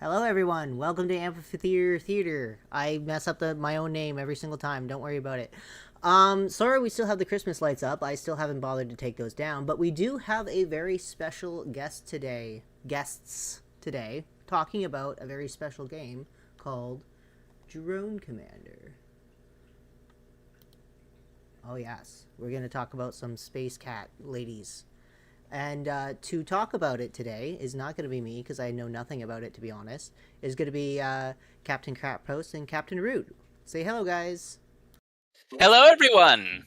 Hello, everyone. Welcome to Amphitheater Theater. I mess up my own name every single time. Don't worry about it. Sorry, we still have the Christmas lights up. I still haven't bothered to take those down, but we do have a very special guests today, talking about a very special game called Drone Commander. Oh yes, we're gonna talk about some space cat ladies. And to talk about it today is not going to be me because I know nothing about it, to be honest. Is going to be Captain Crappost and Captain Root. Say hello, guys. Hello, everyone!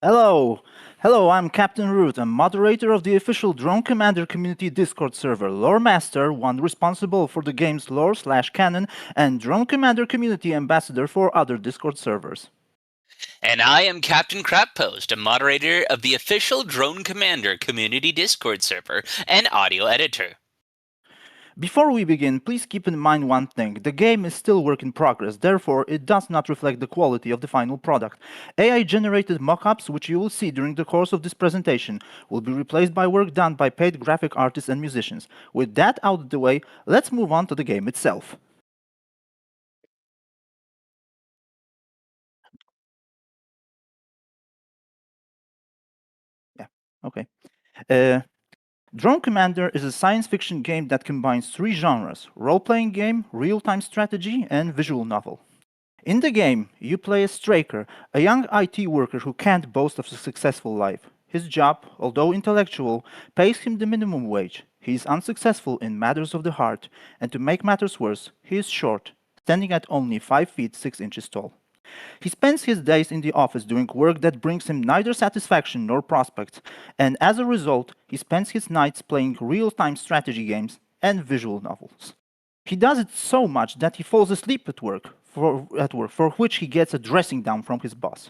Hello! Hello, I'm Captain Root, a moderator of the official Drone Commander community Discord server, Lore Master, one responsible for the game's lore/canon, and Drone Commander community ambassador for other Discord servers. And I am Captain Crappost, a moderator of the official Drone Commander community Discord server and audio editor. Before we begin, please keep in mind one thing. The game is still work in progress, therefore it does not reflect the quality of the final product. AI-generated mockups, which you will see during the course of this presentation, will be replaced by work done by paid graphic artists and musicians. With that out of the way, let's move on to the game itself. Yeah, okay. Drone Commander is a science fiction game that combines three genres: role-playing game, real-time strategy, and visual novel. In the game, you play as Straker, a young IT worker who can't boast of a successful life. His job, although intellectual, pays him the minimum wage. He is unsuccessful in matters of the heart, and to make matters worse, he is short, standing at only 5 feet 6 inches tall. He spends his days in the office doing work that brings him neither satisfaction nor prospects, and as a result, he spends his nights playing real-time strategy games and visual novels. He does it so much that he falls asleep at work, for which he gets a dressing down from his boss.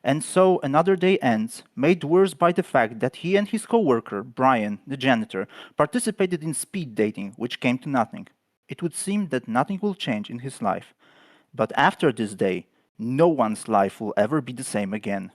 And so another day ends, made worse by the fact that he and his coworker, Brian, the janitor, participated in speed dating, which came to nothing. It would seem that nothing will change in his life. But after this day, no one's life will ever be the same again.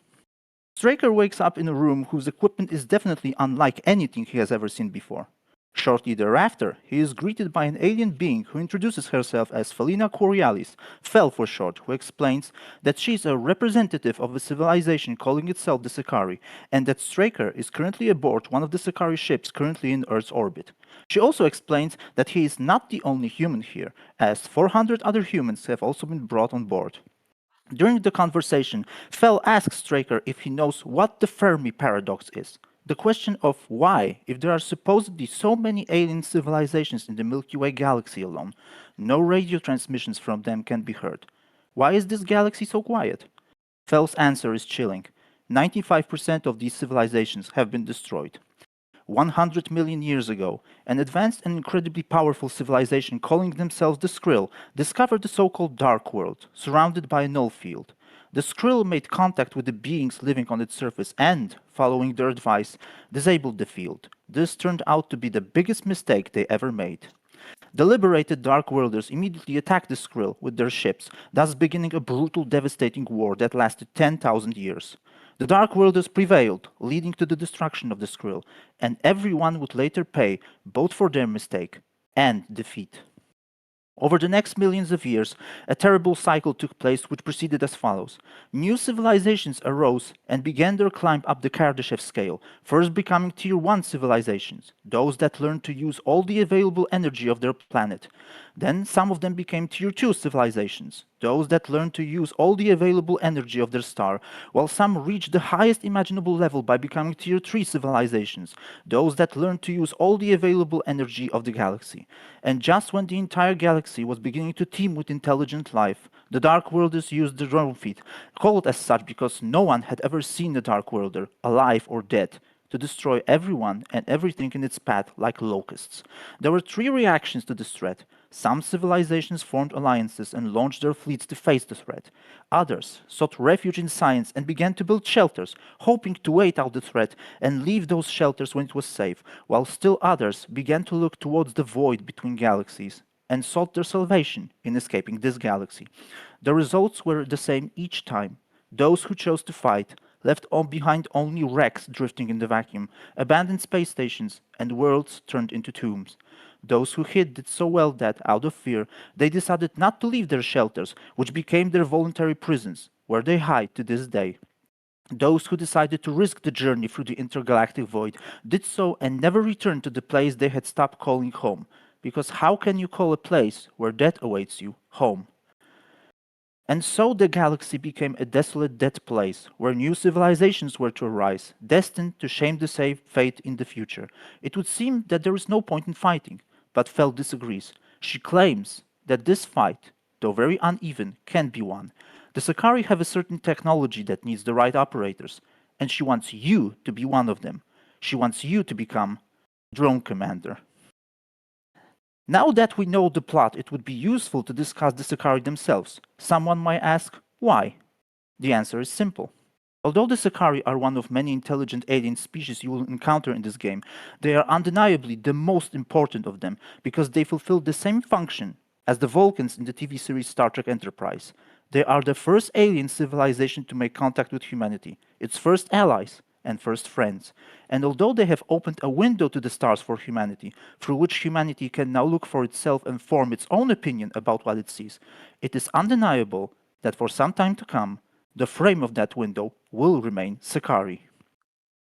Straker wakes up in a room whose equipment is definitely unlike anything he has ever seen before. Shortly thereafter, he is greeted by an alien being who introduces herself as Felina Coriolis, Fel for short, who explains that she is a representative of a civilization calling itself the Sakari, and that Straker is currently aboard one of the Sakari ships currently in Earth's orbit. She also explains that he is not the only human here, as 400 other humans have also been brought on board. During the conversation, Fel asks Straker if he knows what the Fermi paradox is. The question of why, if there are supposedly so many alien civilizations in the Milky Way galaxy alone, no radio transmissions from them can be heard. Why is this galaxy so quiet? Fel's answer is chilling. 95% of these civilizations have been destroyed. 100 million years ago, an advanced and incredibly powerful civilization calling themselves the Skrill discovered the so-called Dark World, surrounded by a null field. The Skrill made contact with the beings living on its surface and, following their advice, disabled the field. This turned out to be the biggest mistake they ever made. The liberated Dark Worlders immediately attacked the Skrill with their ships, thus beginning a brutal, devastating war that lasted 10,000 years. The Dark Worlders prevailed, leading to the destruction of the Skrill, and everyone would later pay both for their mistake and defeat. Over the next millions of years, a terrible cycle took place which proceeded as follows. New civilizations arose and began their climb up the Kardashev scale, first becoming Tier 1 civilizations, those that learned to use all the available energy of their planet. Then some of them became Tier 2 civilizations, those that learned to use all the available energy of their star, while some reached the highest imaginable level by becoming Tier 3 civilizations, those that learned to use all the available energy of the galaxy. And just when the entire galaxy was beginning to teem with intelligent life, the Dark Worlders used the drone feat, called as such because no one had ever seen a Dark Worlder, alive or dead, to destroy everyone and everything in its path like locusts. There were three reactions to this threat. Some civilizations formed alliances and launched their fleets to face the threat. Others sought refuge in science and began to build shelters, hoping to wait out the threat and leave those shelters when it was safe, while still others began to look towards the void between galaxies and sought their salvation in escaping this galaxy. The results were the same each time. Those who chose to fight left behind only wrecks drifting in the vacuum, abandoned space stations, and worlds turned into tombs. Those who hid did so well that, out of fear, they decided not to leave their shelters, which became their voluntary prisons, where they hide to this day. Those who decided to risk the journey through the intergalactic void did so and never returned to the place they had stopped calling home, because how can you call a place where death awaits you home? And so the galaxy became a desolate dead place, where new civilizations were to arise, destined to shame the safe fate in the future. It would seem that there is no point in fighting, but Fel disagrees. She claims that this fight, though very uneven, can be won. The Sakari have a certain technology that needs the right operators, and she wants you to be one of them. She wants you to become Drone Commander. Now that we know the plot, it would be useful to discuss the Sakari themselves. Someone might ask, why? The answer is simple. Although the Sakari are one of many intelligent alien species you will encounter in this game, they are undeniably the most important of them because they fulfill the same function as the Vulcans in the TV series Star Trek Enterprise. They are the first alien civilization to make contact with humanity, its first allies, and first friends. And although they have opened a window to the stars for humanity, through which humanity can now look for itself and form its own opinion about what it sees, it is undeniable that for some time to come, the frame of that window will remain Sakari.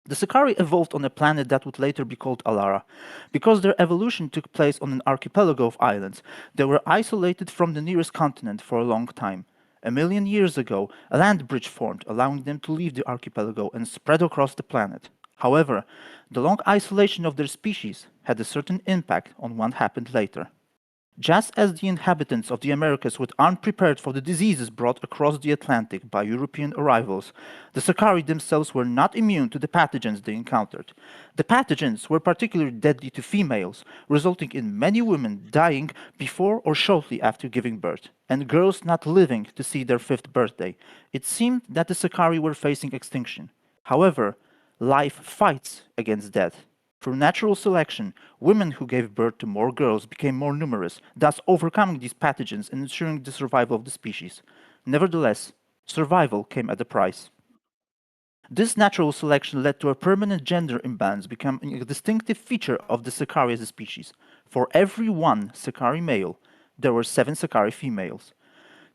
The Sakari evolved on a planet that would later be called Alara. Because their evolution took place on an archipelago of islands, they were isolated from the nearest continent for a long time. 1,000,000 years ago, a land bridge formed, allowing them to leave the archipelago and spread across the planet. However, the long isolation of their species had a certain impact on what happened later. Just as the inhabitants of the Americas were unprepared for the diseases brought across the Atlantic by European arrivals, the Sakari themselves were not immune to the pathogens they encountered. The pathogens were particularly deadly to females, resulting in many women dying before or shortly after giving birth, and girls not living to see their 5th birthday. It seemed that the Sakari were facing extinction. However, life fights against death. Through natural selection, women who gave birth to more girls became more numerous, thus overcoming these pathogens and ensuring the survival of the species. Nevertheless, survival came at a price. This natural selection led to a permanent gender imbalance becoming a distinctive feature of the Sakari as a species. For every one Sakari male, there were 7 Sakari females.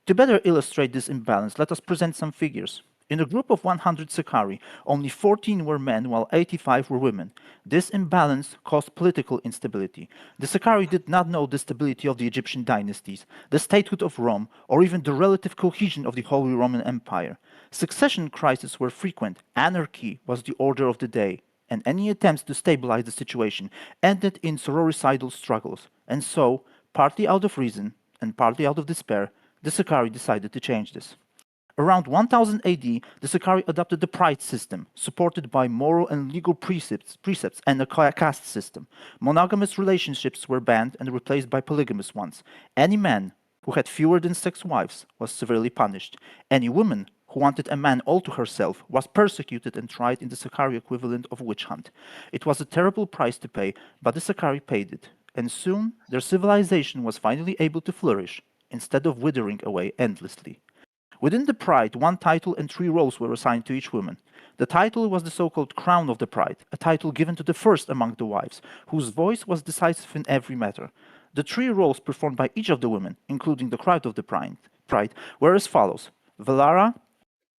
To better illustrate this imbalance, let us present some figures. In a group of 100 Sakari, only 14 were men while 85 were women. This imbalance caused political instability. The Sakari did not know the stability of the Egyptian dynasties, the statehood of Rome, or even the relative cohesion of the Holy Roman Empire. Succession crises were frequent, anarchy was the order of the day, and any attempts to stabilize the situation ended in sororicidal struggles. And so, partly out of reason and partly out of despair, the Sakari decided to change this. Around 1000 AD, the Sakari adopted the pride system, supported by moral and legal precepts and a caste system. Monogamous relationships were banned and replaced by polygamous ones. Any man who had fewer than 6 wives was severely punished. Any woman who wanted a man all to herself was persecuted and tried in the Sakari equivalent of witch hunt. It was a terrible price to pay, but the Sakari paid it, and soon their civilization was finally able to flourish, instead of withering away endlessly. Within the Pride, 1 title and 3 roles were assigned to each woman. The title was the so-called Crown of the Pride, a title given to the first among the wives, whose voice was decisive in every matter. The 3 roles performed by each of the women, including the Crown of the Pride, were as follows. Valara,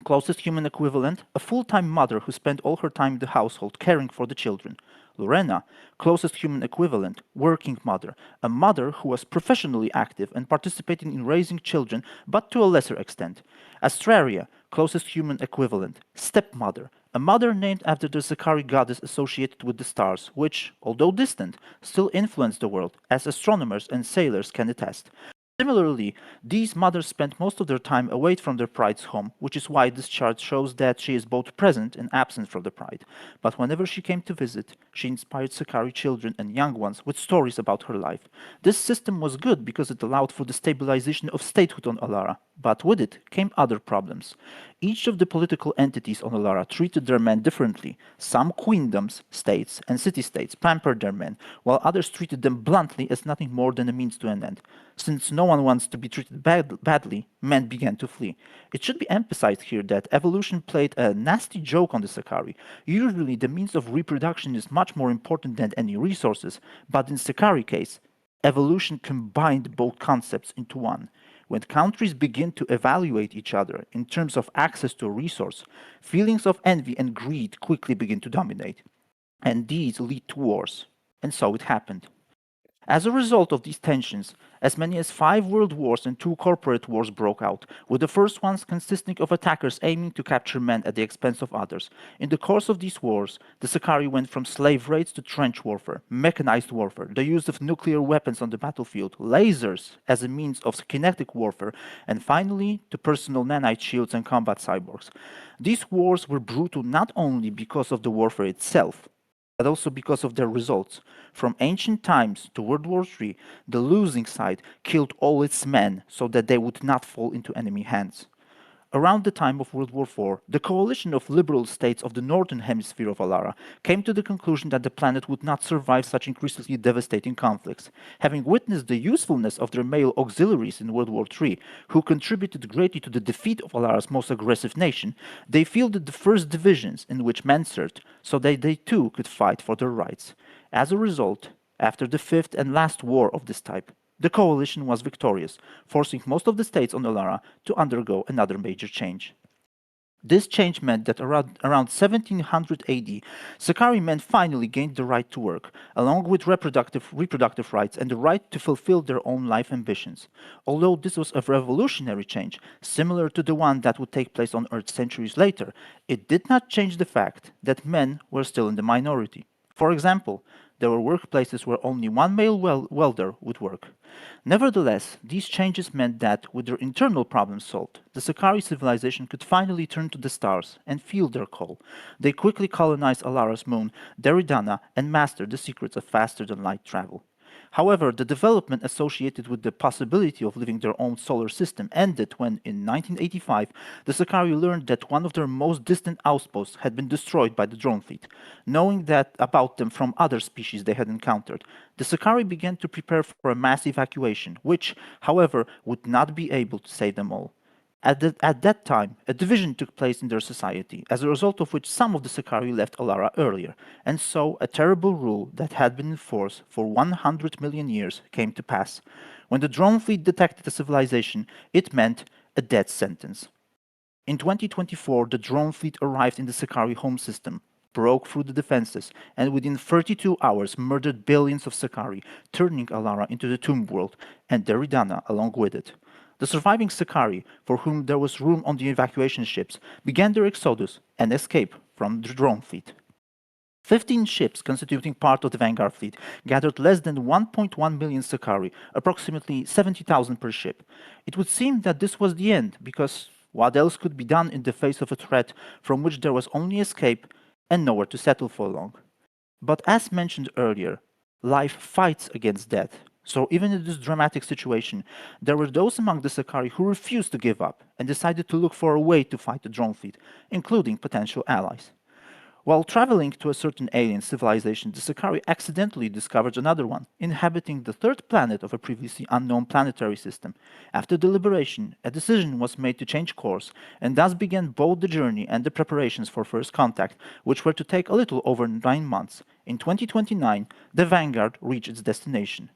closest human equivalent, a full-time mother who spent all her time in the household caring for the children. Lorena, closest human equivalent, working mother, a mother who was professionally active and participating in raising children, but to a lesser extent. Astraria, closest human equivalent, stepmother, a mother named after the Sakari goddess associated with the stars, which, although distant, still influenced the world, as astronomers and sailors can attest. Similarly, these mothers spent most of their time away from their pride's home, which is why this chart shows that she is both present and absent from the pride. But whenever she came to visit, she inspired Sakari children and young ones with stories about her life. This system was good because it allowed for the stabilization of statehood on Alara, but with it came other problems. Each of the political entities on Alara treated their men differently. Some queendoms, states, and city-states pampered their men, while others treated them bluntly as nothing more than a means to an end. Since no one wants to be treated badly, men began to flee. It should be emphasized here that evolution played a nasty joke on the Sakari. Usually, the means of reproduction is much more important than any resources, but in Sakari case, evolution combined both concepts into one. When countries begin to evaluate each other in terms of access to a resource, feelings of envy and greed quickly begin to dominate. And these lead to wars. And so it happened. As a result of these tensions, as many as 5 world wars and 2 corporate wars broke out, with the first ones consisting of attackers aiming to capture men at the expense of others. In the course of these wars, the Sakari went from slave raids to trench warfare, mechanized warfare, the use of nuclear weapons on the battlefield, lasers as a means of kinetic warfare, and finally to personal nanite shields and combat cyborgs. These wars were brutal not only because of the warfare itself, but also because of their results. From ancient times to World War III, the losing side killed all its men so that they would not fall into enemy hands. Around the time of World War IV, the coalition of liberal states of the northern hemisphere of Alara came to the conclusion that the planet would not survive such increasingly devastating conflicts. Having witnessed the usefulness of their male auxiliaries in World War III, who contributed greatly to the defeat of Alara's most aggressive nation, they fielded the first divisions in which men served, so that they too could fight for their rights. As a result, after the fifth and last war of this type, the coalition was victorious, forcing most of the states on Alara to undergo another major change. This change meant that around 1700 AD, Sakari men finally gained the right to work, along with reproductive rights and the right to fulfill their own life ambitions. Although this was a revolutionary change, similar to the one that would take place on Earth centuries later, it did not change the fact that men were still in the minority. For example, there were workplaces where only one male welder would work. Nevertheless, these changes meant that, with their internal problems solved, the Sakari civilization could finally turn to the stars and feel their call. They quickly colonized Alara's moon, Deridana, and mastered the secrets of faster-than-light travel. However, the development associated with the possibility of living their own solar system ended when, in 1985, the Sakari learned that one of their most distant outposts had been destroyed by the drone fleet. Knowing that about them from other species they had encountered, the Sakari began to prepare for a mass evacuation, which, however, would not be able to save them all. At that time, a division took place in their society, as a result of which some of the Sakari left Alara earlier, and so a terrible rule that had been in force for 100 million years came to pass. When the drone fleet detected a civilization, it meant a death sentence. In 2024, the drone fleet arrived in the Sakari home system, broke through the defenses, and within 32 hours murdered billions of Sakari, turning Alara into the tomb world, and Deridana along with it. The surviving Sakari, for whom there was room on the evacuation ships, began their exodus and escape from the drone fleet. 15 ships constituting part of the Vanguard fleet gathered less than 1.1 million Sakari, approximately 70,000 per ship. It would seem that this was the end, because what else could be done in the face of a threat from which there was only escape and nowhere to settle for long? But as mentioned earlier, life fights against death. So even in this dramatic situation, there were those among the Sakari who refused to give up and decided to look for a way to fight the drone fleet, including potential allies. While traveling to a certain alien civilization, the Sakari accidentally discovered another one, inhabiting the third planet of a previously unknown planetary system. After deliberation, a decision was made to change course, and thus began both the journey and the preparations for first contact, which were to take a little over 9 months. In 2029, the Vanguard reached its destination.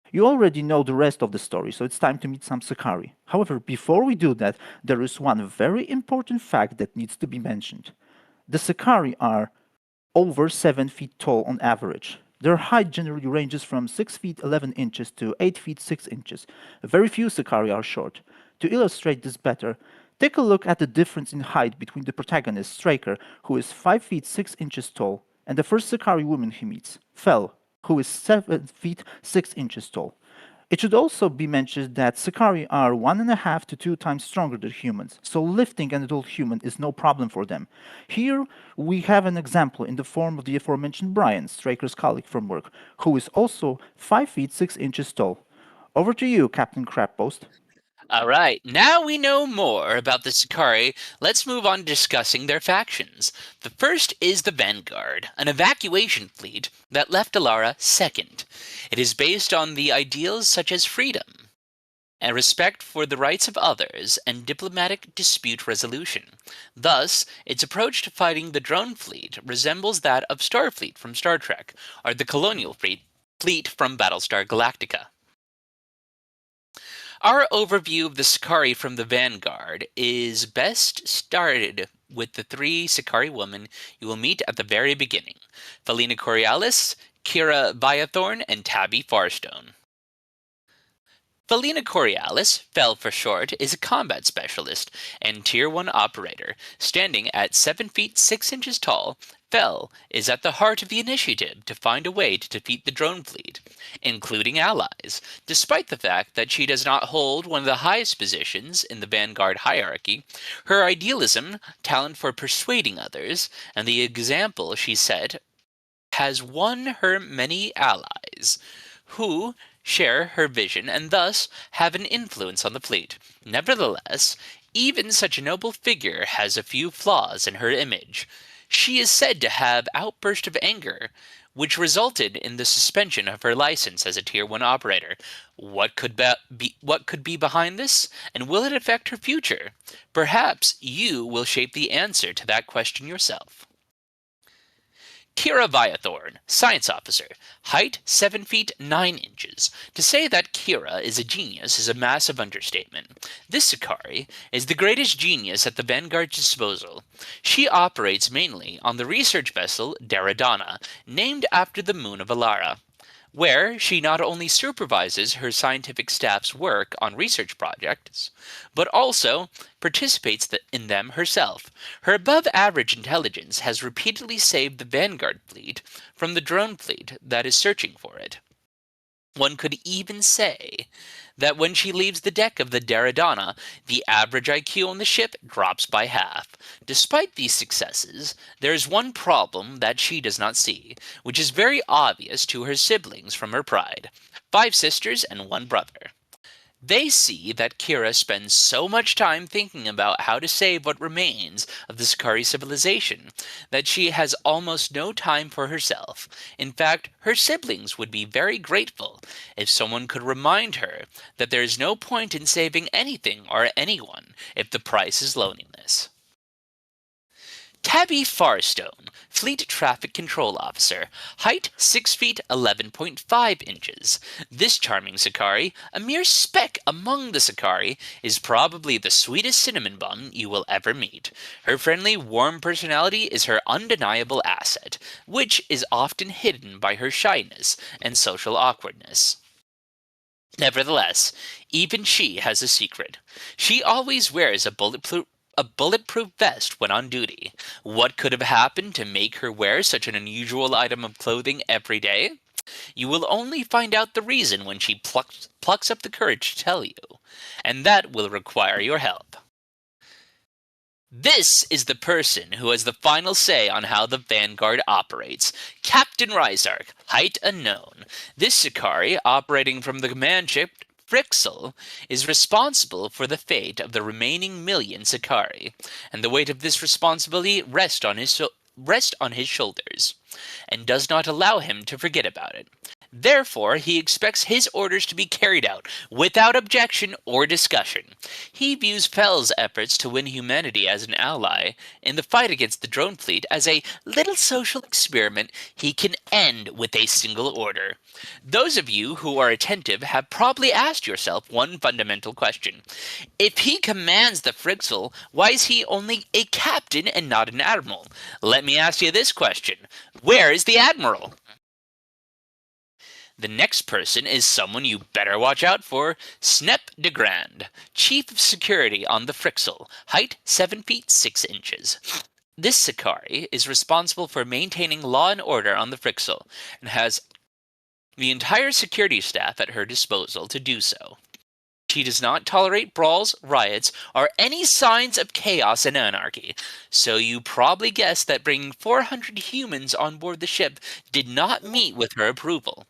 You already know the rest of the story, so it's time to meet some Sakari. However, before we do that, there is one very important fact that needs to be mentioned. The Sakari are over 7 feet tall on average. Their height generally ranges from 6 feet 11 inches to 8 feet 6 inches. Very few Sakari are short. To illustrate this better, take a look at the difference in height between the protagonist, Straker, who is 5 feet 6 inches tall, and the first Sakari woman he meets, Fel, who is 7 feet 6 inches tall. It should also be mentioned that Sakari are 1.5 to 2 times stronger than humans, so lifting an adult human is no problem for them. Here we have an example in the form of the aforementioned Brian, Straker's colleague from work, who is also 5 feet 6 inches tall. Over to you, Captain Crappost. Alright, now we know more about the Sakari, let's move on to discussing their factions. The first is the Vanguard, an evacuation fleet that left Alara second. It is based on the ideals such as freedom, and respect for the rights of others, and diplomatic dispute resolution. Thus, its approach to fighting the drone fleet resembles that of Starfleet from Star Trek, or the Colonial Fleet from Battlestar Galactica. Our overview of the Sakari from the Vanguard is best started with the 3 Sakari women you will meet at the very beginning: Felina Coriolis, Kira Viathorn, and Tabby Farstone. Felina Coriolis, Fel for short, is a combat specialist and Tier 1 operator. Standing at 7 feet 6 inches tall, Fel is at the heart of the initiative to find a way to defeat the drone fleet, including allies. Despite the fact that she does not hold one of the highest positions in the Vanguard hierarchy, her idealism, talent for persuading others, and the example she set has won her many allies, who share her vision and thus have an influence on the fleet. Nevertheless, even such a noble figure has a few flaws in her image. She is said to have outbursts of anger, which resulted in the suspension of her license as a Tier 1 operator. What could be behind this, and will it affect her future? Perhaps you will shape the answer to that question yourself. Kira Viathorn, Science Officer, height 7 feet 9 inches. To say that Kira is a genius is a massive understatement. This Sakari is the greatest genius at the Vanguard's disposal. She operates mainly on the research vessel Deradana, named after the moon of Alara, where she not only supervises her scientific staff's work on research projects, but also participates in them herself. Her above-average intelligence has repeatedly saved the Vanguard fleet from the drone fleet that is searching for it. One could even say that when she leaves the deck of the Deradana, the average IQ on the ship drops by half. Despite these successes, there is one problem that she does not see, which is very obvious to her siblings from her pride: 5 sisters and 1 brother. They see that Kira spends so much time thinking about how to save what remains of the Sakari civilization that she has almost no time for herself. In fact, her siblings would be very grateful if someone could remind her that there is no point in saving anything or anyone if the price is loneliness. Tabby Farstone, Fleet Traffic Control Officer, height 6 feet 11.5 inches. This charming Sakari, a mere speck among the Sakari, is probably the sweetest cinnamon bun you will ever meet. Her friendly, warm personality is her undeniable asset, which is often hidden by her shyness and social awkwardness. Nevertheless, even she has a secret. She always wears a bulletproof vest when on duty. What could have happened to make her wear such an unusual item of clothing every day? You will only find out the reason when she plucks up the courage to tell you, and that will require your help. This is the person who has the final say on how the Vanguard operates: Captain Rysark, height unknown. This Sakari, operating from the command ship Frixel, is responsible for the fate of the remaining million Sakari, and the weight of this responsibility rests on his shoulders, and does not allow him to forget about it. Therefore, he expects his orders to be carried out without objection or discussion. He views Fel's efforts to win humanity as an ally in the fight against the drone fleet as a little social experiment he can end with a single order. Those of you who are attentive have probably asked yourself one fundamental question: if he commands the Frixel, why is he only a captain and not an admiral? Let me ask you this question: where is the admiral? The next person is someone you better watch out for: Snep de Grand, Chief of Security on the Frixel, height 7 feet 6 inches. This Sakari is responsible for maintaining law and order on the Frixel, and has the entire security staff at her disposal to do so. She does not tolerate brawls, riots, or any signs of chaos and anarchy, so you probably guessed that bringing 400 humans on board the ship did not meet with her approval.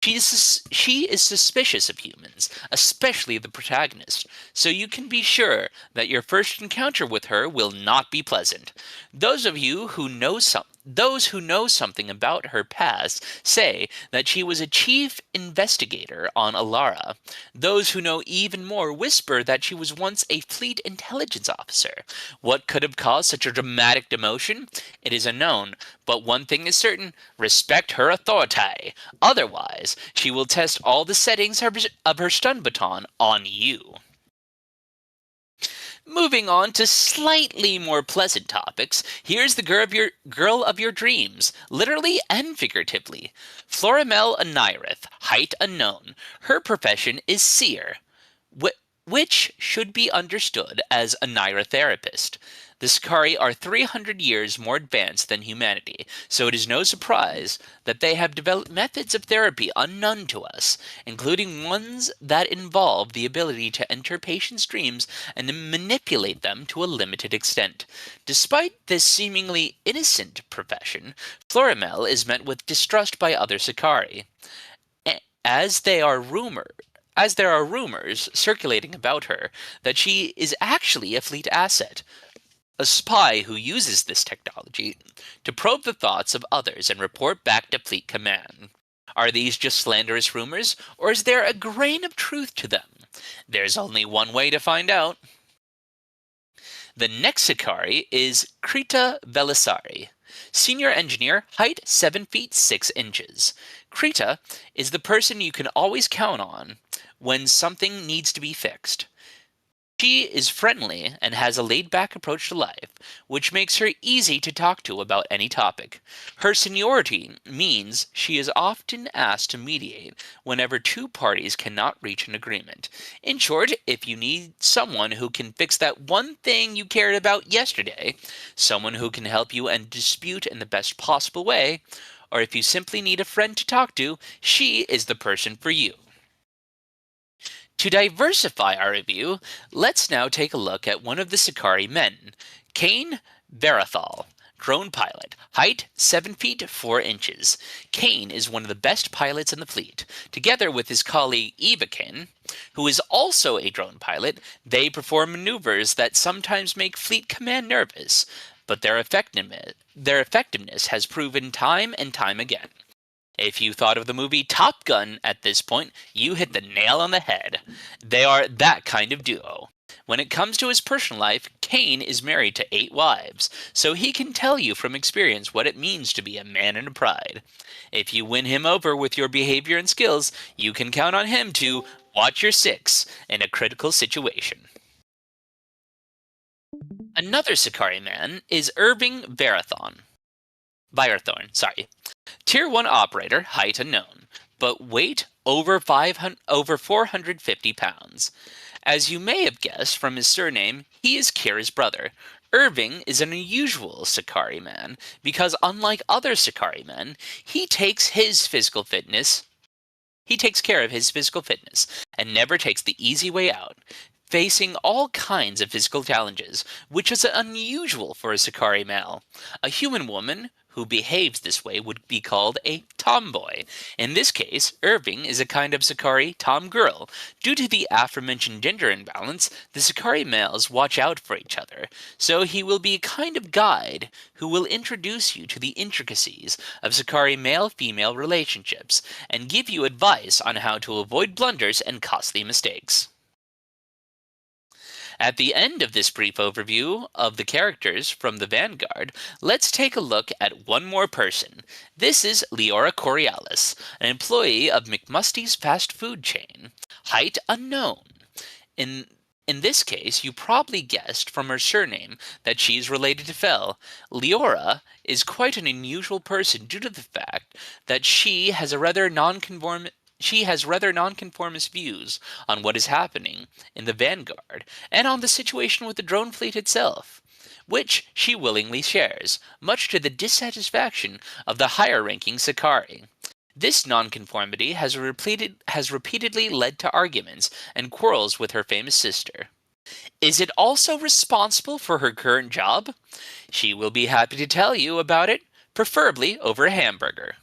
She is suspicious of humans, especially the protagonist, so you can be sure that your first encounter with her will not be pleasant. Those of you who know Those who know something about her past say that she was a chief investigator on Alara. Those who know even more whisper that she was once a fleet intelligence officer. What could have caused such a dramatic demotion? It is unknown, but one thing is certain: respect her authority. Otherwise, she will test all the settings of her stun baton on you. Moving on to slightly more pleasant topics, here's the girl of your dreams, literally and figuratively. Florimel Anirith, height unknown. Her profession is seer, which should be understood as a nyrotherapist. The Sakari are 300 years more advanced than humanity, so it is no surprise that they have developed methods of therapy unknown to us, including ones that involve the ability to enter patients' dreams and manipulate them to a limited extent. Despite this seemingly innocent profession, Florimel is met with distrust by other Sakari, as there are rumors circulating about her that she is actually a fleet asset, a spy who uses this technology to probe the thoughts of others and report back to Fleet Command. Are these just slanderous rumors, or is there a grain of truth to them? There's only one way to find out. The next Sakari is Krita Velisari. Senior engineer, height 7 feet 6 inches. Krita is the person you can always count on when something needs to be fixed. She is friendly and has a laid-back approach to life, which makes her easy to talk to about any topic. Her seniority means she is often asked to mediate whenever two parties cannot reach an agreement. In short, if you need someone who can fix that one thing you cared about yesterday, someone who can help you end dispute in the best possible way, or if you simply need a friend to talk to, she is the person for you. To diversify our review, let's now take a look at one of the Sakari men, Kane Varathal, drone pilot, height 7 feet 4 inches. Kane is one of the best pilots in the fleet. Together with his colleague Evakin, who is also a drone pilot, they perform maneuvers that sometimes make Fleet Command nervous, but their effectiveness has proven time and time again. If you thought of the movie Top Gun at this point, you hit the nail on the head. They are that kind of duo. When it comes to his personal life, Kane is married to 8 wives, so he can tell you from experience what it means to be a man in a pride. If you win him over with your behavior and skills, you can count on him to watch your 6 in a critical situation. Another Sakari man is Irving Virathorn. Tier 1 operator, height unknown, but weight over 450 pounds. As you may have guessed from his surname, he is Kira's brother. Irving is an unusual Sakari man because, unlike other Sakari men, he takes care of his physical fitness and never takes the easy way out, facing all kinds of physical challenges, which is unusual for a Sakari male. A human woman who behaves this way would be called a tomboy. In this case, Irving is a kind of Sakari tomgirl. Due to the aforementioned gender imbalance, the Sakari males watch out for each other, so he will be a kind of guide who will introduce you to the intricacies of Sakari male-female relationships, and give you advice on how to avoid blunders and costly mistakes. At the end of this brief overview of the characters from the Vanguard, let's take a look at one more person. This is Leora Coriolis, an employee of McMusty's fast food chain. Height unknown. In this case, you probably guessed from her surname that she is related to Fel. Leora is quite an unusual person due to the fact that she has rather nonconformist views on what is happening in the Vanguard and on the situation with the drone fleet itself, which she willingly shares, much to the dissatisfaction of the higher-ranking Sakari. This nonconformity has repeatedly led to arguments and quarrels with her famous sister. Is it also responsible for her current job? She will be happy to tell you about it, preferably over a hamburger.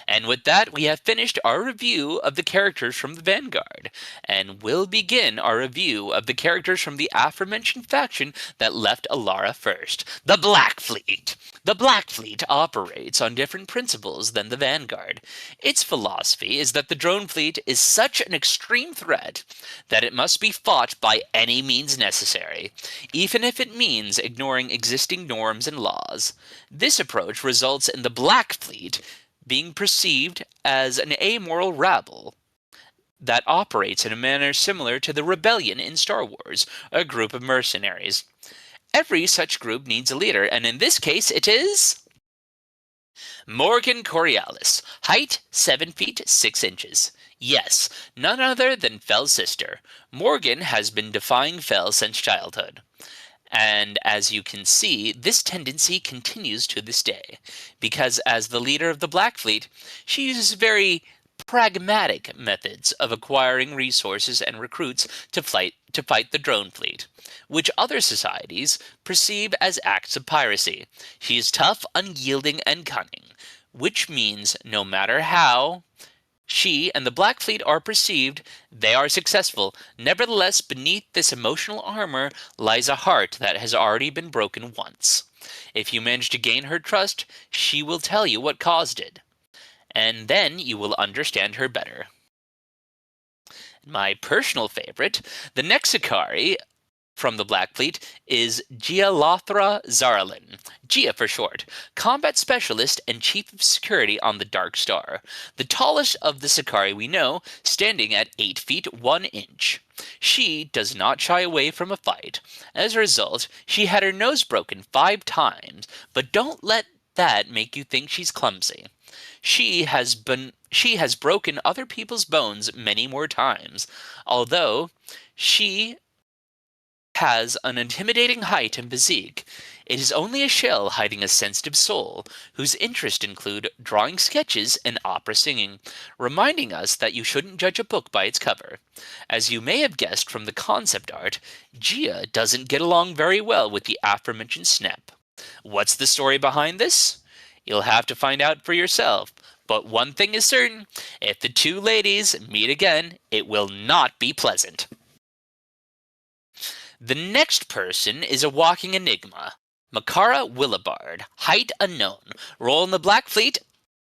And with that, we have finished our review of the characters from the Vanguard, and we'll begin our review of the characters from the aforementioned faction that left Alara first, the Black Fleet. The Black Fleet operates on different principles than the Vanguard. Its philosophy is that the drone fleet is such an extreme threat that it must be fought by any means necessary, even if it means ignoring existing norms and laws. This approach results in the Black Fleet being perceived as an amoral rabble that operates in a manner similar to the Rebellion in Star Wars, a group of mercenaries. Every such group needs a leader, and in this case it is Morgan Coriolis, height 7 feet 6 inches. Yes, none other than Fell's sister. Morgan has been defying Fell since childhood. And as you can see, this tendency continues to this day, because as the leader of the Black Fleet, she uses very pragmatic methods of acquiring resources and recruits to fight the drone fleet, which other societies perceive as acts of piracy. She is tough, unyielding, and cunning, which means no matter how she and the Black Fleet are perceived, they are successful. Nevertheless, beneath this emotional armor lies a heart that has already been broken once. If you manage to gain her trust, she will tell you what caused it, and then you will understand her better. My personal favorite, the next Sakari from the Black Fleet, is Gialothra Zarlin, Gia for short, combat specialist and chief of security on the Dark Star, the tallest of the Sakari we know, standing at 8 feet 1 inch. She does not shy away from a fight. As a result, she had her nose broken 5 times, but don't let that make you think she's clumsy. She has broken other people's bones many more times, although she has an intimidating height and physique. It is only a shell hiding a sensitive soul, whose interests include drawing sketches and opera singing, reminding us that you shouldn't judge a book by its cover. As you may have guessed from the concept art, Gia doesn't get along very well with the aforementioned Snap. What's the story behind this? You'll have to find out for yourself. But one thing is certain, if the two ladies meet again, it will not be pleasant. The next person is a walking enigma. Makara Willibard, height unknown, role in the Black Fleet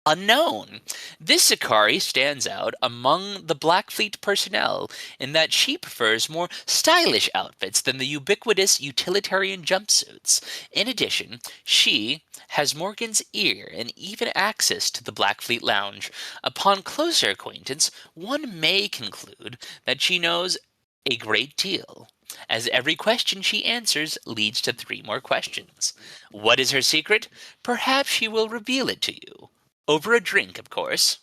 unknown. This Sakari stands out among the Black Fleet personnel in that she prefers more stylish outfits than the ubiquitous utilitarian jumpsuits. In addition, she has Morgan's ear and even access to the Black Fleet Lounge. Upon closer acquaintance, one may conclude that she knows a great deal, as every question she answers leads to 3 more questions. What is her secret? Perhaps she will reveal it to you. Over a drink, of course.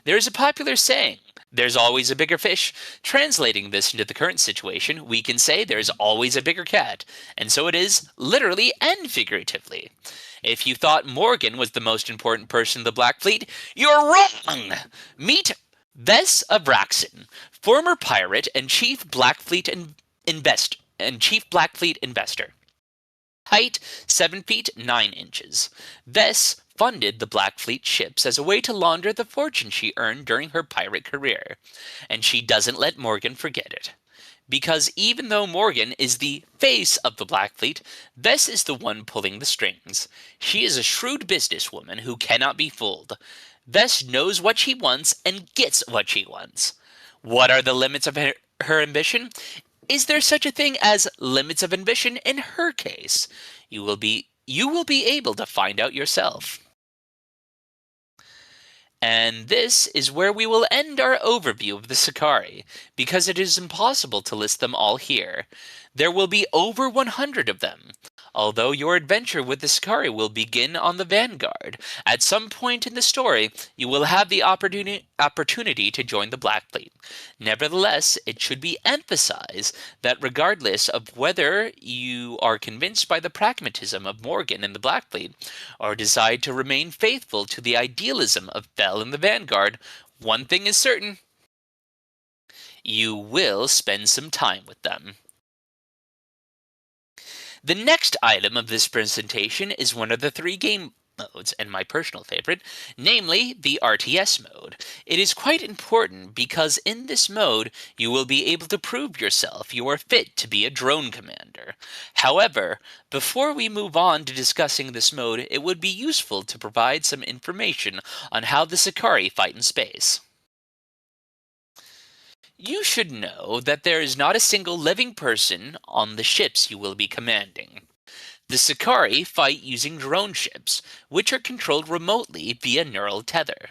There is a popular saying, there's always a bigger fish. Translating this into the current situation, we can say there's always a bigger cat. And so it is, literally and figuratively. If you thought Morgan was the most important person in the Black Fleet, you're wrong! Meet Ves of Raxon, former pirate and chief Black Fleet investor. Height 7 feet 9 inches. Ves funded the Black Fleet ships as a way to launder the fortune she earned during her pirate career, and she doesn't let Morgan forget it. Because even though Morgan is the face of the Black Fleet, Ves is the one pulling the strings. She is a shrewd businesswoman who cannot be fooled. Ves knows what she wants and gets what she wants. What are the limits of her ambition? Is there such a thing as limits of ambition in her case? You will be able to find out yourself. And this is where we will end our overview of the Sakari, because it is impossible to list them all here. There will be over 100 of them. Although your adventure with the Sakari will begin on the Vanguard, at some point in the story, you will have the opportunity to join the Black Fleet. Nevertheless, it should be emphasized that regardless of whether you are convinced by the pragmatism of Morgan and the Black Fleet, or decide to remain faithful to the idealism of Bell and the Vanguard, one thing is certain: you will spend some time with them. The next item of this presentation is one of the 3 game modes, and my personal favorite, namely the RTS mode. It is quite important because in this mode you will be able to prove yourself you are fit to be a drone commander. However, before we move on to discussing this mode, it would be useful to provide some information on how the Sakari fight in space. You should know that there is not a single living person on the ships you will be commanding. The Sakari fight using drone ships, which are controlled remotely via neural tether.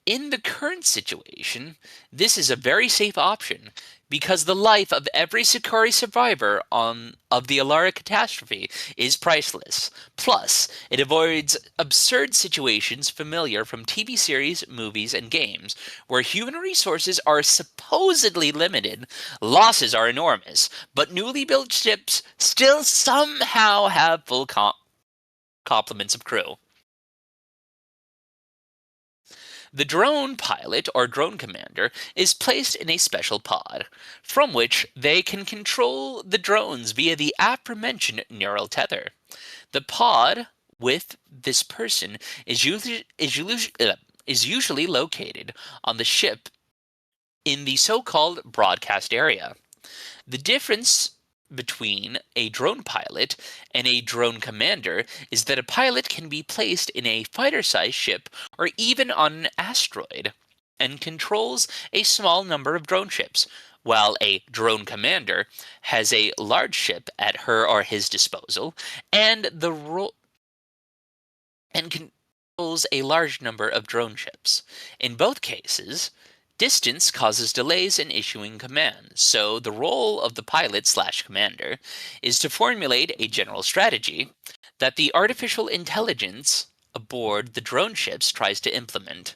In the current situation, this is a very safe option because the life of every Sakari survivor of the Alara catastrophe is priceless. Plus, it avoids absurd situations familiar from TV series, movies, and games, where human resources are supposedly limited, losses are enormous, but newly built ships still somehow have full complements of crew. The drone pilot or drone commander is placed in a special pod, from which they can control the drones via the aforementioned neural tether. The pod with this person is usually located on the ship in the so-called broadcast area. The difference between a drone pilot and a drone commander is that a pilot can be placed in a fighter-sized ship or even on an asteroid and controls a small number of drone ships, while a drone commander has a large ship at her or his disposal and controls a large number of drone ships. In both cases, distance causes delays in issuing commands, so the role of the pilot/commander is to formulate a general strategy that the artificial intelligence aboard the drone ships tries to implement.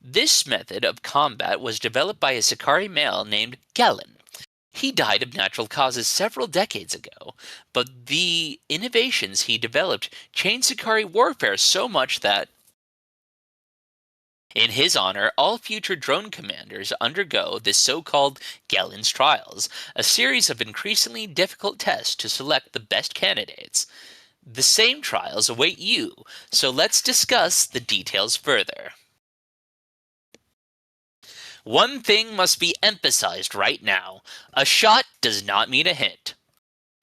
This method of combat was developed by a Sakari male named Galen. He died of natural causes several decades ago, but the innovations he developed changed Sakari warfare so much that in his honor, all future drone commanders undergo this so-called Galen's Trials, a series of increasingly difficult tests to select the best candidates. The same trials await you, so let's discuss the details further. One thing must be emphasized right now. A shot does not mean a hit.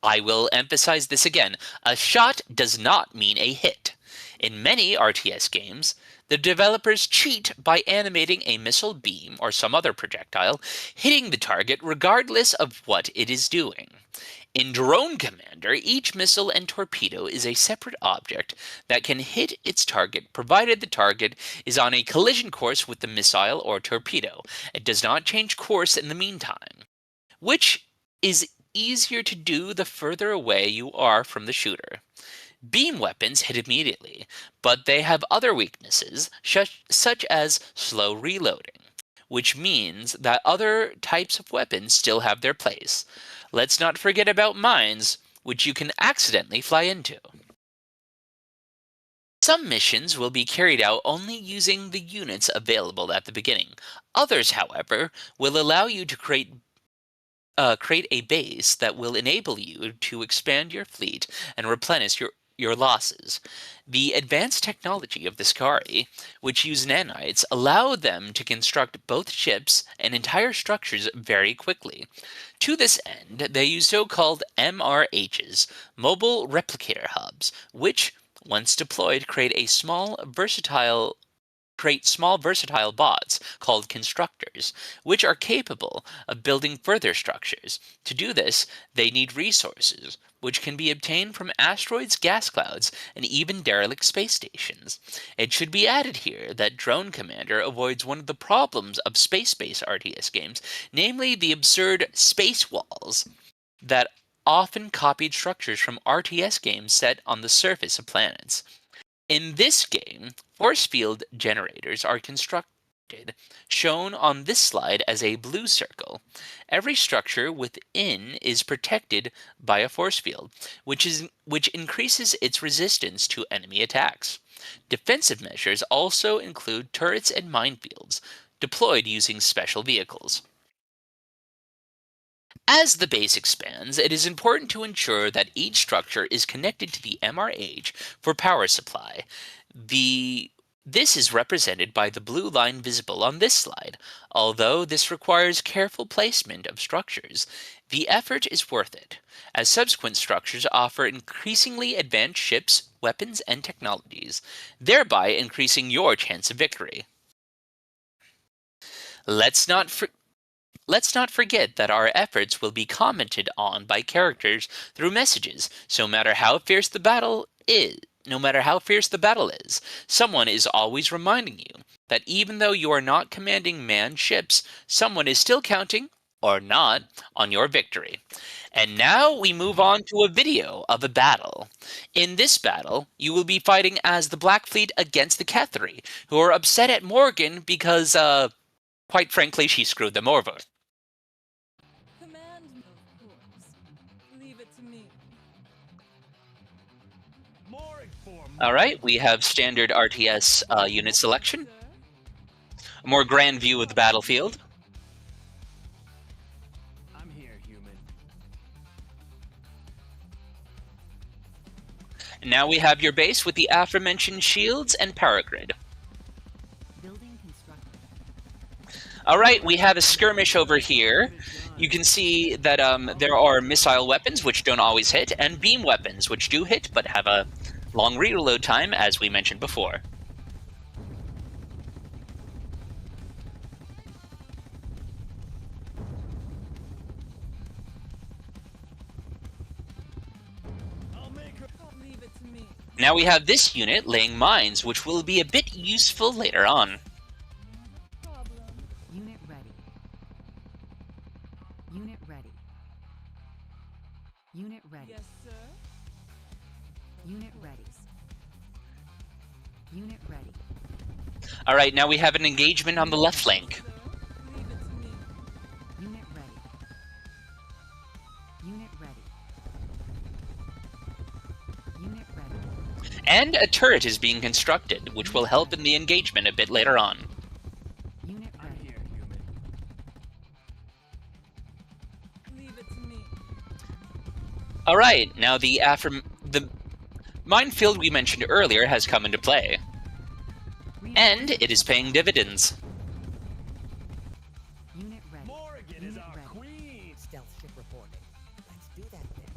I will emphasize this again. A shot does not mean a hit. In many RTS games, the developers cheat by animating a missile beam or some other projectile hitting the target regardless of what it is doing. In Drone Commander, each missile and torpedo is a separate object that can hit its target provided the target is on a collision course with the missile or torpedo. It does not change course in the meantime, which is easier to do the further away you are from the shooter. Beam weapons hit immediately, but they have other weaknesses, such as slow reloading, which means that other types of weapons still have their place. Let's not forget about mines, which you can accidentally fly into. Some missions will be carried out only using the units available at the beginning. Others, however, will allow you to create a base that will enable you to expand your fleet and replenish your losses. The advanced technology of the Sakari, which use nanites, allow them to construct both ships and entire structures very quickly. To this end, they use so-called MRHs, mobile replicator hubs, which, once deployed, create small versatile bots called constructors, which are capable of building further structures. To do this, they need resources, which can be obtained from asteroids, gas clouds, and even derelict space stations. It should be added here that Drone Commander avoids one of the problems of space-based RTS games, namely the absurd space walls that often copied structures from RTS games set on the surface of planets. In this game, force field generators are constructed, shown on this slide as a blue circle. Every structure within is protected by a force field, which increases its resistance to enemy attacks. Defensive measures also include turrets and minefields, deployed using special vehicles. As the base expands, it is important to ensure that each structure is connected to the MRH for power supply. This is represented by the blue line visible on this slide. Although this requires careful placement of structures, the effort is worth it, as subsequent structures offer increasingly advanced ships, weapons, and technologies, thereby increasing your chance of victory. Let's not forget that our efforts will be commented on by characters through messages, so no matter how fierce the battle is, someone is always reminding you that even though you are not commanding manned ships, someone is still counting, or not, on your victory. And now we move on to a video of a battle. In this battle, you will be fighting as the Black Fleet against the Cathari, who are upset at Morgan because, quite frankly, she screwed them over. Command, of course. Leave it to me. Alright, we have standard RTS unit selection, a more grand view of the battlefield. I'm here, human. And now we have your base with the aforementioned shields and power grid. Alright, we have a skirmish over here. You can see that there are missile weapons, which don't always hit, and beam weapons, which do hit, but have a long reload time, as we mentioned before. Leave it to me. Now we have this unit laying mines, which will be a bit useful later on. Problem. Unit ready. Unit ready. Unit ready. Yes, sir. Unit ready. Unit ready. Alright, now we have an engagement on the left flank. Sir, leave it to me. Unit ready. Unit ready. Unit ready. And a turret is being constructed, which will help in the engagement a bit later on. Unit I'm ready. here, human. Leave it to me. Alright, now the minefield we mentioned earlier has come into play. And it is paying dividends. Unit ready. Morrigan is Unit our ready. queen. Stealth ship reporting. Let's do that then.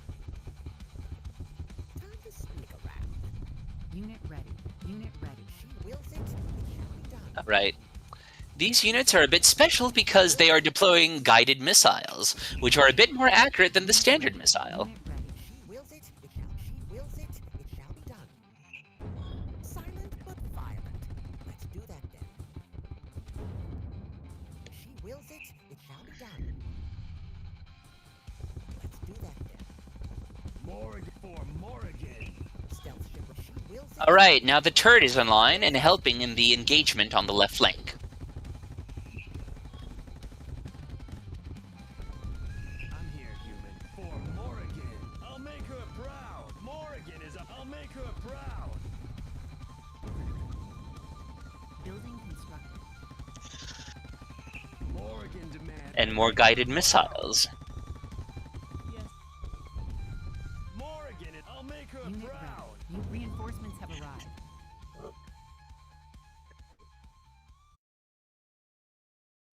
Time to sneak around. Unit ready. Unit ready. She wills it. It shall be done. Right. These units are a bit special because they are deploying guided missiles, which are a bit more accurate than the standard missile. Unit ready. She wills it. She wills it. It shall be done. Silent but violent. Let's do that then. She wills it. It shall be done. Let's do that then. Morrigan for Morrigan. Stealth ship. She wills it. Alright, now the turret is online and helping in the engagement on the left flank. I'm here, human. For Morrigan. I'll make her proud. Morrigan is up. I'll make her proud. Building constructed. Morrigan demands. And more guided missiles. Yes. Morrigan is. I'll make her Unit proud. ready. New reinforcements have arrived.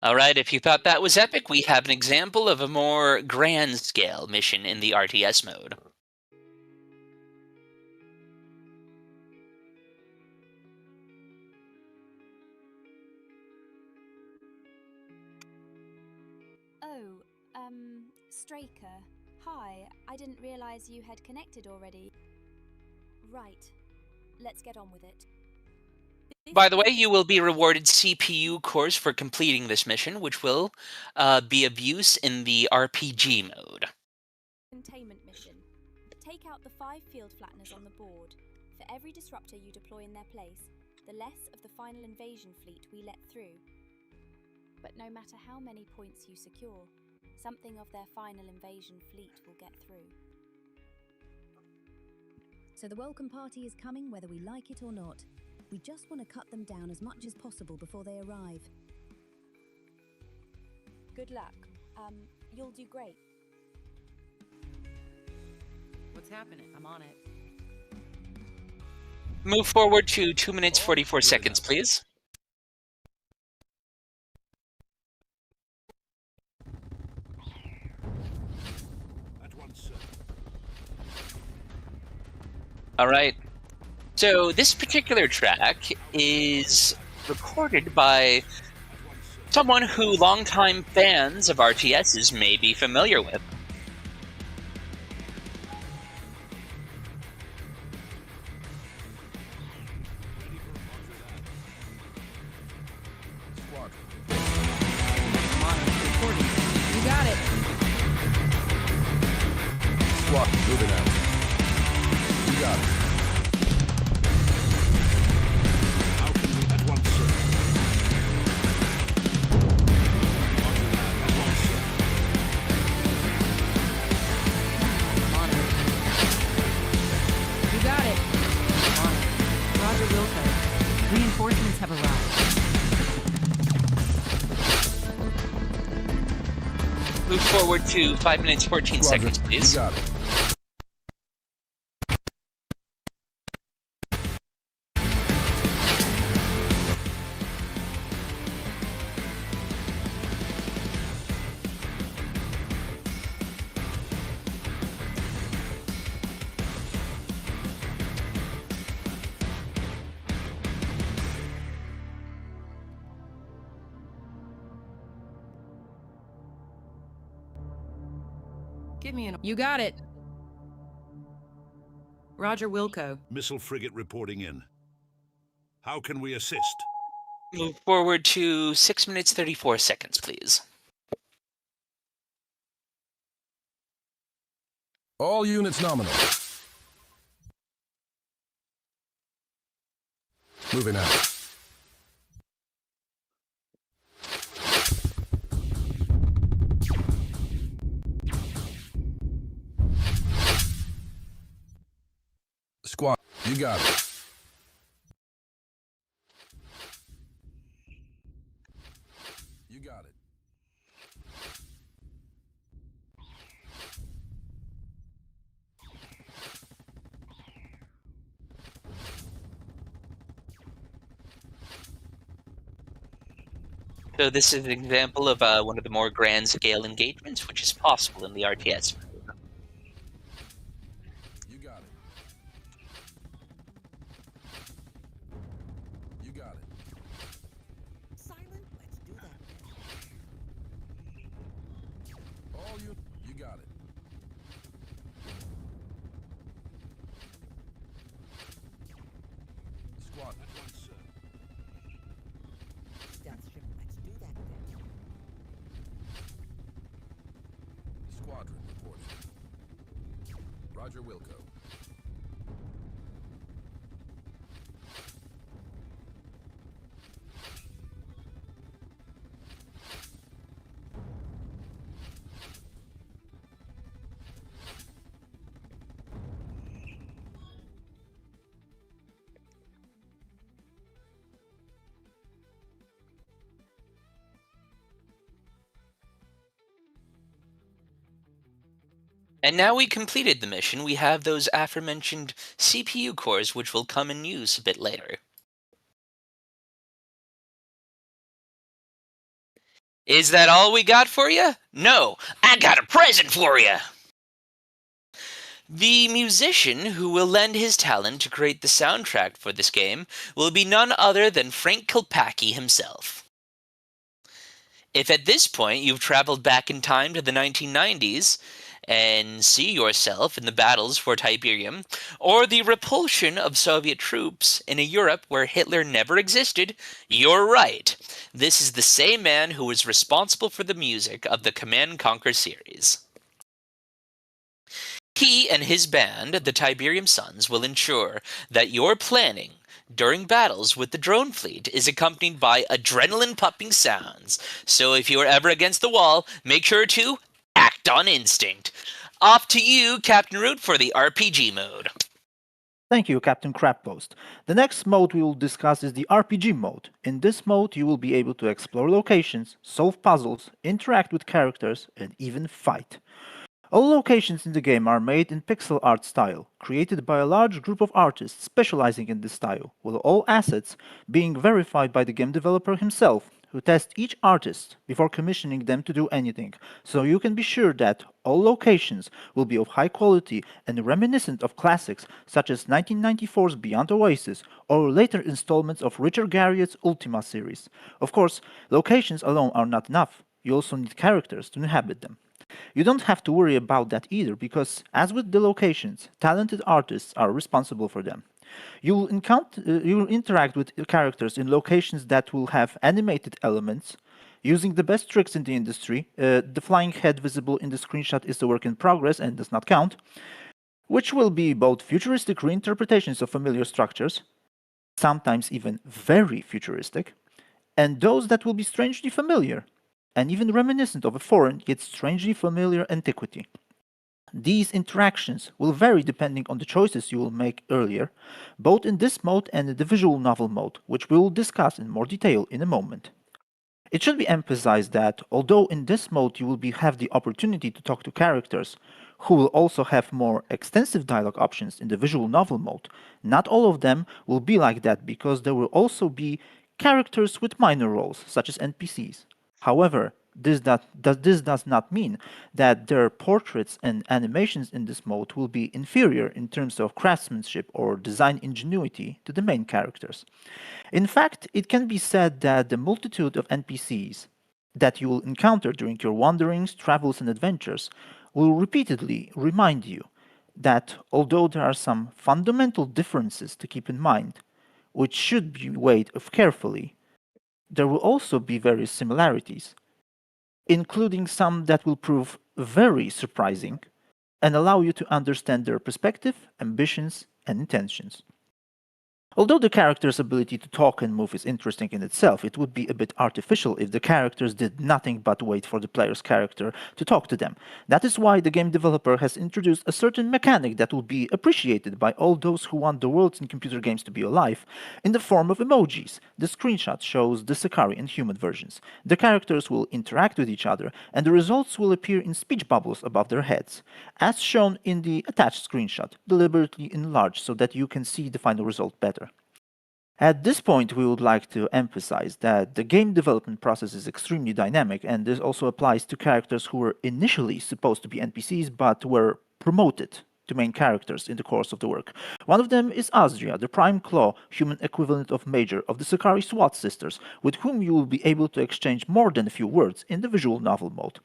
Alright, if you thought that was epic, we have an example of a more grand scale mission in the RTS mode. Oh, Straker. Hi, I didn't realize you had connected already. Right. Let's get on with it. By the way, you will be rewarded CPU cores for completing this mission, which will be of use in the RPG mode. Containment mission. Take out the 5 field flatteners on the board. For every disruptor you deploy in their place, the less of the final invasion fleet we let through. But no matter how many points you secure, something of their final invasion fleet will get through. So the welcome party is coming whether we like it or not. We just want to cut them down as much as possible before they arrive. Good luck. You'll do great. What's happening? I'm on it. Move forward to 2 minutes 44 seconds, please. At once, sir. All right. So this particular track is recorded by someone who longtime fans of RTSs may be familiar with. You got it. Squad, moving out. You got it. How can we at once, sir? Roger that. At once, sir. On it. You got it. On it. Roger Wilco. Reinforcements have arrived. Move forward to 5 minutes 14 seconds, please. You got it. Give me an. You got it. Roger Wilco. Missile frigate reporting in. How can we assist? Move forward to 6 minutes 34 seconds, please. All units nominal. Moving out. Squad, you got it. You got it. So this is an example of one of the more grand scale engagements, which is possible in the RTS mode. You got it. You got it. Silent, let's do that then. All you got it. Squad, at once, sir. Stealth ship, let's do that then. Squadron reporting. Roger Wilco. And now we completed the mission, we have those aforementioned CPU cores which will come in use a bit later. Is that all we got for you? No, I got a present for you! The musician who will lend his talent to create the soundtrack for this game will be none other than Frank Kilpacky himself. If at this point you've traveled back in time to the 1990s, and see yourself in the battles for Tiberium, or the repulsion of Soviet troops in a Europe where Hitler never existed, you're right. This is the same man who was responsible for the music of the Command & Conquer series. He and his band, the Tiberium Sons, will ensure that your planning during battles with the drone fleet is accompanied by adrenaline-pumping sounds. So if you are ever against the wall, make sure to act on instinct. Off to you, Captain Root, for the RPG mode. Thank you, Captain Crappost. The next mode we will discuss is the RPG mode. In this mode, you will be able to explore locations, solve puzzles, interact with characters, and even fight. All locations in the game are made in pixel art style, created by a large group of artists specializing in this style, with all assets being verified by the game developer himself, who tests each artist before commissioning them to do anything, so you can be sure that all locations will be of high quality and reminiscent of classics such as 1994's Beyond Oasis or later installments of Richard Garriott's Ultima series. Of course, locations alone are not enough, you also need characters to inhabit them. You don't have to worry about that either because, as with the locations, talented artists are responsible for them. You'll interact with characters in locations that will have animated elements, using the best tricks in the industry. The flying head visible in the screenshot is a work in progress and does not count, which will be both futuristic reinterpretations of familiar structures, sometimes even very futuristic, and those that will be strangely familiar, and even reminiscent of a foreign yet strangely familiar antiquity. These interactions will vary depending on the choices you will make earlier, both in this mode and in the visual novel mode, which we will discuss in more detail in a moment. It should be emphasized that, although in this mode you will have the opportunity to talk to characters, who will also have more extensive dialogue options in the visual novel mode, not all of them will be like that because there will also be characters with minor roles, such as NPCs. However, this does not mean that their portraits and animations in this mode will be inferior in terms of craftsmanship or design ingenuity to the main characters. In fact, it can be said that the multitude of NPCs that you will encounter during your wanderings, travels, and adventures will repeatedly remind you that although there are some fundamental differences to keep in mind, which should be weighed carefully, there will also be various similarities, including some that will prove very surprising and allow you to understand their perspective, ambitions, and intentions. Although the character's ability to talk and move is interesting in itself, it would be a bit artificial if the characters did nothing but wait for the player's character to talk to them. That is why the game developer has introduced a certain mechanic that will be appreciated by all those who want the worlds in computer games to be alive, in the form of emojis. The screenshot shows the Sakari and human versions. The characters will interact with each other, and the results will appear in speech bubbles above their heads, as shown in the attached screenshot, deliberately enlarged so that you can see the final result better. At this point, we would like to emphasize that the game development process is extremely dynamic, and this also applies to characters who were initially supposed to be NPCs but were promoted to main characters in the course of the work. One of them is Azria, the Prime Claw, human equivalent of Major of the Sakari SWAT sisters, with whom you will be able to exchange more than a few words in the visual novel mode.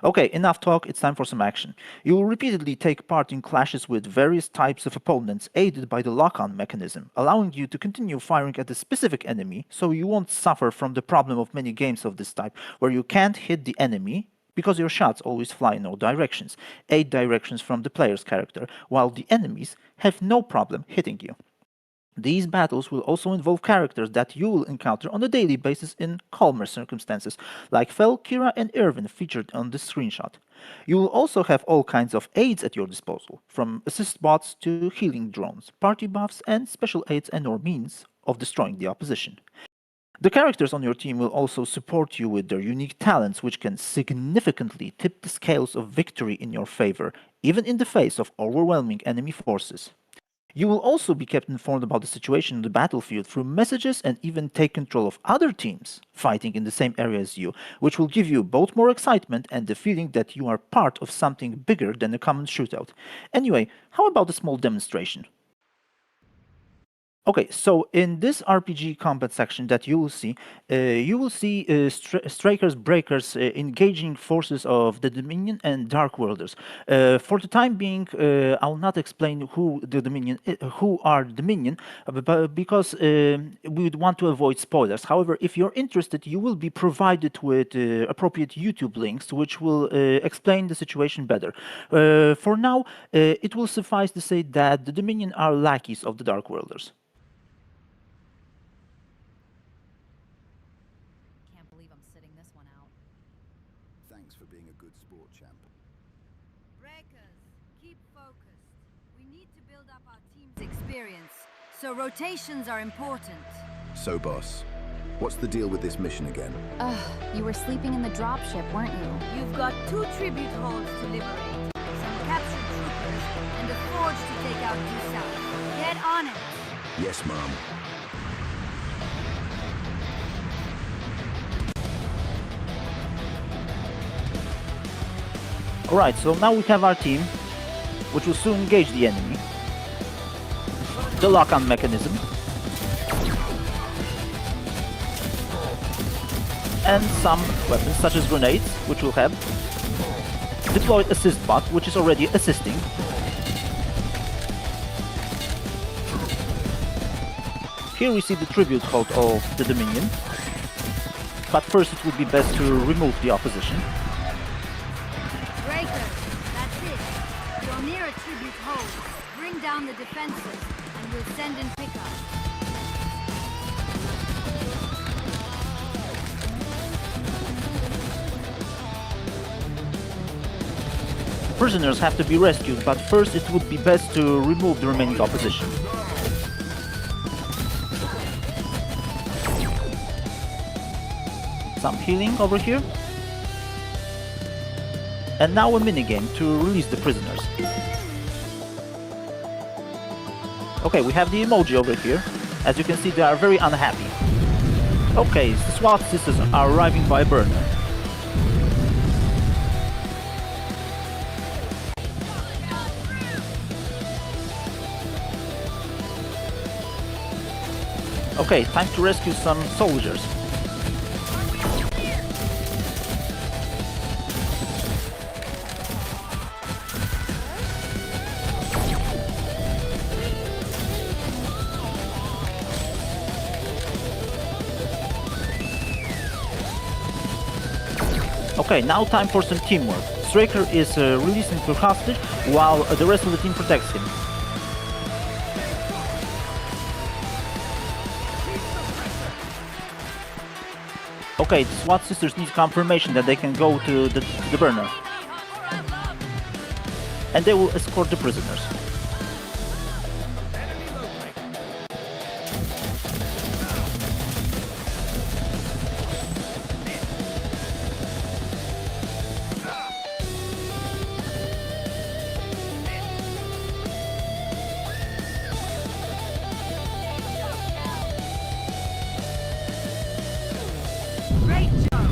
Okay, enough talk, it's time for some action. You will repeatedly take part in clashes with various types of opponents aided by the lock-on mechanism, allowing you to continue firing at a specific enemy so you won't suffer from the problem of many games of this type, where you can't hit the enemy because your shots always fly in all directions, 8 directions from the player's character, while the enemies have no problem hitting you. These battles will also involve characters that you will encounter on a daily basis in calmer circumstances, like Fel, Kira, and Irvin featured on this screenshot. You will also have all kinds of aids at your disposal, from assist bots to healing drones, party buffs, and special aids and/or means of destroying the opposition. The characters on your team will also support you with their unique talents, which can significantly tip the scales of victory in your favor, even in the face of overwhelming enemy forces. You will also be kept informed about the situation on the battlefield through messages and even take control of other teams fighting in the same area as you, which will give you both more excitement and the feeling that you are part of something bigger than a common shootout. Anyway, how about a small demonstration? Okay, so in this RPG combat section that you will see Strikers Breakers engaging forces of the Dominion and Dark Worlders. For the time being, I will not explain who are Dominion, because we would want to avoid spoilers. However, if you're interested, you will be provided with appropriate YouTube links, which will explain the situation better. For now, it will suffice to say that the Dominion are lackeys of the Dark Worlders. Thanks for being a good sport, champ. Breakers, keep focused. We need to build up our team's experience, so rotations are important. So, boss, what's the deal with this mission again? You were sleeping in the dropship, weren't you? You've got 2 tribute holds to liberate. on it. Yes, Mom. Alright, so now we have our team, which will soon engage the enemy. The lock-on mechanism. And some weapons, such as grenades, which we'll have. Deployed assist bot, which is already assisting. Here we see the tribute hold of the Dominion. But first it would be best to remove the opposition. Breakers, that's it. You're near a tribute hold. Bring down the defenses, and we'll send in pickup. Prisoners have to be rescued, but first it would be best to remove the remaining opposition. Some healing over here. And now a minigame to release the prisoners. Okay, we have the emoji over here. As you can see, they are very unhappy. Okay, the SWAT sisters are arriving by burner. Okay, time to rescue some soldiers. Okay, now time for some teamwork. Striker is releasing the hostage while the rest of the team protects him. Okay, the SWAT sisters need confirmation that they can go to the burner. And they will escort the prisoners. Great job.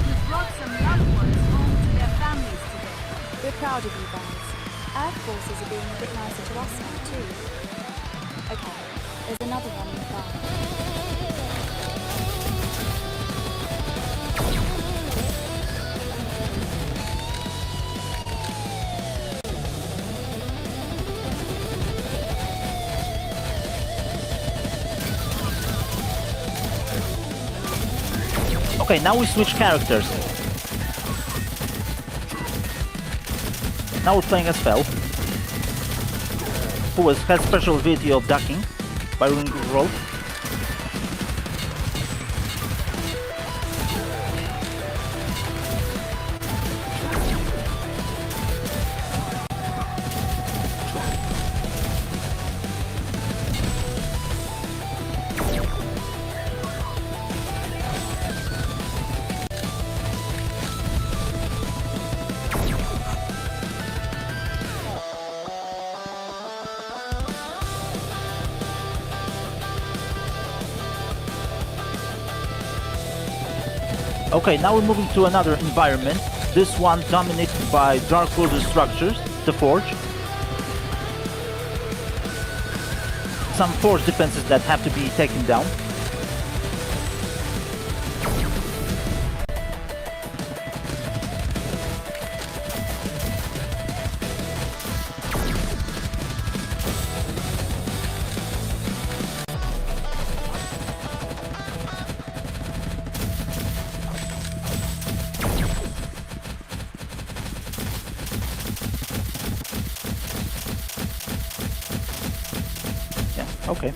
You've brought some loved ones home to their families today. We're proud of you guys. Earth forces are being a bit nicer to us now too. Okay, there's another one in the bar. Okay, now we switch characters. Now we're playing as Fel, who has special ability of ducking by ring roll. Okay, now we're moving to another environment, this one dominated by Dark Order structures, the Forge. Some Forge defenses that have to be taken down. Okay.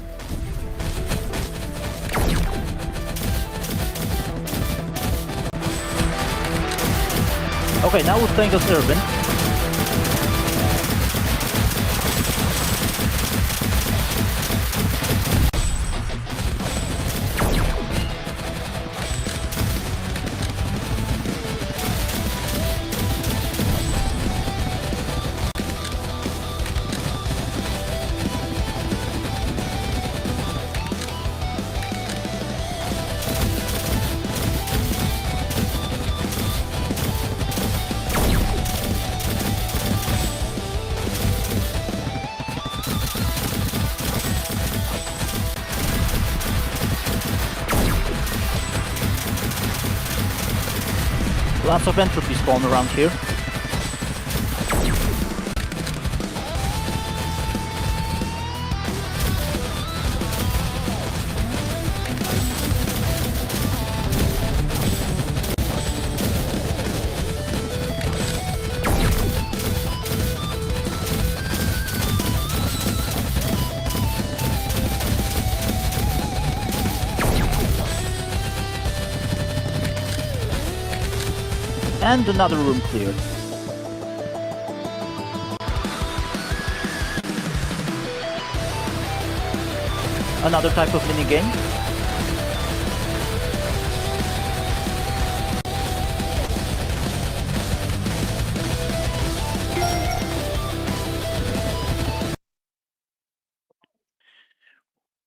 Okay, now we're playing as Urban. Lots of entropy spawn around here. And another room cleared. Another type of minigame.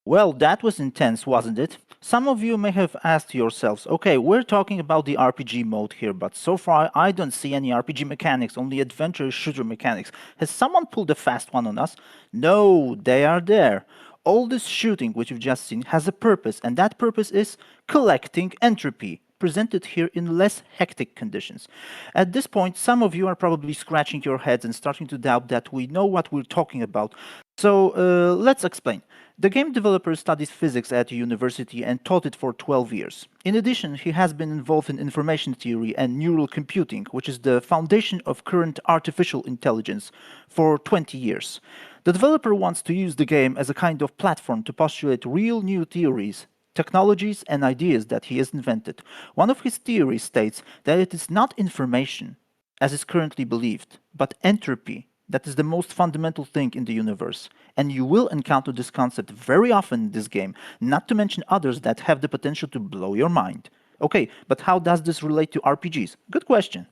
Well, that was intense, wasn't it? Some of you may have asked yourselves, okay, we're talking about the RPG mode here, but so far I don't see any RPG mechanics, only adventure shooter mechanics. Has someone pulled a fast one on us? No, they are there. All this shooting, which you've just seen, has a purpose, and that purpose is collecting entropy, presented here in less hectic conditions. At this point, some of you are probably scratching your heads and starting to doubt that we know what we're talking about. So let's explain. The game developer studies physics at a university and taught it for 12 years. In addition, he has been involved in information theory and neural computing, which is the foundation of current artificial intelligence, for 20 years. The developer wants to use the game as a kind of platform to postulate real new theories, technologies, and ideas that he has invented. One of his theories states that it is not information, as is currently believed, but entropy that is the most fundamental thing in the universe. And you will encounter this concept very often in this game, not to mention others that have the potential to blow your mind. Okay, but how does this relate to RPGs? Good question.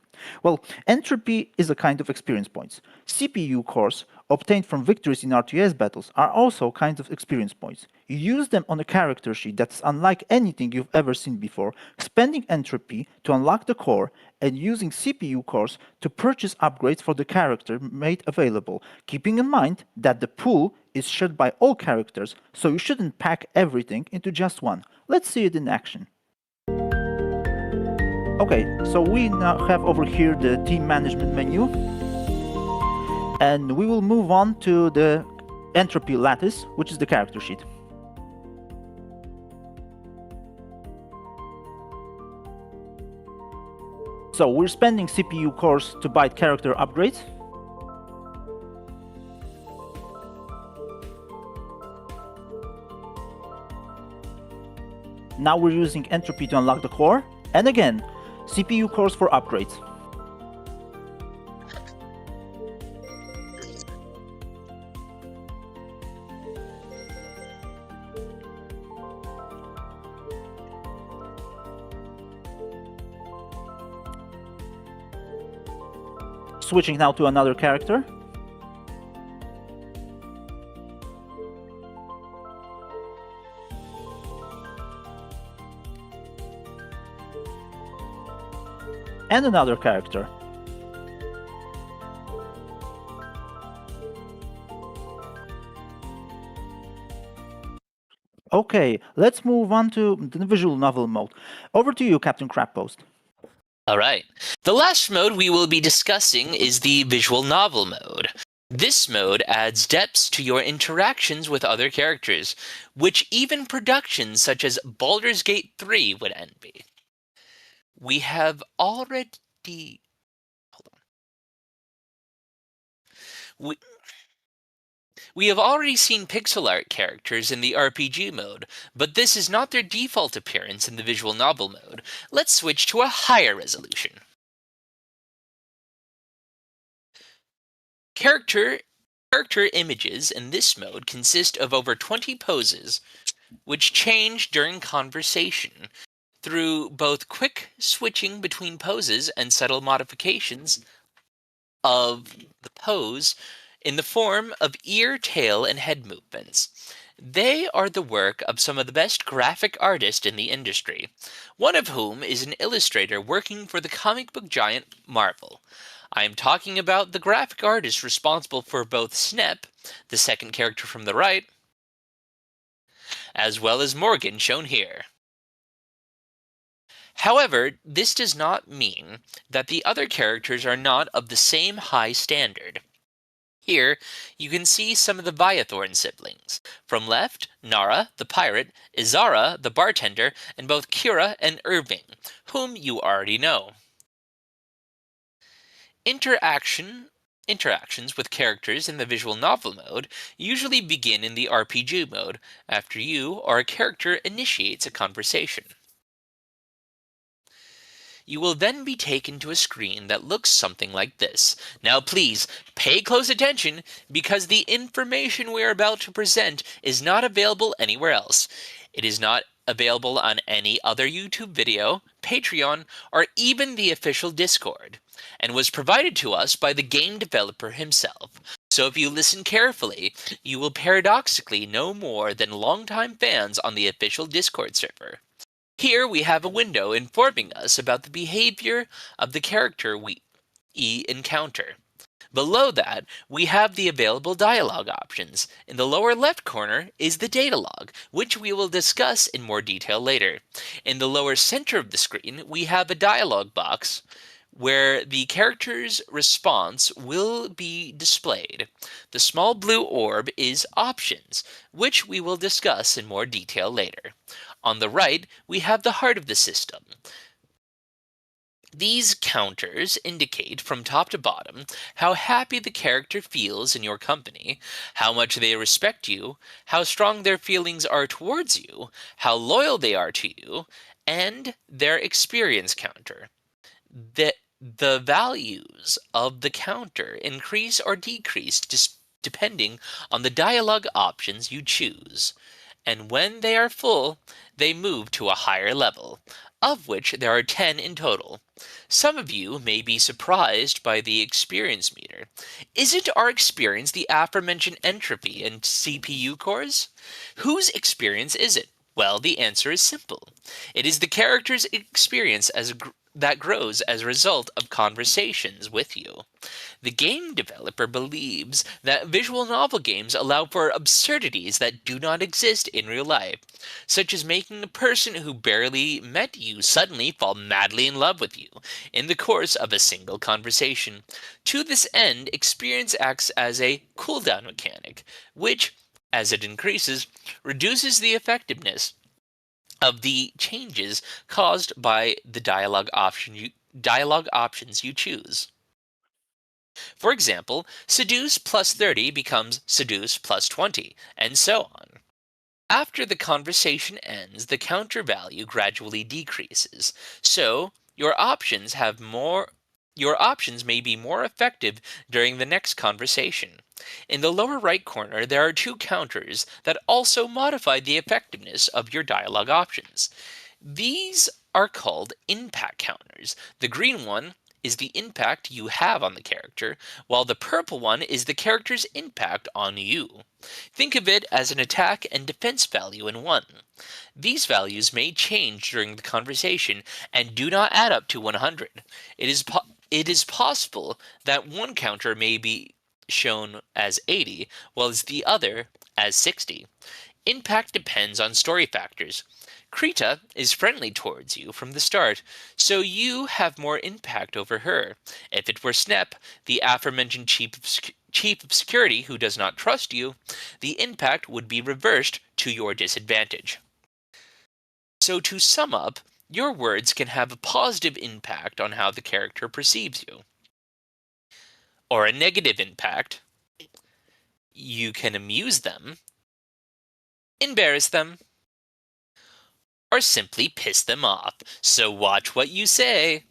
Well, entropy is a kind of experience points. CPU cores obtained from victories in RTS battles are also kinds of experience points. You use them on a character sheet that's unlike anything you've ever seen before, spending entropy to unlock the core and using CPU cores to purchase upgrades for the character made available, keeping in mind that the pool is shared by all characters, so you shouldn't pack everything into just one. Let's see it in action. Okay, so we now have over here the team management menu, and we will move on to the entropy lattice, which is the character sheet. So we're spending CPU cores to buy character upgrades. Now we're using entropy to unlock the core, and again, CPU cores for upgrades. Switching now to another character. And another character. Okay, let's move on to the visual novel mode. Over to you, Captain Crappost. All right. The last mode we will be discussing is the visual novel mode. This mode adds depths to your interactions with other characters, which even productions such as Baldur's Gate 3 would envy. We have already... Hold on. We have already seen pixel art characters in the RPG mode, but this is not their default appearance in the visual novel mode. Let's switch to a higher resolution. Character images in this mode consist of over 20 poses, which change during conversation through both quick switching between poses and subtle modifications of the pose in the form of ear, tail, and head movements. They are the work of some of the best graphic artists in the industry, one of whom is an illustrator working for the comic book giant Marvel. I am talking about the graphic artist responsible for both Snep, the second character from the right, as well as Morgan, shown here. However, this does not mean that the other characters are not of the same high standard. Here, you can see some of the Viathorn siblings. From left, Nara, the pirate, Izara, the bartender, and both Kira and Irving, whom you already know. Interactions with characters in the visual novel mode usually begin in the RPG mode, after you or a character initiates a conversation. You will then be taken to a screen that looks something like this. Now please, pay close attention, because the information we are about to present is not available anywhere else. It is not available on any other YouTube video, Patreon, or even the official Discord, and was provided to us by the game developer himself. So if you listen carefully, you will paradoxically know more than longtime fans on the official Discord server. Here we have a window informing us about the behavior of the character we encounter. Below that, we have the available dialogue options. In the lower left corner is the data log, which we will discuss in more detail later. In the lower center of the screen, we have a dialogue box where the character's response will be displayed. The small blue orb is options, which we will discuss in more detail later. On the right, we have the heart of the system. These counters indicate from top to bottom how happy the character feels in your company, how much they respect you, how strong their feelings are towards you, how loyal they are to you, and their experience counter. The values of the counter increase or decrease depending on the dialogue options you choose, and when they are full, they move to a higher level, of which there are 10 in total. Some of you may be surprised by the experience meter. Isn't our experience the aforementioned entropy and CPU cores? Whose experience is it? Well, the answer is simple. It is the character's experience that grows as a result of conversations with you. The game developer believes that visual novel games allow for absurdities that do not exist in real life, such as making a person who barely met you suddenly fall madly in love with you in the course of a single conversation. To this end, experience acts as a cooldown mechanic, which, as it increases, reduces the effectiveness of the changes caused by the dialogue options you choose. For example, seduce plus 30 becomes seduce plus 20, and so on. After the conversation ends, the counter value gradually decreases, so your options may be more effective during the next conversation. In the lower right corner, there are two counters that also modify the effectiveness of your dialogue options. These are called impact counters. The green one is the impact you have on the character, while the purple one is the character's impact on you. Think of it as an attack and defense value in one. These values may change during the conversation and do not add up to 100. It is possible that one counter may be shown as 80, whilst the other as 60. Impact depends on story factors. Krita is friendly towards you from the start, so you have more impact over her. If it were Snep, the aforementioned chief of security who does not trust you, the impact would be reversed to your disadvantage. So to sum up, your words can have a positive impact on how the character perceives you, or a negative impact. You can amuse them, embarrass them, or simply piss them off, so watch what you say.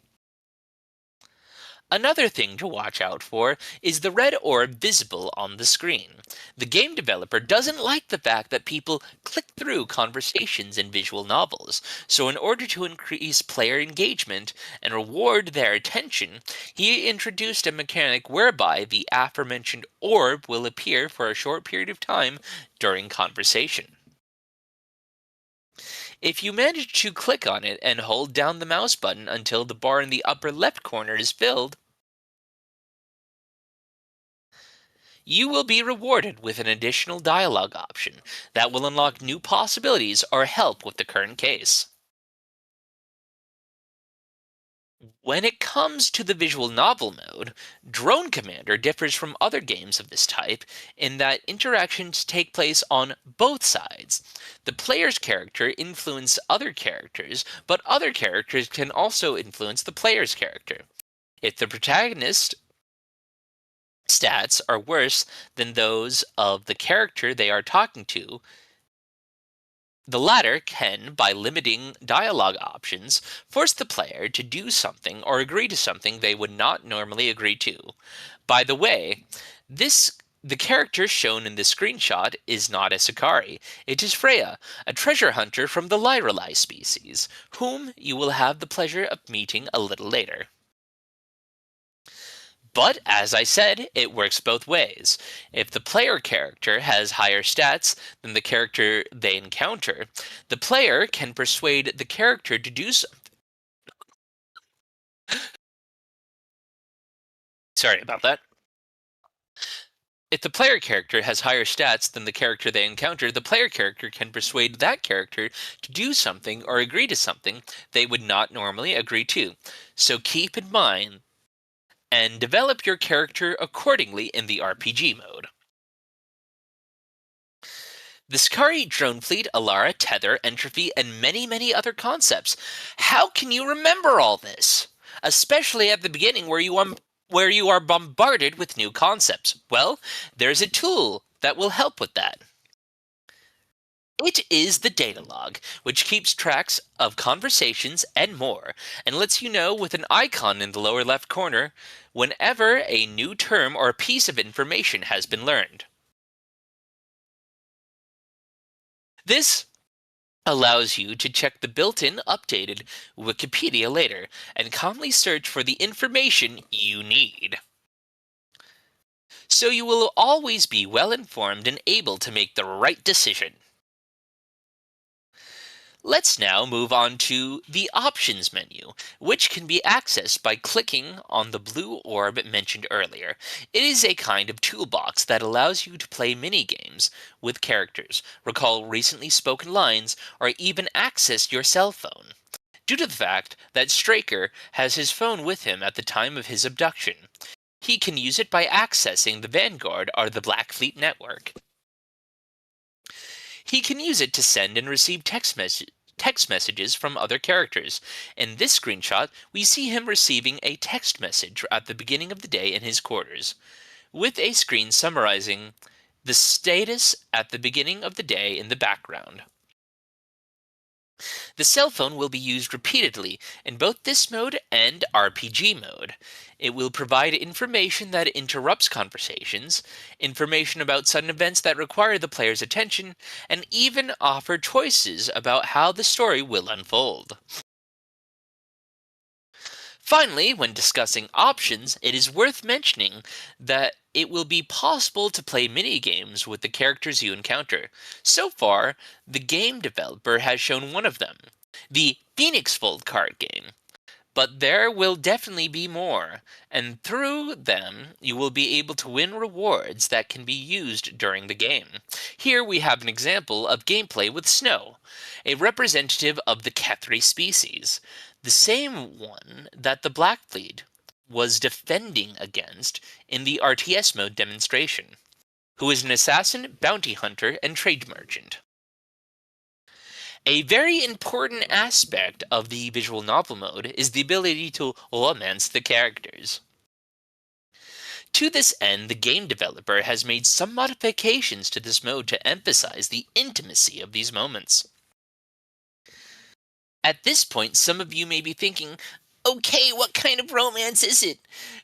Another thing to watch out for is the red orb visible on the screen. The game developer doesn't like the fact that people click through conversations in visual novels, so in order to increase player engagement and reward their attention, he introduced a mechanic whereby the aforementioned orb will appear for a short period of time during conversation. If you manage to click on it and hold down the mouse button until the bar in the upper left corner is filled, you will be rewarded with an additional dialogue option that will unlock new possibilities or help with the current case. When it comes to the visual novel mode, Drone Commander differs from other games of this type in that interactions take place on both sides. The player's character influences other characters, but other characters can also influence the player's character. If the protagonist stats are worse than those of the character they are talking to, the latter can, by limiting dialogue options, force the player to do something or agree to something they would not normally agree to. By the way, the character shown in this screenshot is not a Sakari. It is Freya, a treasure hunter from the Lyrelai species, whom you will have the pleasure of meeting a little later. But, as I said, it works both ways. If the player character has higher stats than the character they encounter, the player can persuade the character to do something. Sorry about that. If the player character has higher stats than the character they encounter, the player character can persuade that character to do something or agree to something they would not normally agree to. So keep in mind and develop your character accordingly in the RPG mode. The Sakari drone fleet, Alara, Tether, Entropy, and many other concepts. How can you remember all this? Especially at the beginning where you are bombarded with new concepts. Well, there's a tool that will help with that. It is the data log, which keeps tracks of conversations and more, and lets you know with an icon in the lower left corner whenever a new term or a piece of information has been learned. This allows you to check the built-in updated Wikipedia later and calmly search for the information you need. So you will always be well informed and able to make the right decision. Let's now move on to the Options menu, which can be accessed by clicking on the blue orb mentioned earlier. It is a kind of toolbox that allows you to play mini-games with characters, recall recently spoken lines, or even access your cell phone. Due to the fact that Straker has his phone with him at the time of his abduction, he can use it by accessing the Vanguard or the Black Fleet network. He can use it to send and receive text messages from other characters. In this screenshot, we see him receiving a text message at the beginning of the day in his quarters, with a screen summarizing the status at the beginning of the day in the background. The cell phone will be used repeatedly in both this mode and RPG mode. It will provide information that interrupts conversations, information about sudden events that require the player's attention, and even offer choices about how the story will unfold. Finally, when discussing options, it is worth mentioning that it will be possible to play mini-games with the characters you encounter. So far, the game developer has shown one of them, the Phoenix Fold card game. But there will definitely be more, and through them you will be able to win rewards that can be used during the game. Here we have an example of gameplay with Snow, a representative of the Kethri species, the same one that the Black Fleet was defending against in the RTS mode demonstration, who is an assassin, bounty hunter, and trade merchant. A very important aspect of the visual novel mode is the ability to romance the characters. To this end, the game developer has made some modifications to this mode to emphasize the intimacy of these moments. At this point, some of you may be thinking, okay, what kind of romance is it?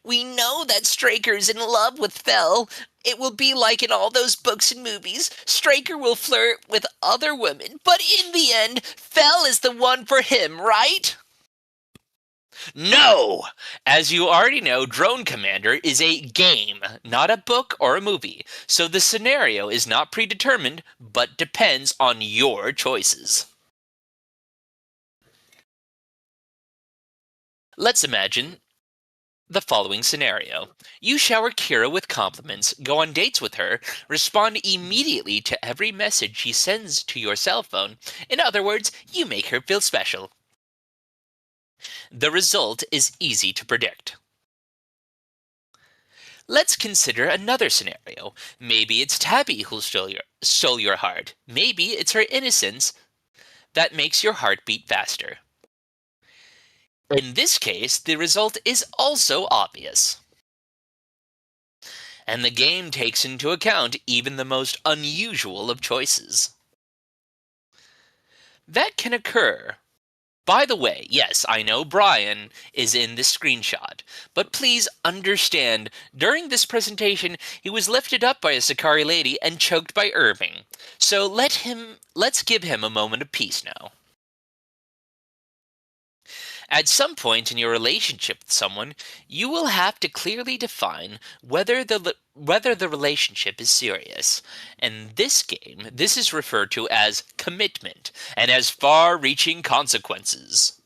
We know that Straker's in love with Fel. It will be like in all those books and movies. Straker will flirt with other women, but in the end, Fel is the one for him, right? No! As you already know, Drone Commander is a game, not a book or a movie, so the scenario is not predetermined, but depends on your choices. Let's imagine the following scenario. You shower Kira with compliments, go on dates with her, respond immediately to every message she sends to your cell phone. In other words, you make her feel special. The result is easy to predict. Let's consider another scenario. Maybe it's Tabby who stole your heart. Maybe it's her innocence that makes your heart beat faster. In this case, the result is also obvious. And the game takes into account even the most unusual of choices. That can occur. By the way, yes, I know Brian is in this screenshot, but please understand, during this presentation, he was lifted up by a Sakari lady and choked by Irving. So let's give him a moment of peace now. At some point in your relationship with someone, you will have to clearly define whether the relationship is serious. In this game, this is referred to as commitment and has far-reaching consequences.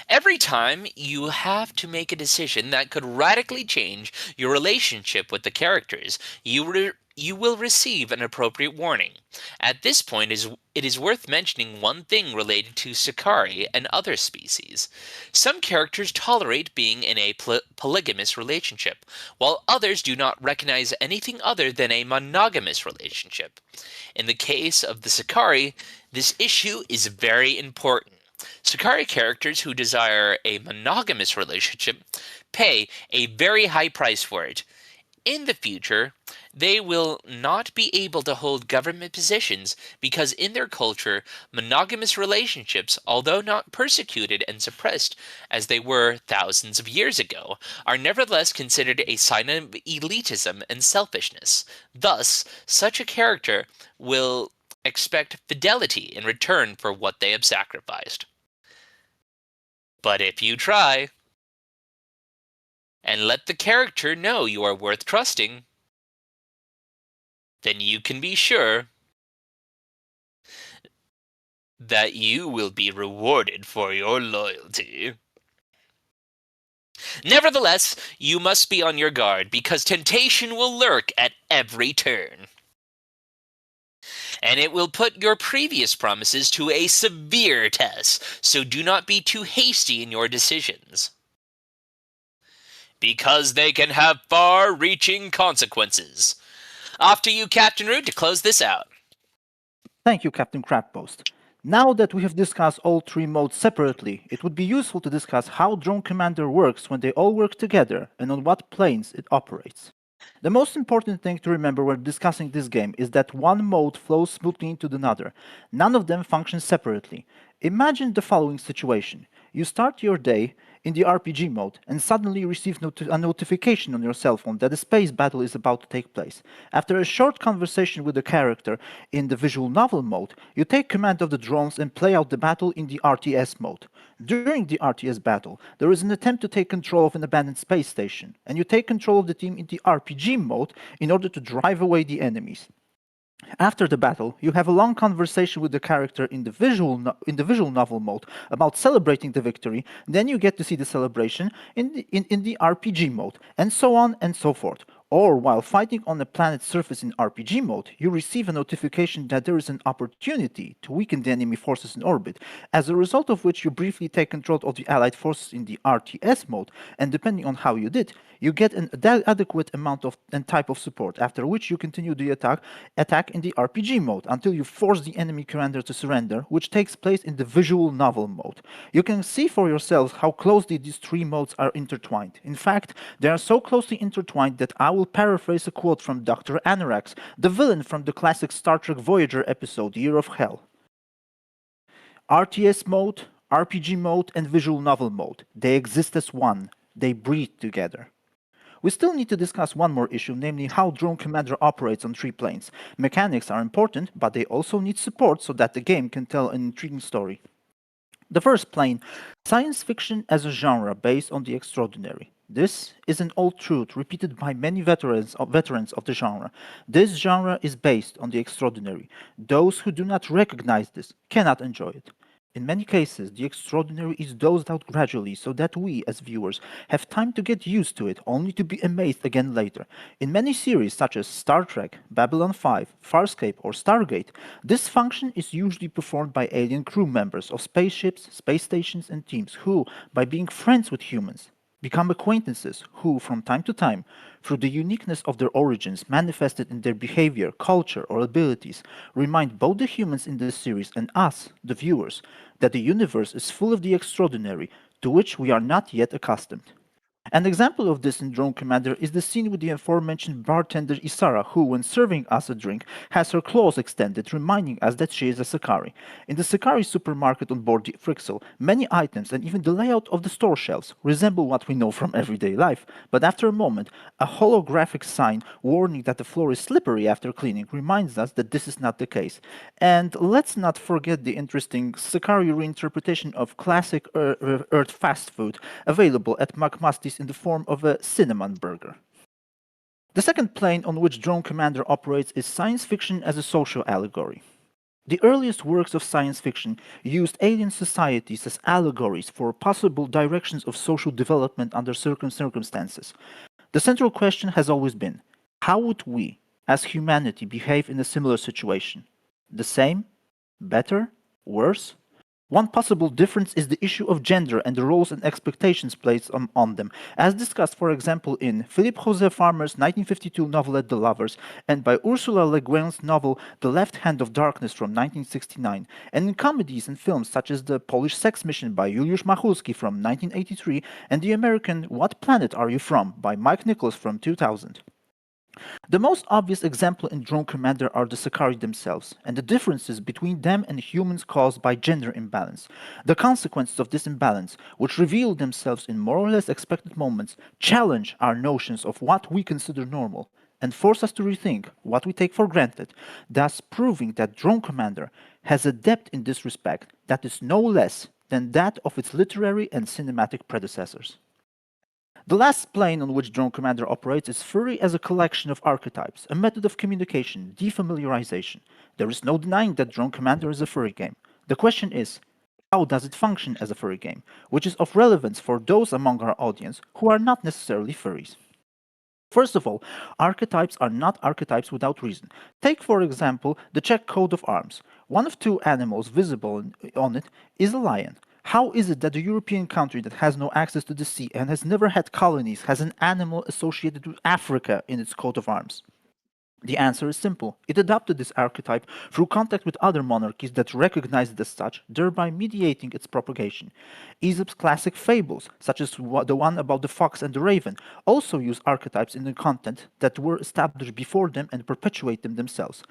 Every time you have to make a decision that could radically change your relationship with the characters, you will receive an appropriate warning. At this point, it is worth mentioning one thing related to Sakari and other species. Some characters tolerate being in a polygamous relationship, while others do not recognize anything other than a monogamous relationship. In the case of the Sakari, this issue is very important. Sakari characters who desire a monogamous relationship pay a very high price for it. In the future, they will not be able to hold government positions because in their culture, monogamous relationships, although not persecuted and suppressed as they were thousands of years ago, are nevertheless considered a sign of elitism and selfishness. Thus, such a character will expect fidelity in return for what they have sacrificed. But if you try, and let the character know you are worth trusting, then you can be sure that you will be rewarded for your loyalty. Nevertheless, you must be on your guard, because temptation will lurk at every turn. And it will put your previous promises to a severe test, so do not be too hasty in your decisions, because they can have far-reaching consequences. Off to you, Captain Root, to close this out. Thank you, Captain Crappost. Now that we have discussed all three modes separately, it would be useful to discuss how Drone Commander works when they all work together and on what planes it operates. The most important thing to remember when discussing this game is that one mode flows smoothly into another. None of them function separately. Imagine the following situation. You start your day in the RPG mode and suddenly receive a notification on your cell phone that a space battle is about to take place. After a short conversation with the character in the visual novel mode, you take command of the drones and play out the battle in the RTS mode. During the RTS battle, there is an attempt to take control of an abandoned space station, and you take control of the team in the RPG mode in order to drive away the enemies. After the battle, you have a long conversation with the character in the visual novel mode about celebrating the victory. Then you get to see the celebration in the RPG mode, and so on and so forth. Or while fighting on the planet's surface in RPG mode, you receive a notification that there is an opportunity to weaken the enemy forces in orbit, as a result of which you briefly take control of the allied forces in the RTS mode, and depending on how you did, you get an adequate amount of and type of support, after which you continue the attack in the RPG mode until you force the enemy commander to surrender, which takes place in the visual novel mode. You can see for yourselves how closely these three modes are intertwined. In fact, they are so closely intertwined that I will paraphrase a quote from Dr. Anorax, the villain from the classic Star Trek Voyager episode Year of Hell. RTS mode, RPG mode, and visual novel mode. They exist as one. They breathe together. We still need to discuss one more issue, namely how Drone Commander operates on three planes. Mechanics are important, but they also need support so that the game can tell an intriguing story. The first plane, science fiction as a genre based on the extraordinary. This is an old truth repeated by many veterans of the genre. This genre is based on the extraordinary. Those who do not recognize this cannot enjoy it. In many cases, the extraordinary is dosed out gradually so that we, as viewers, have time to get used to it, only to be amazed again later. In many series such as Star Trek, Babylon 5, Farscape, or Stargate, this function is usually performed by alien crew members of spaceships, space stations, and teams who, by being friends with humans, become acquaintances who, from time to time, through the uniqueness of their origins manifested in their behavior, culture, or abilities, remind both the humans in this series and us, the viewers, that the universe is full of the extraordinary, to which we are not yet accustomed. An example of this in Drone Commander is the scene with the aforementioned bartender Isara, who, when serving us a drink, has her claws extended, reminding us that she is a Sakari. In the Sakari supermarket on board the Frixel, many items and even the layout of the store shelves resemble what we know from everyday life, but after a moment, a holographic sign warning that the floor is slippery after cleaning reminds us that this is not the case. And let's not forget the interesting Sakari reinterpretation of classic Earth fast food available at McMusty's in the form of a cinnamon burger. The second plane on which Drone Commander operates is science fiction as a social allegory. The earliest works of science fiction used alien societies as allegories for possible directions of social development under certain circumstances. The central question has always been, how would we, as humanity, behave in a similar situation? The same? Better? Worse? One possible difference is the issue of gender and the roles and expectations placed on them, as discussed, for example, in Philip José Farmer's 1952 novelette The Lovers, and by Ursula Le Guin's novel The Left Hand of Darkness from 1969, and in comedies and films such as The Polish Sex Mission by Juliusz Machulski from 1983, and the American What Planet Are You From by Mike Nichols from 2000. The most obvious example in Drone Commander are the Sakari themselves, and the differences between them and humans caused by gender imbalance. The consequences of this imbalance, which reveal themselves in more or less expected moments, challenge our notions of what we consider normal, and force us to rethink what we take for granted, thus proving that Drone Commander has a depth in this respect that is no less than that of its literary and cinematic predecessors. The last plane on which Drone Commander operates is furry as a collection of archetypes, a method of communication, defamiliarization. There is no denying that Drone Commander is a furry game. The question is, how does it function as a furry game, which is of relevance for those among our audience who are not necessarily furries. First of all, archetypes are not archetypes without reason. Take, for example, the Czech coat of arms. One of two animals visible on it is a lion. How is it that a European country that has no access to the sea and has never had colonies has an animal associated with Africa in its coat of arms? The answer is simple. It adopted this archetype through contact with other monarchies that recognized it as such, thereby mediating its propagation. Aesop's classic fables, such as the one about the fox and the raven, also use archetypes in the content that were established before them and perpetuate them themselves.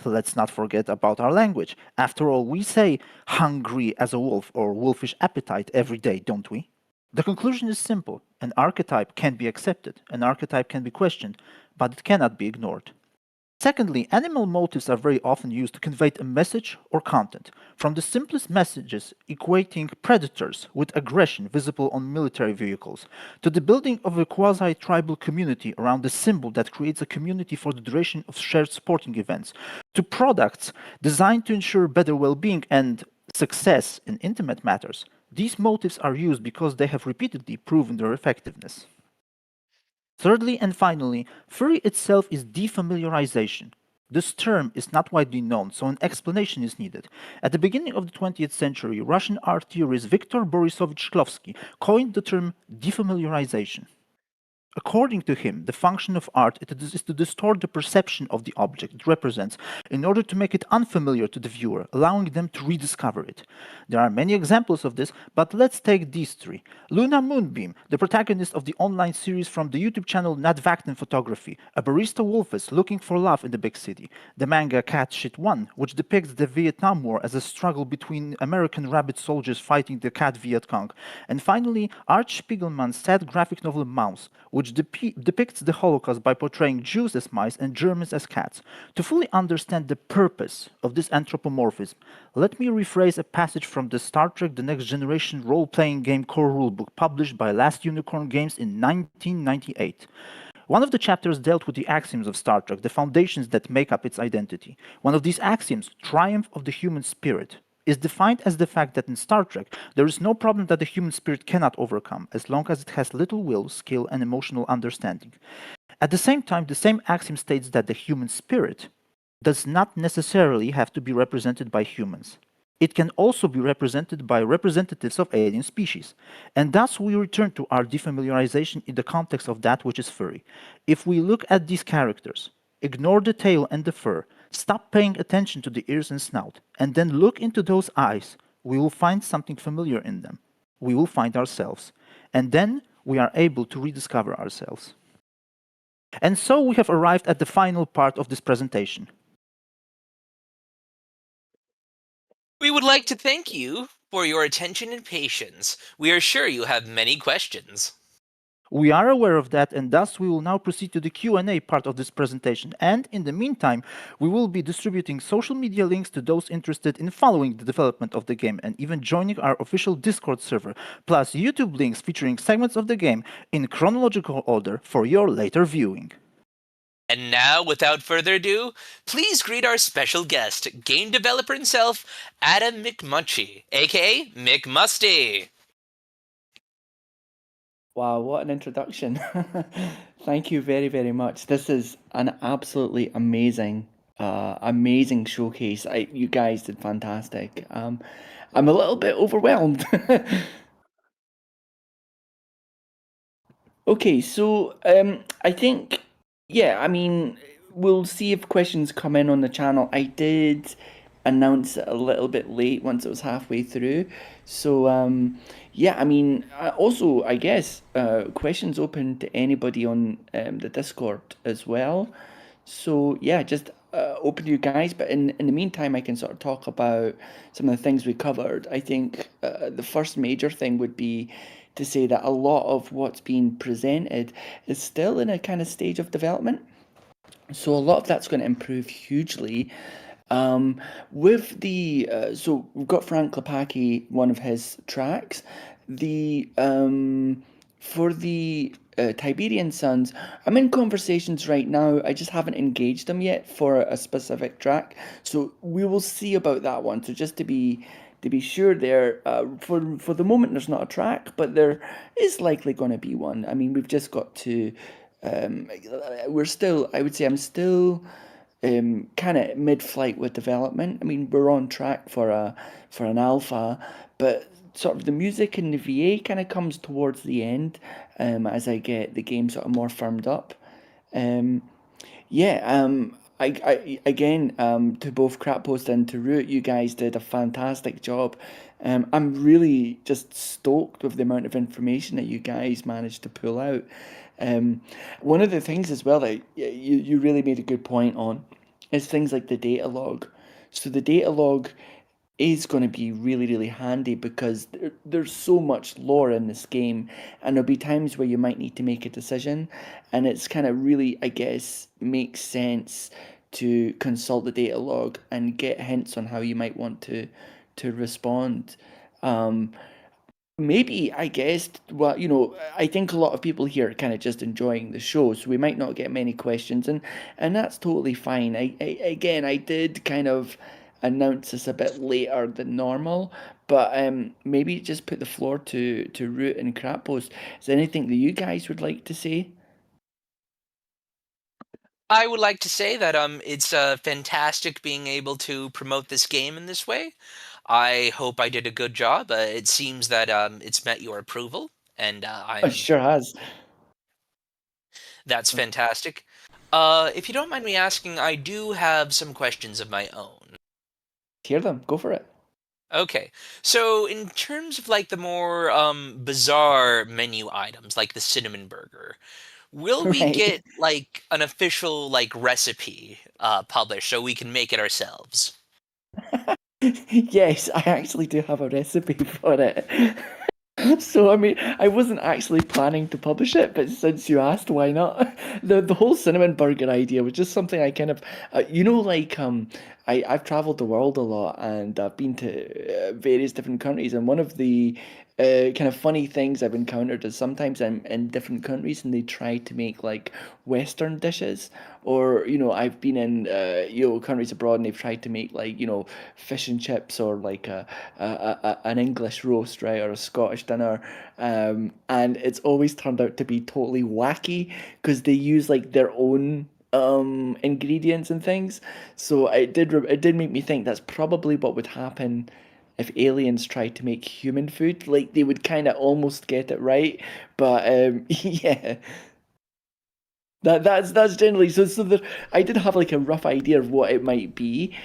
Let's not forget about our language. After all, we say hungry as a wolf or wolfish appetite every day, don't we? The conclusion is simple. An archetype can be accepted, an archetype can be questioned, but it cannot be ignored. Secondly, animal motifs are very often used to convey a message or content, from the simplest messages equating predators with aggression visible on military vehicles, to the building of a quasi-tribal community around a symbol that creates a community for the duration of shared sporting events, to products designed to ensure better well-being and success in intimate matters. These motifs are used because they have repeatedly proven their effectiveness. Thirdly and finally, furry itself is defamiliarization. This term is not widely known, so an explanation is needed. At the beginning of the 20th century, Russian art theorist Viktor Borisovich Shklovsky coined the term defamiliarization. According to him, the function of art is to distort the perception of the object it represents in order to make it unfamiliar to the viewer, allowing them to rediscover it. There are many examples of this, but let's take these three. Luna Moonbeam, the protagonist of the online series from the YouTube channel Nat Vakten Photography, a barista wolfess looking for love in the big city. The manga Cat Shit 1, which depicts the Vietnam War as a struggle between American rabbit soldiers fighting the cat Viet Cong. And finally, Art Spiegelman's sad graphic novel Mouse, which depicts the Holocaust by portraying Jews as mice and Germans as cats. To fully understand the purpose of this anthropomorphism, let me rephrase a passage from the Star Trek The Next Generation role-playing game core rulebook published by Last Unicorn Games in 1998. One of the chapters dealt with the axioms of Star Trek, the foundations that make up its identity. One of these axioms, triumph of the human spirit, is defined as the fact that in Star Trek, there is no problem that the human spirit cannot overcome, as long as it has little will, skill, and emotional understanding. At the same time, the same axiom states that the human spirit does not necessarily have to be represented by humans. It can also be represented by representatives of alien species. And thus we return to our defamiliarization in the context of that which is furry. If we look at these characters, ignore the tail and the fur, stop paying attention to the ears and snout, and then look into those eyes, we will find something familiar in them. We will find ourselves. And then we are able to rediscover ourselves. And so we have arrived at the final part of this presentation. We would like to thank you for your attention and patience. We are sure you have many questions. We are aware of that, and thus we will now proceed to the Q&A part of this presentation. And in the meantime, we will be distributing social media links to those interested in following the development of the game and even joining our official Discord server, plus YouTube links featuring segments of the game in chronological order for your later viewing. And now, without further ado, please greet our special guest, game developer himself, Adam McMunchy, aka McMusty. Wow, what an introduction. Thank you very, very much. This is an absolutely amazing, amazing showcase. You guys did fantastic. I'm a little bit overwhelmed. Okay, so I think, yeah, I mean, we'll see if questions come in on the channel. I did announce it a little bit late once it was halfway through. So, yeah, I mean, also, I guess, questions open to anybody on the Discord as well. So, yeah, just open to you guys. But in the meantime, I can sort of talk about some of the things we covered. I think the first major thing would be to say that a lot of what's being presented is still in a kind of stage of development. So a lot of that's going to improve hugely. With the so we've got Frank Klepacki, one of his tracks. The for the Tiberian Sons, I'm in conversations right now. I just haven't engaged them yet for a specific track, so we will see about that one. So just to be sure, there for the moment there's not a track, but there is likely going to be one. I mean, we've just got to. We're still. I would say I'm still. Kind of mid-flight with development. I mean, we're on track for an alpha, but sort of the music and the VA kind of comes towards the end as I get the game sort of more firmed up. Yeah, I again, to both Crappost and to Root, you guys did a fantastic job. I'm really just stoked with the amount of information that you guys managed to pull out. One of the things as well that you really made a good point on is things like the data log. So the data log is going to be really, really handy because there's so much lore in this game, and there'll be times where you might need to make a decision, and it's kind of really, I guess, makes sense to consult the data log and get hints on how you might want to respond. Maybe, I guess, well, you know, I think a lot of people here are kind of just enjoying the show, so we might not get many questions, and that's totally fine. Again, I did kind of announce this a bit later than normal, but maybe just put the floor to Root and Crappost. Is there anything that you guys would like to say? I would like to say that it's fantastic being able to promote this game in this way. I hope I did a good job. It seems that it's met your approval, and It sure has. that's fantastic. If you don't mind me asking, I do have some questions of my own. Hear them. Go for it. Okay, so in terms of like the more bizarre menu items, like the cinnamon burger, will we Right. get like an official like recipe published so we can make it ourselves? Yes, I actually do have a recipe for it. So, I mean, I wasn't actually planning to publish it, but since you asked, why not? The whole cinnamon burger idea was just something I kind of, you know, like I've traveled the world a lot, and I've been to various different countries. And one of the kind of funny things I've encountered is sometimes I'm in different countries and they try to make like Western dishes, or I've been in countries abroad and they've tried to make like fish and chips, or like an English roast, right, or a Scottish dinner, and it's always turned out to be totally wacky because they use like their own ingredients and things. So it did make me think that's probably what would happen if aliens tried to make human food. Like they would kind of almost get it right, but yeah. That's generally so. I did have like a rough idea of what it might be,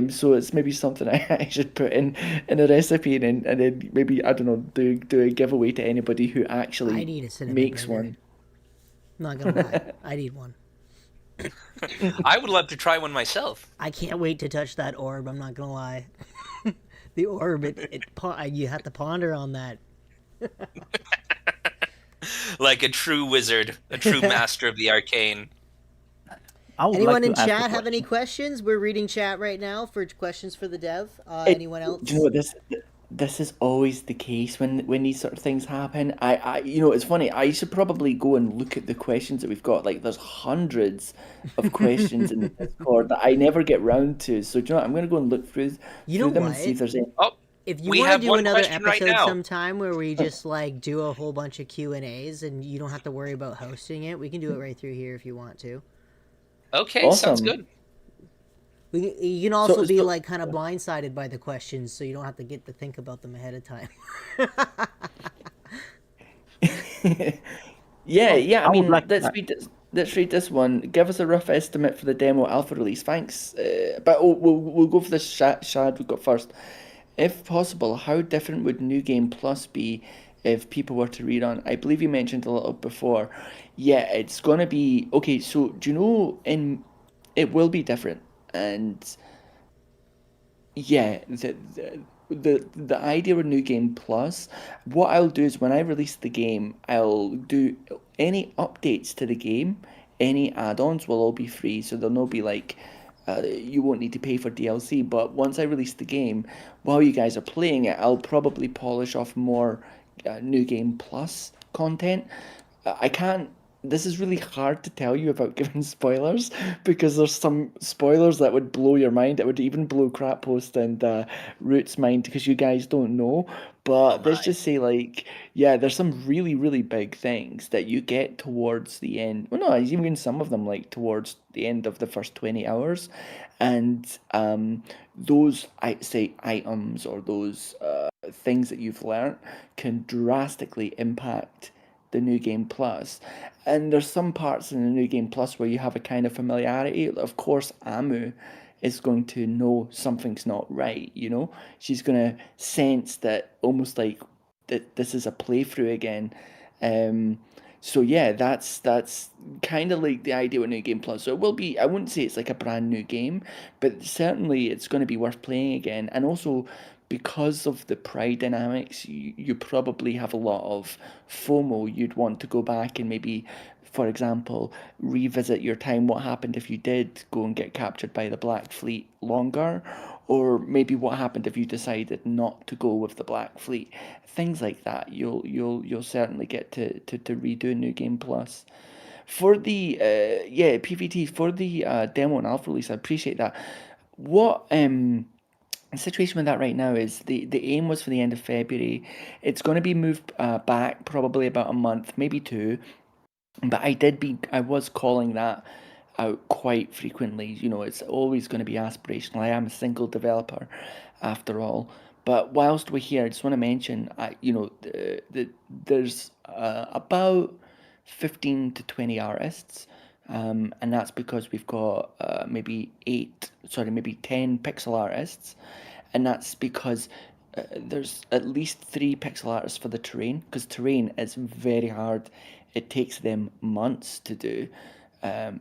so it's maybe something I should put in a recipe, and then maybe, I don't know, do a giveaway to anybody who I actually need a cinnamon makes burger. one. Not gonna lie, I need one. I would love to try one myself. I can't wait to touch that orb. I'm not gonna lie. The orb, you have to ponder on that. Like a true wizard, a true master of the arcane. I would Anyone like to in ask a chat have any question. questions? We're reading chat right now for questions for the dev. It, Anyone do else? you know what this is always the case when these sort of things happen. It's funny. I should probably go and look at the questions that we've got. Like, there's hundreds of questions in the Discord that I never get round to. So, do you know what? I'm gonna go and look You know through them and see what? if there's any. Oh, If you we want to have do one another question right episode now. sometime where we just like do a whole bunch of Q&As and you don't have to worry about hosting it, we can do it right through here if you want to. Okay, sounds Awesome. good. You can also So be so like kind of blindsided by the questions, so you don't have to get to think about them ahead of time. yeah. I I would mean, like let's to. read this one. Give us a rough estimate for the demo alpha release. Thanks. But we'll go for this Shad we've got first. If possible, how different would New Game Plus be if people were to rerun? I believe you mentioned a little before. Yeah, it's gonna be okay. So do you know, it will be different, and yeah, the idea with New Game Plus, what I'll do is when I release the game, I'll do any updates to the game, any add-ons will all be free, so there'll no be like, you won't need to pay for DLC. But once I release the game, while you guys are playing it, I'll probably polish off more New Game Plus content. I can't. This is really hard to tell you about giving spoilers because there's some spoilers that would blow your mind. It would even blow Crappost and Root's mind because you guys don't know. Oh But let's my. just say, like, yeah, there's some really, really big things that you get towards the end. Well, no, even some of them, like, towards the end of the first 20 hours. And those, I say, items, or those things that you've learnt can drastically impact the New Game Plus. And there's some parts in the New Game Plus where you have a kind of familiarity. Of course, Amu is going to know something's not right, you know? She's going to sense that, almost like that this is a playthrough again. So yeah, that's kind of like the idea with New Game Plus. So it will be, I wouldn't say it's like a brand new game, but certainly it's going to be worth playing again. And also, because of the pride dynamics, you probably have a lot of FOMO. You'd want to go back and maybe, for example, revisit your time. What happened if you did go and get captured by the Black Fleet longer? Or maybe what happened if you decided not to go with the Black Fleet? Things like that. You'll certainly get to redo New Game Plus. For the PVT, for the demo and alpha release, I appreciate that. What the situation with that right now is the aim was for the end of February. It's going to be moved back probably about a month, maybe two. But I was calling that out quite frequently. You know, it's always going to be aspirational. I am a single developer, after all. But whilst we're here, I just want to mention, there's about 15 to 20 artists. And that's because we've got maybe 10 pixel artists. And that's because there's at least 3 pixel artists for the terrain, because terrain is very hard. It takes them months to do.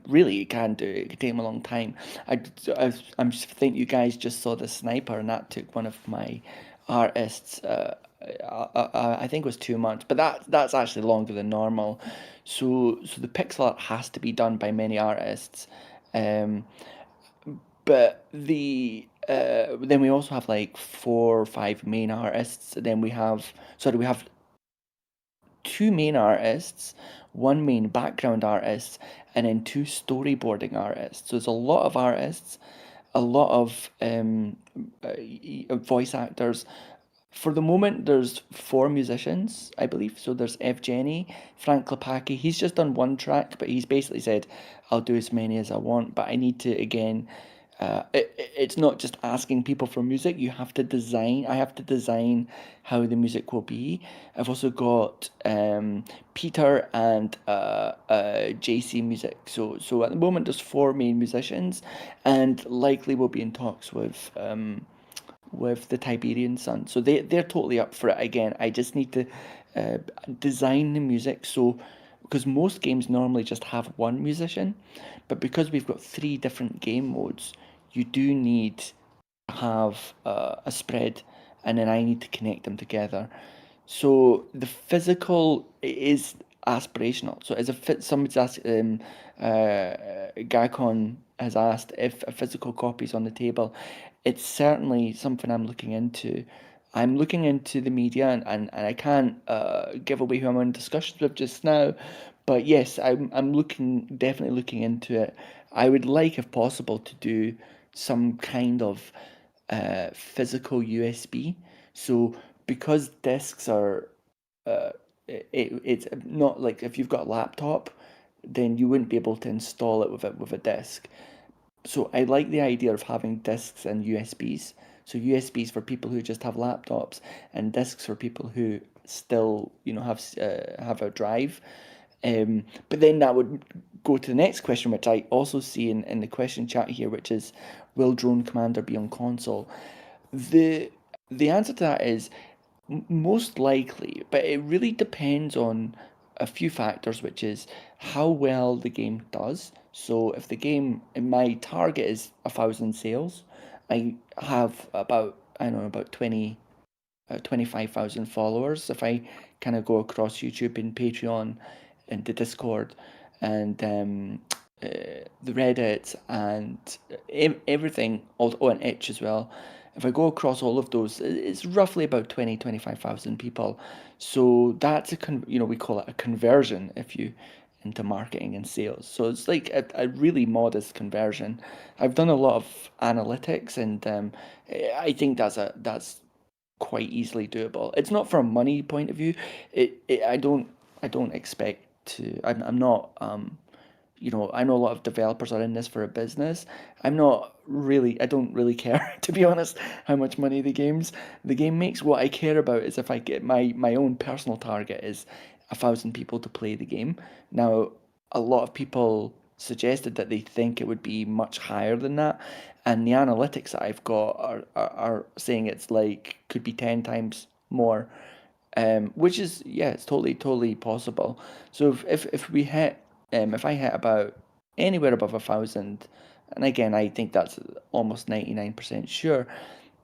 Really, it can do. It can take them a long time. I think you guys just saw the sniper, and that took one of my artists. I think it was 2 months, but that's actually longer than normal. So the pixel art has to be done by many artists. but then we also have like 4 or 5 main artists. And then we have two main artists, one main background artist, and then two storyboarding artists. So there's a lot of artists, a lot of voice actors. For the moment, there's 4 musicians, I believe. So there's Evgeny, Frank Klepacki. He's just done one track, but he's basically said, I'll do as many as I want, but I need to, again, it's not just asking people for music. You have to design. I have to design how the music will be. I've also got Peter and JC Music. So at the moment, there's 4 main musicians, and likely we'll be in talks with the Tiberian Sun. So they're totally up for it. Again, I just need to design the music. So because most games normally just have one musician, but because we've got 3 different game modes, you do need to have a spread, and then I need to connect them together. So the physical is aspirational. So as somebody's asked, Gacon has asked if a physical copy is on the table. It's certainly something I'm looking into. I'm looking into the media, and I can't give away who I'm in discussions with just now. But yes, I'm definitely looking into it. I would like, if possible, to do some kind of physical USB. So because discs are, it's not like if you've got a laptop, then you wouldn't be able to install it with a disc. So I like the idea of having discs and USBs. So USBs for people who just have laptops, and discs for people who still, have a drive. But then that would go to the next question, which I also see in the question chat here, which is, will Drone Commander be on console? The answer to that is most likely, but it really depends on a few factors, which is how well the game does. So if the game, my target is 1,000 sales, I have about 25,000 followers. If I kind of go across YouTube and Patreon and the Discord and the Reddit and everything, and Itch as well. If I go across all of those, it's roughly about 25,000 people. So that's we call it a conversion if you into marketing and sales. So it's like a really modest conversion. I've done a lot of analytics, and I think that's quite easily doable. It's not from a money point of view. I don't expect to. I'm not. I know a lot of developers are in this for a business. I don't really care, to be honest, how much money the game makes. What I care about is if I get my own personal target is 1,000 people to play the game. Now, a lot of people suggested that they think it would be much higher than that, and the analytics that I've got are saying it's like could be 10 times more, which is, yeah, it's totally possible. So if we hit if I hit about anywhere above 1,000, and again I think that's almost 99% sure,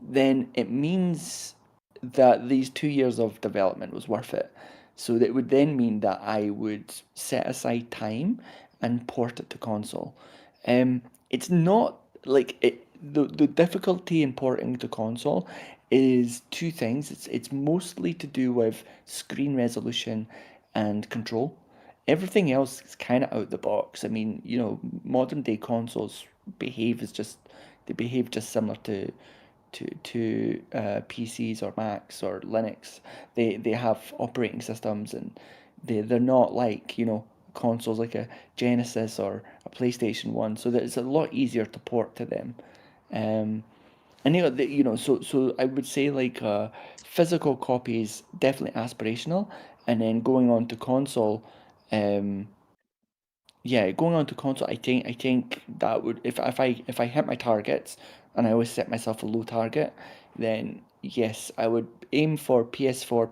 then it means that these 2 years of development was worth it. So that would then mean that I would set aside time and port it to console. It's not like the difficulty in porting to console is 2 things. It's mostly to do with screen resolution and control. Everything else is kind of out the box. I mean, modern day consoles behave just similar to PCs or Macs or Linux. They have operating systems, and they're not like consoles like a Genesis or a PlayStation 1. So that it's a lot easier to port to them. And so I would say like physical copies definitely aspirational, and then going on to console. Going on to console, I think that would if I hit my targets, and I always set myself a low target, then yes, I would aim for PS4,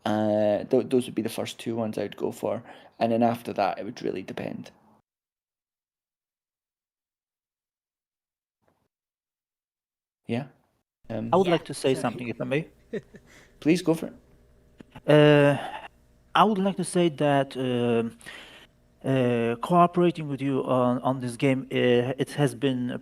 PS5. Those would be the first 2 ones I would go for, and then after that, it would really depend. Yeah. I would like to say something, if I may. Please go for it. I would like to say that cooperating with you on this game. It has been a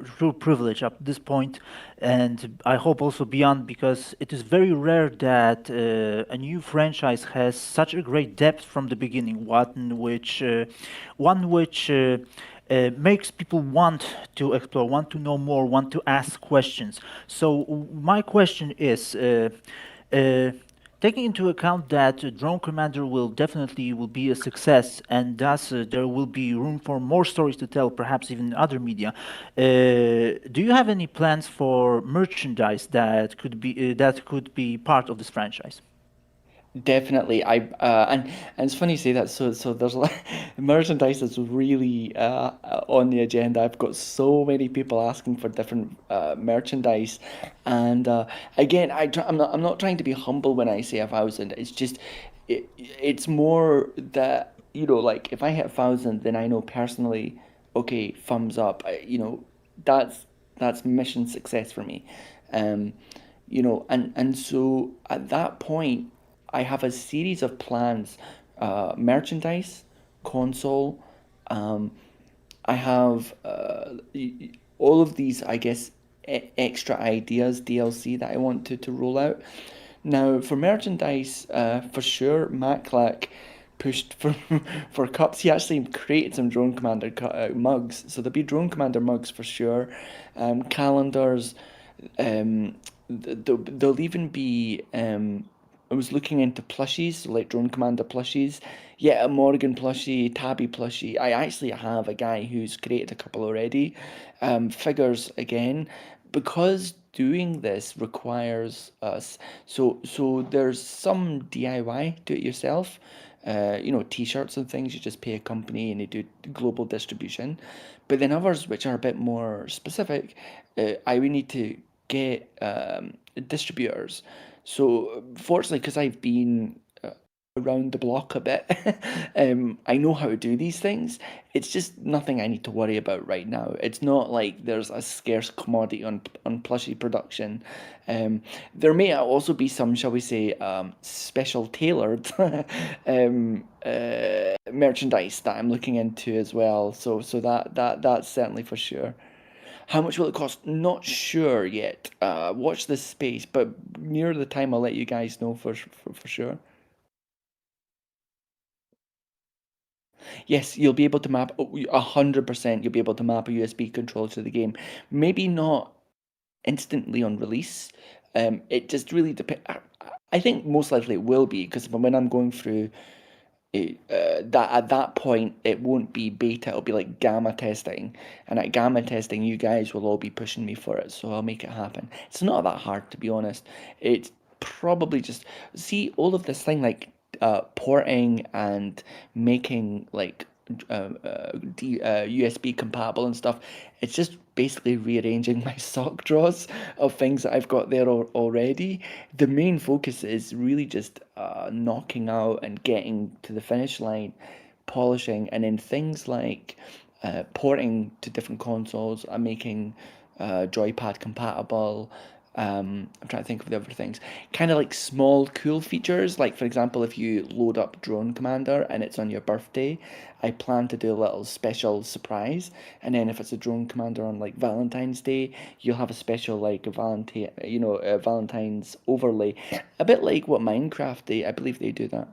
true privilege up to this point, and I hope also beyond, because it is very rare that a new franchise has such a great depth from the beginning. One which makes people want to explore, want to know more, want to ask questions. So my question is. Uh, Taking into account that Drone Commander will be a success, and thus there will be room for more stories to tell, perhaps even in other media. Do you have any plans for merchandise that could be part of this franchise? Definitely, and it's funny you say that. So there's a lot, merchandise is really on the agenda. I've got so many people asking for different merchandise, and again, I'm not trying to be humble when I say 1,000. It's just it's more that, like, if I hit 1,000, then I know personally, okay, thumbs up. That's mission success for me. Um, and so at that point, I have a series of plans, merchandise, console. Um, I have all of these, I guess, extra ideas, DLC that I want to roll out. Now, for merchandise, for sure, Maclack pushed for for cups. He actually created some Drone Commander mugs, so there'll be Drone Commander mugs for sure. Calendars. There'll even be. I was looking into plushies, so like Drone Commander plushies. Yeah, a Morgan plushie, Tabby plushie. I actually have a guy who's created a couple already. Figures again, because doing this requires us. So there's some DIY, do it yourself. T-shirts and things. You just pay a company and they do global distribution. But then others, which are a bit more specific, I would need to get distributors. So fortunately, because I've been around the block a bit, I know how to do these things. It's just nothing I need to worry about right now. It's not like there's a scarce commodity on plushie production. There may also be some, shall we say, special tailored merchandise that I'm looking into as well. So that's certainly for sure. How much will it cost? Not sure yet. Watch this space, but near the time I'll let you guys know for sure. Yes, you'll be able to map 100%. You'll be able to map a USB controller to the game. Maybe not instantly on release. It just really depends. I think most likely it will be, because when I'm going through that, at that point it won't be beta, it'll be like gamma testing, and at gamma testing you guys will all be pushing me for it, so I'll make it happen. It's not that hard, to be honest. It's probably just, see, all of this thing like porting and making like USB compatible and stuff. It's just basically rearranging my sock drawers of things that I've got there already. The main focus is really just knocking out and getting to the finish line, polishing, and then things like porting to different consoles. I'm making joypad compatible. I'm trying to think of the other things. Kind of like small cool features. Like, for example, if you load up Drone Commander and it's on your birthday, I plan to do a little special surprise. And then if it's a Drone Commander on like Valentine's Day, you'll have a special like Valentine's overlay. A bit like what Minecraft I believe they do that.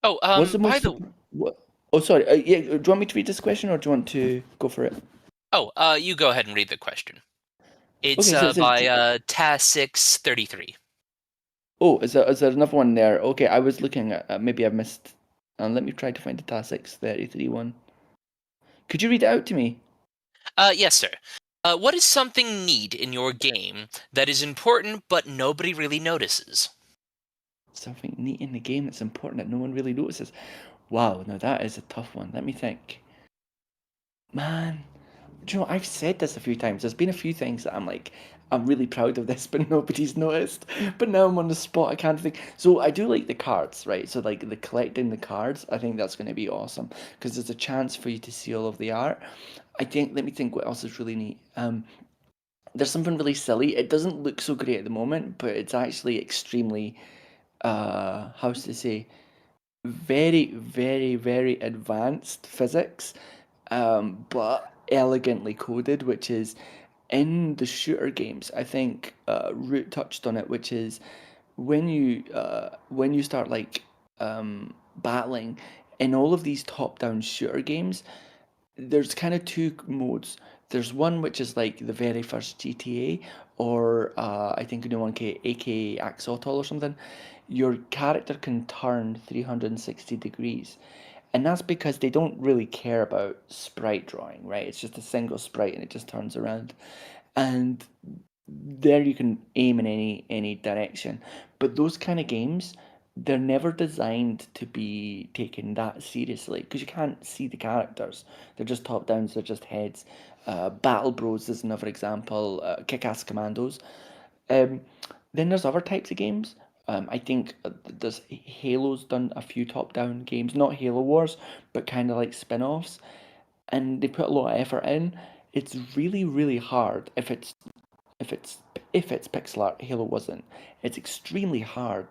Oh, What's the by most the what? Oh, sorry. Yeah, do you want me to read this question, or do you want to go for it? you go ahead and read the question. It's Okay, so it says, by Tas633. oh, is there another one there? Okay, I was looking at, maybe I missed. Let me try to find the TAS 633 one. Could you read it out to me? Yes, sir. What is something neat in your game that is important but nobody really notices? Something neat in the game that's important that no one really notices. Wow, now that is a tough one. Let me think. Man, do you know, I've said this a few times. There's been a few things that I'm like, I'm really proud of this, but nobody's noticed. But now I'm on the spot, I can't think. So I do like the cards, right? So like the collecting the cards, I think that's going to be awesome, because there's a chance for you to see all of the art. Let me think what else is really neat. There's something really silly. It doesn't look so great at the moment, but it's actually extremely how's to say, very, very, very advanced physics, but elegantly coded, which is in the shooter games. I think Root touched on it, which is when you start like battling in all of these top-down shooter games, there's kind of two modes. There's one which is like the very first GTA, or I think a new one, aka Axolotl or something. Your character can turn 360 degrees. And that's because they don't really care about sprite drawing, right? It's just a single sprite and it just turns around. And there you can aim in any direction. But those kind of games, they're never designed to be taken that seriously because you can't see the characters. They're just top downs, they're just heads. Battle Bros is another example. Kick-Ass Commandos. Then there's other types of games. I think there's Halo's done a few top-down games, not Halo Wars, but kind of like spin-offs, and they put a lot of effort in. It's really, really hard if it's pixel art. Halo wasn't. It's extremely hard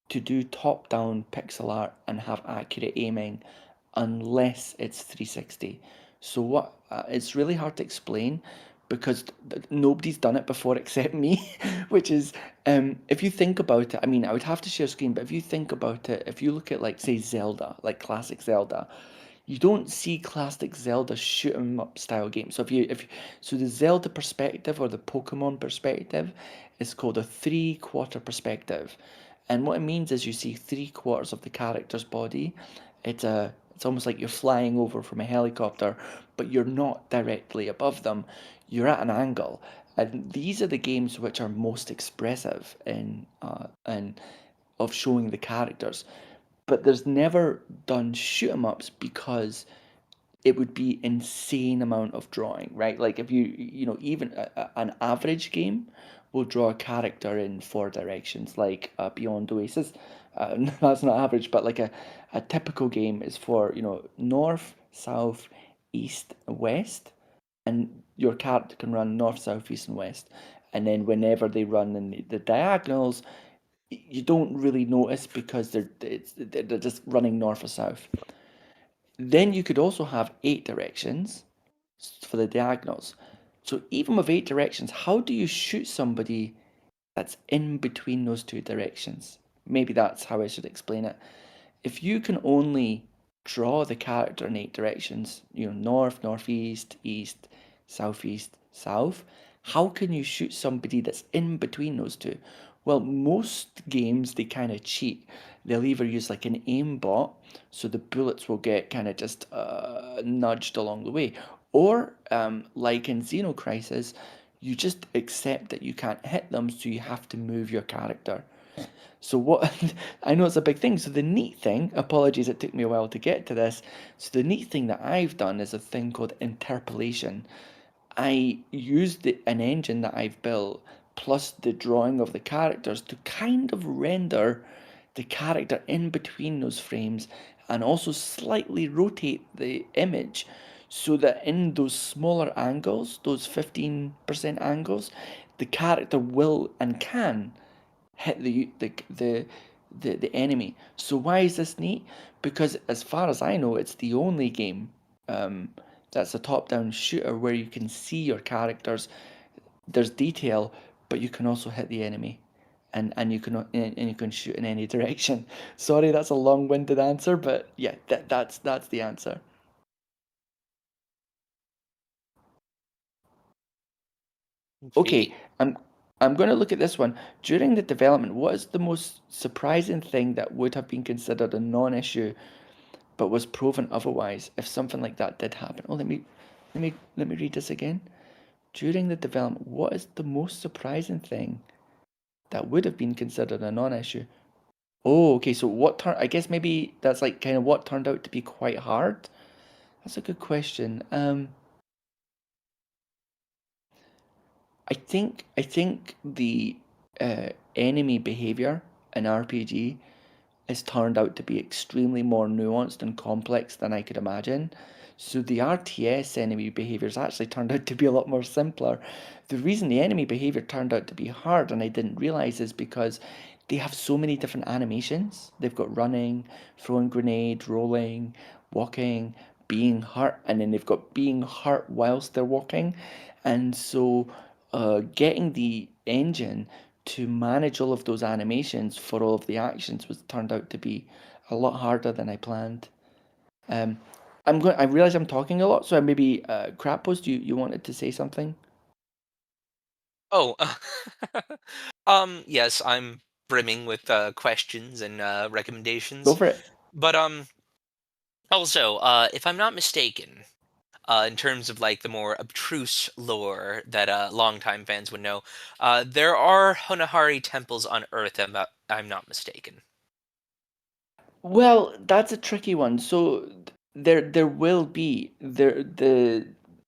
to do top-down pixel art and have accurate aiming unless it's 360. So what it's really hard to explain because nobody's done it before except me, which is if you think about it, I mean, I would have to share screen, but if you think about it, if you look at like say Zelda, like classic Zelda, you don't see classic Zelda shoot 'em up style games. So so the Zelda perspective or the Pokemon perspective is called a 3/4 perspective. And what it means is you see 3/4 of the character's body. It's almost like you're flying over from a helicopter, but you're not directly above them. You're at an angle. And these are the games which are most expressive in of showing the characters. But there's never done shoot 'em ups because it would be insane amount of drawing, right? Like if you know, even an average game will draw a character in 4 directions, like Beyond Oasis. That's not average, but like a typical game is for, you know, north, south, east, west, and your character can run north, south, east, and west. And then whenever they run in the diagonals, you don't really notice because they're just running north or south. Then you could also have 8 directions for the diagonals. So even with 8 directions, how do you shoot somebody that's in between those 2 directions? Maybe that's how I should explain it. If you can only draw the character in 8 directions, you know, north, northeast, east, southeast, south, how can you shoot somebody that's in between those two? Well, most games, they kind of cheat. They'll either use like an aimbot, so the bullets will get kind of just nudged along the way. Or, like in Xenocrisis, you just accept that you can't hit them, so you have to move your character. So what, I know it's a big thing, so the neat thing, apologies it took me a while to get to this, so the neat thing that I've done is a thing called interpolation. I used an engine that I've built plus the drawing of the characters to kind of render the character in between those frames and also slightly rotate the image so that in those smaller angles, those 15% angles, the character will and can hit the enemy. So why is this neat? Because as far as I know, it's the only game that's a top-down shooter where you can see your characters. There's detail, but you can also hit the enemy, and you can shoot in any direction. Sorry, that's a long-winded answer, but yeah, that's the answer. Okay, I'm going to look at this one. During the development, what is the most surprising thing that would have been considered a non-issue, but was proven otherwise? If something like that did happen, oh, let me read this again. During the development, what is the most surprising thing that would have been considered a non-issue? Oh, okay. So I guess maybe that's like kind of what turned out to be quite hard. That's a good question. I think the enemy behavior in RPG has turned out to be extremely more nuanced and complex than I could imagine. So the RTS enemy behaviors actually turned out to be a lot more simpler. The reason the enemy behavior turned out to be hard and I didn't realize is because they have so many different animations. They've got running, throwing grenade, rolling, walking, being hurt, and then they've got being hurt whilst they're walking. And so getting the engine to manage all of those animations for all of the actions was turned out to be a lot harder than I planned. I realize I'm talking a lot, so maybe Crappost, you wanted to say something? Oh, yes, I'm brimming with questions and Go recommendations. for it. But also, if I'm not mistaken, in terms of like the more abstruse lore that longtime fans would know, there are Honahari temples on Earth. I'm not mistaken. Well, that's a tricky one. So there will be the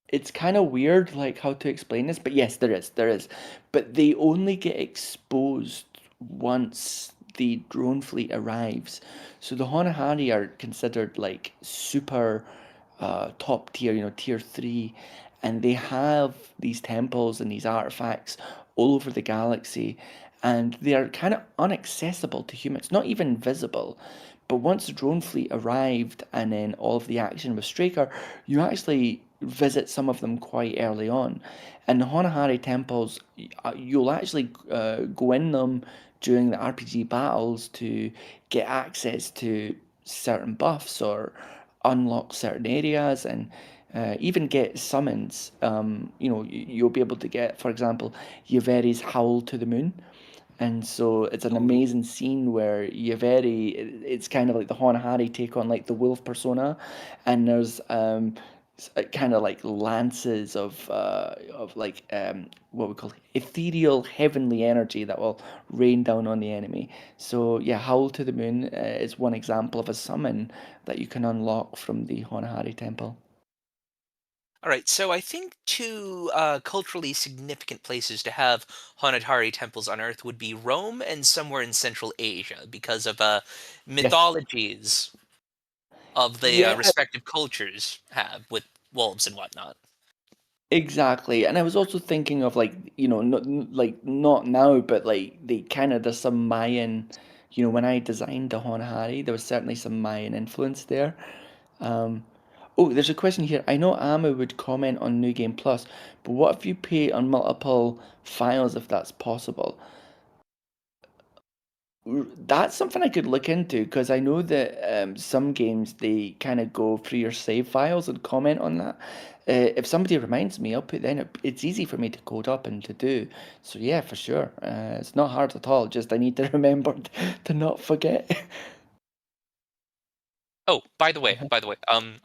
it's kind of weird like how to explain this, but yes, there is. But they only get exposed once the drone fleet arrives. So the Honahari are considered like super top tier, tier 3, and they have these temples and these artifacts all over the galaxy, and they are kind of inaccessible to humans, not even visible. But once the drone fleet arrived and then all of the action with Straker, you actually visit some of them quite early on. And the Honahari temples, you'll actually go in them during the RPG battles to get access to certain buffs or unlock certain areas and even get summons. You'll be able to get, for example, Yaveri's Howl to the Moon. And so it's an amazing scene where Yaveri, it's kind of like the Honahari take on like the wolf persona, and there's kind of like lances of like what we call ethereal heavenly energy that will rain down on the enemy. So yeah, Howl to the Moon is one example of a summon that you can unlock from the Honahari temple. All right, so I think two culturally significant places to have Honatari temples on Earth would be Rome and somewhere in Central Asia because of Yes. mythologies of the Yeah, respective cultures have with wolves and whatnot. exactly. And I was also thinking of like, not now, but like they kind of there's some Mayan, when I designed the Honahari, there was certainly some Mayan influence there. Um, oh, there's a question here. I know Amma would comment on New Game Plus, but what if you pay on multiple files if that's possible? That's something I could look into because I know that some games they kind of go through your save files and comment on that. If somebody reminds me, I'll put then it's easy for me to code up and to do. So yeah, for sure. It's not hard at all. Just I need to remember to not forget. Oh, by the way,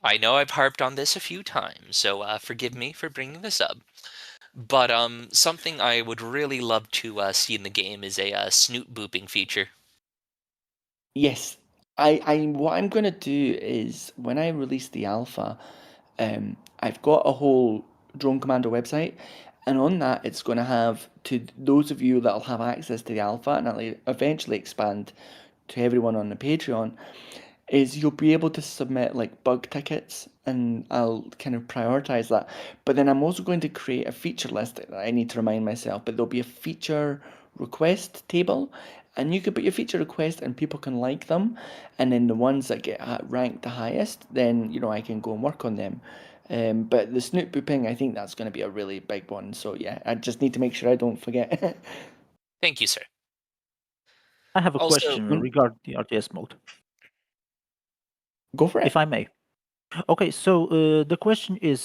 I know I've harped on this a few times, so forgive me for bringing this up. But something I would really love to see in the game is a snoot booping feature. Yes, what I'm gonna do is when I release the alpha, I've got a whole Drone Commander website, and on that it's going to have to those of you that'll have access to the alpha, and it'll eventually expand to everyone on the Patreon. Is you'll be able to submit like bug tickets, and I'll kind of prioritize that. But then I'm also going to create a feature list that I need to remind myself. But there'll be a feature request table, and you could put your feature request, and people can like them, and then the ones that get ranked the highest, then I can go and work on them. But the snoot booping, I think that's going to be a really big one. So yeah, I just need to make sure I don't forget. Thank you, sir. I have a Also, question regarding the RTS mode, Go for it. if I may. Okay, so the question is,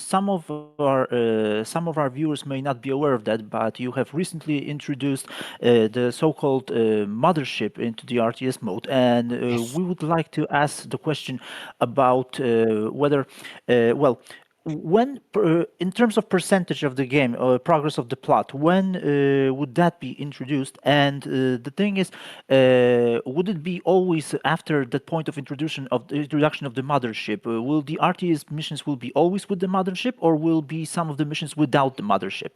some of our viewers may not be aware of that, but you have recently introduced the so-called mothership into the RTS mode, and Yes. we would like to ask the question about whether, well, in terms of percentage of the game or progress of the plot, when would that be introduced? And the thing is, would it be always after that point of introduction of the mothership? Will the RTS missions will be always with the mothership, or will be some of the missions without the mothership?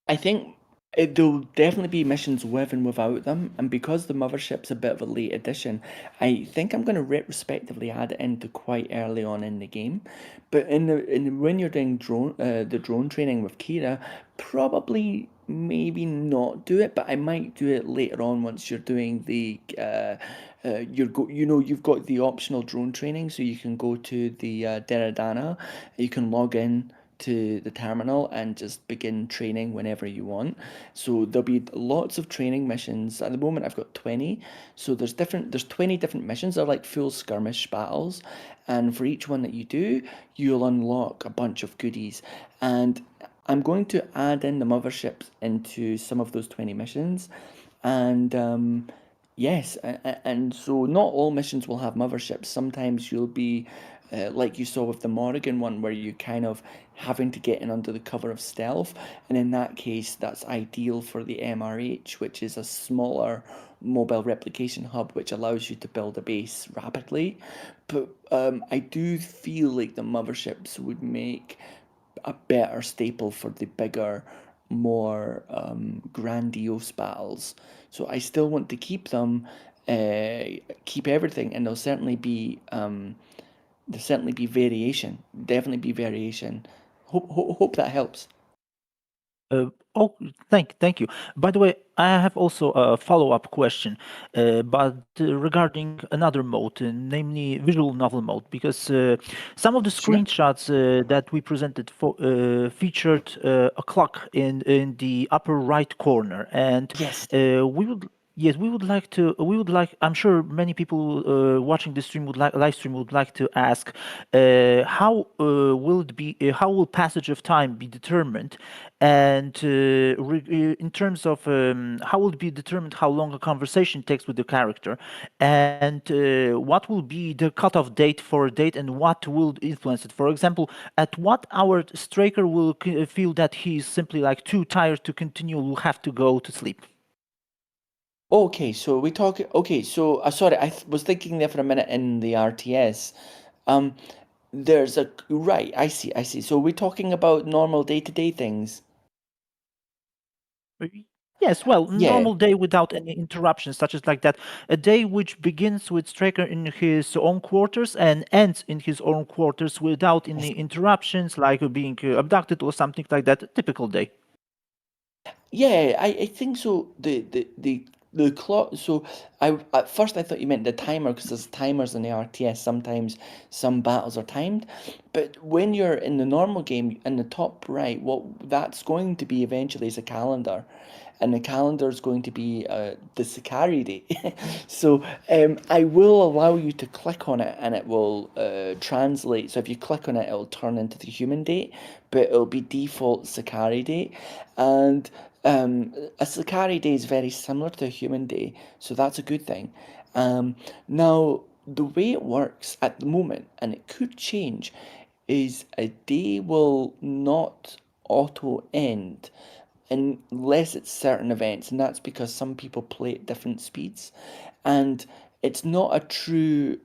I think There'll definitely be missions with and without them, and because the mothership's a bit of a late addition, I think I'm going to retrospectively add it into quite early on in the game. But when you're doing the drone training with Kira, probably maybe not do it, but I might do it later on once you're doing the you've got the optional drone training, so you can go to the Deradana, you can log in to the terminal and just begin training whenever you want. So there'll be lots of training missions. At the moment I've got 20. So there's 20 different missions. They're like full skirmish battles. And for each one that you do, you'll unlock a bunch of goodies. And I'm going to add in the motherships into some of those 20 missions. And yes, and so not all missions will have motherships. Sometimes you'll be like you saw with the Morrigan one, where you kind of having to get in under the cover of stealth, and in that case, that's ideal for the MRH, which is a smaller mobile replication hub, which allows you to build a base rapidly. But I do feel like the motherships would make a better staple for the bigger, more grandiose battles. So I still want to keep them, keep everything, and there'll certainly be variation. Definitely be variation. Hope that helps. Oh, thank you. By the way, I have also a follow-up question, but regarding another mode, namely visual novel mode, because some of the Sure. screenshots that we presented featured a clock in the upper right corner, and Yes. we would. Yes, we would like to. We would like. I'm sure many people watching this stream would like live stream would like to ask, how will it be? How will passage of time be determined? And in terms of how will it be determined how long a conversation takes with the character, and what will be the cutoff date for a date, and what will influence it? For example, at what hour Straker will feel that he's simply like too tired to continue, will have to go to sleep. Okay, so we talk. Okay, so sorry, I was thinking there for a minute in the RTS. There's a right. I see. I see. So we're talking about normal day-to-day things. Yes, well, Yeah. normal day without any interruptions, such as like that. A day which begins with Straker in his own quarters and ends in his own quarters without any interruptions, like being abducted or something like that. A typical day. Yeah, I think so. The clock. So at first I thought you meant the timer, because there's timers in the RTS. Sometimes some battles are timed, but when you're in the normal game, in the top right, what that's going to be eventually is a calendar, and the calendar is going to be the Sakari date. So I will allow you to click on it, and it will translate. So if you click on it, it'll turn into the human date, but it'll be default Sakari date, and a Sakari day is very similar to a human day, so that's a good thing. Now, the way it works at the moment, and it could change, is a day will not auto end unless it's certain events, and that's because some people play at different speeds, and it's not a true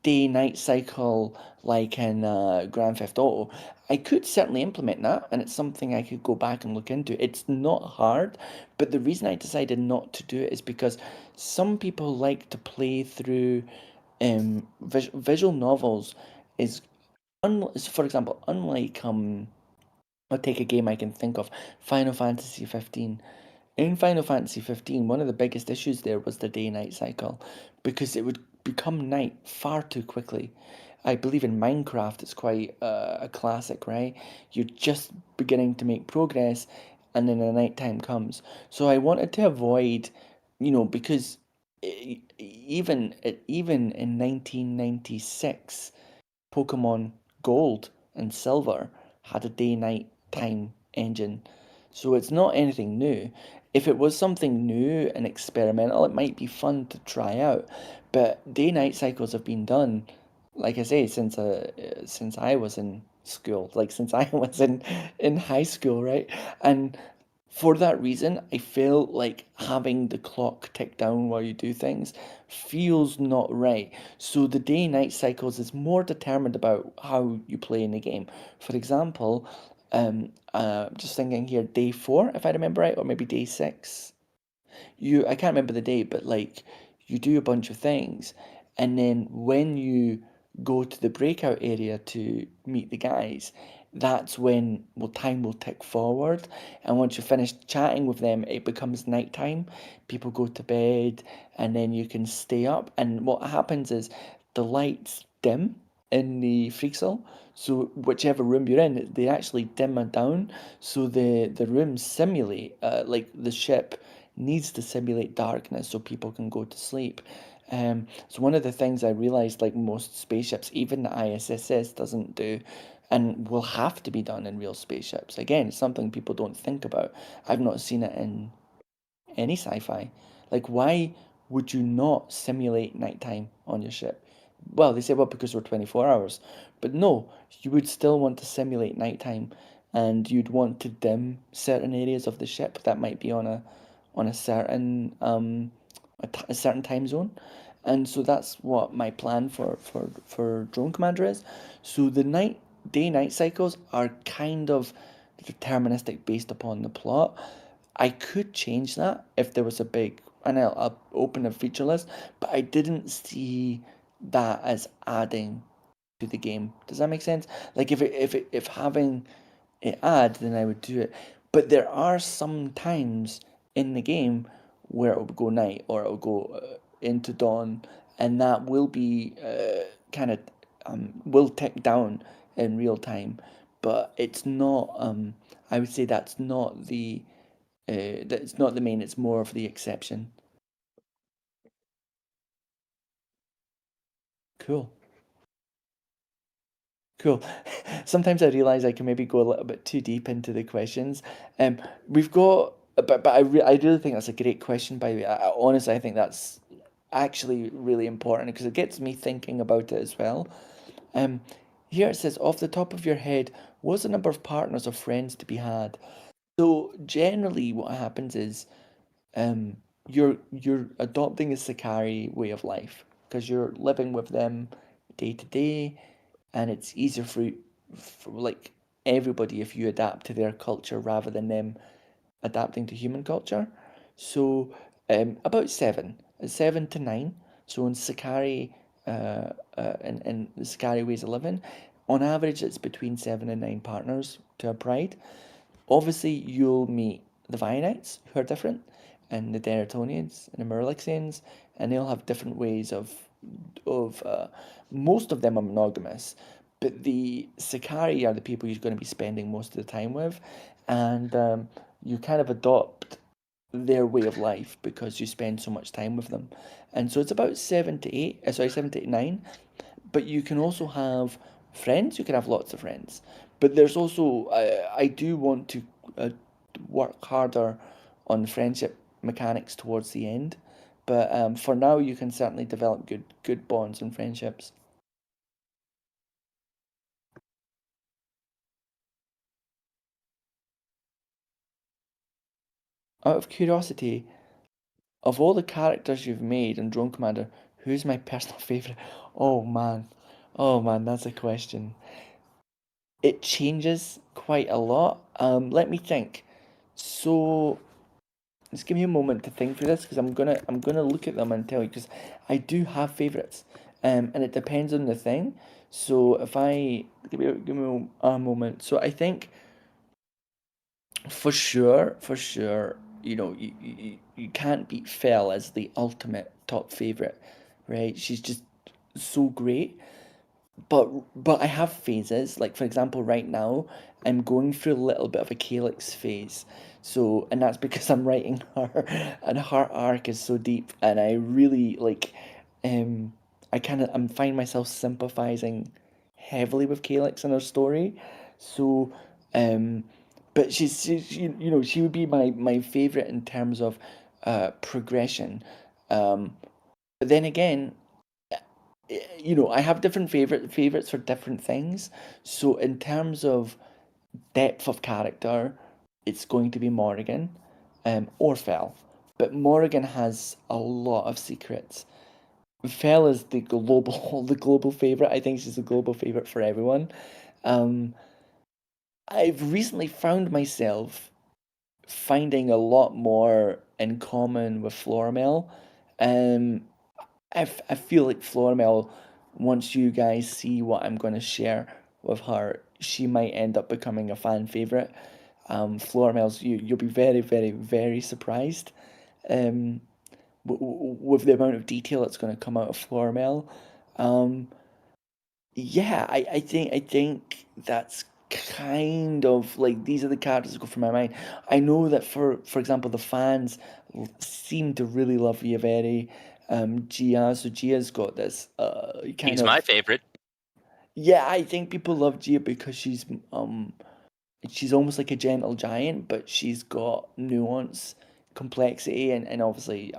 day-night cycle like in Grand Theft Auto. I could certainly implement that, and it's something I could go back and look into. It's not hard, but the reason I decided not to do it is because some people like to play through visual novels. Is for example, unlike I'll take a game I can think of, Final Fantasy 15. In Final Fantasy 15, one of the biggest issues there was the day-night cycle, because it would become night far too quickly. I believe in Minecraft it's quite a classic, right? You're just beginning to make progress, and then the night time comes. So I wanted to avoid, because even in 1996, Pokemon Gold and Silver had a day-night time engine. So it's not anything new. If it was something new and experimental, it might be fun to try out. But day-night cycles have been done, like I say, since I was in school, like since I was in high school, right? And for that reason, I feel like having the clock tick down while you do things feels not right. So the day-night cycles is more determined about how you play in the game. For example, Just thinking here, day 4, if I remember right, or maybe day 6. I can't remember the date, but like you do a bunch of things, and then when you go to the breakout area to meet the guys, that's when time will tick forward, and once you finish chatting with them, it becomes nighttime. People go to bed, and then you can stay up. And what happens is the lights dim in the freakcell, so whichever room you're in, they actually dim it down, so the rooms simulate like the ship needs to simulate darkness so people can go to sleep. So one of the things I realized, like most spaceships, even the ISS doesn't do, and will have to be done in real spaceships. Again, it's something people don't think about. I've not seen it in any sci-fi. Like, why would you not simulate nighttime on your ship? Well, they say, well, because we're 24 hours. But no, you would still want to simulate nighttime, and you'd want to dim certain areas of the ship that might be on a certain a certain time zone. And so that's what my plan for Drone Commander is. So the day night cycles are kind of deterministic based upon the plot. I could change that if there was a big, and I'll open a feature list, but I didn't see that as adding to the game. Does that make sense? Like if having it add, then I would do it. But there are some times in the game where it will go night, or it will go into dawn, and that will be kind of will tick down in real time. But it's not. I would say that's not that's not the main. It's more of the exception. Cool. Cool. Sometimes I realize I can maybe go a little bit too deep into the questions. We've got, but I really think that's a great question. By the way, honestly, I think that's actually really important because it gets me thinking about it as well. Um, Here it says, off the top of your head, what's the number of partners or friends to be had? So generally, what happens is, you're adopting a Sakari way of life because you're living with them day to day, and it's easier for like everybody if you adapt to their culture rather than them adapting to human culture. So about 7 to 9. So in Sakari, in the Sakari ways of living, on average it's between 7 and 9 partners to a bride. Obviously, you'll meet the Vionites, who are different, and the Deratonians and the Murloxians, and they'll have different ways of most of them are monogamous, but the Sakari are the people you're going to be spending most of the time with, and you kind of adopt their way of life because you spend so much time with them, and so it's about 7 to 8. Sorry, 7 to 9. But you can also have friends. You can have lots of friends, but there's also I do want to work harder on friendship mechanics towards the end. But for now, you can certainly develop good bonds and friendships. Out of curiosity, of all the characters you've made in Drone Commander, who's my personal favourite? Oh man, that's a question. It changes quite a lot. Let me think. So just give me a moment to think through this because I'm gonna look at them and tell you because I do have favourites, and it depends on the thing. So if I give me a moment. So I think for sure, you can't beat Fel as the ultimate top favourite, right? She's just so great. But I have phases. Like for example, right now I'm going through a little bit of a Calyx phase. So and that's because I'm writing her, and her arc is so deep, and I really like, I'm find myself sympathizing heavily with Calyx and her story. So, um, but she would be my favorite in terms of progression. But then again, I have different favorites for different things. So in terms of depth of character, it's going to be Morrigan, or Fel. But Morrigan has a lot of secrets. Fel is the global the global favorite. I think she's a global favorite for everyone. Um, I've recently found myself finding a lot more in common with Floramel. I feel like Floramel, once you guys see what I'm going to share with her, she might end up becoming a fan favorite. Floramel's, you'll be very, very, very surprised um, with the amount of detail that's going to come out of Floramel. Um, yeah, I think that's kind of like these are the characters that go through my mind. I know that for example the fans seem to really love Yaveri, Gia. So Gia's got this kind He's my of favorite. yeah. I think people love Gia because she's almost like a gentle giant, but she's got nuance, complexity, and obviously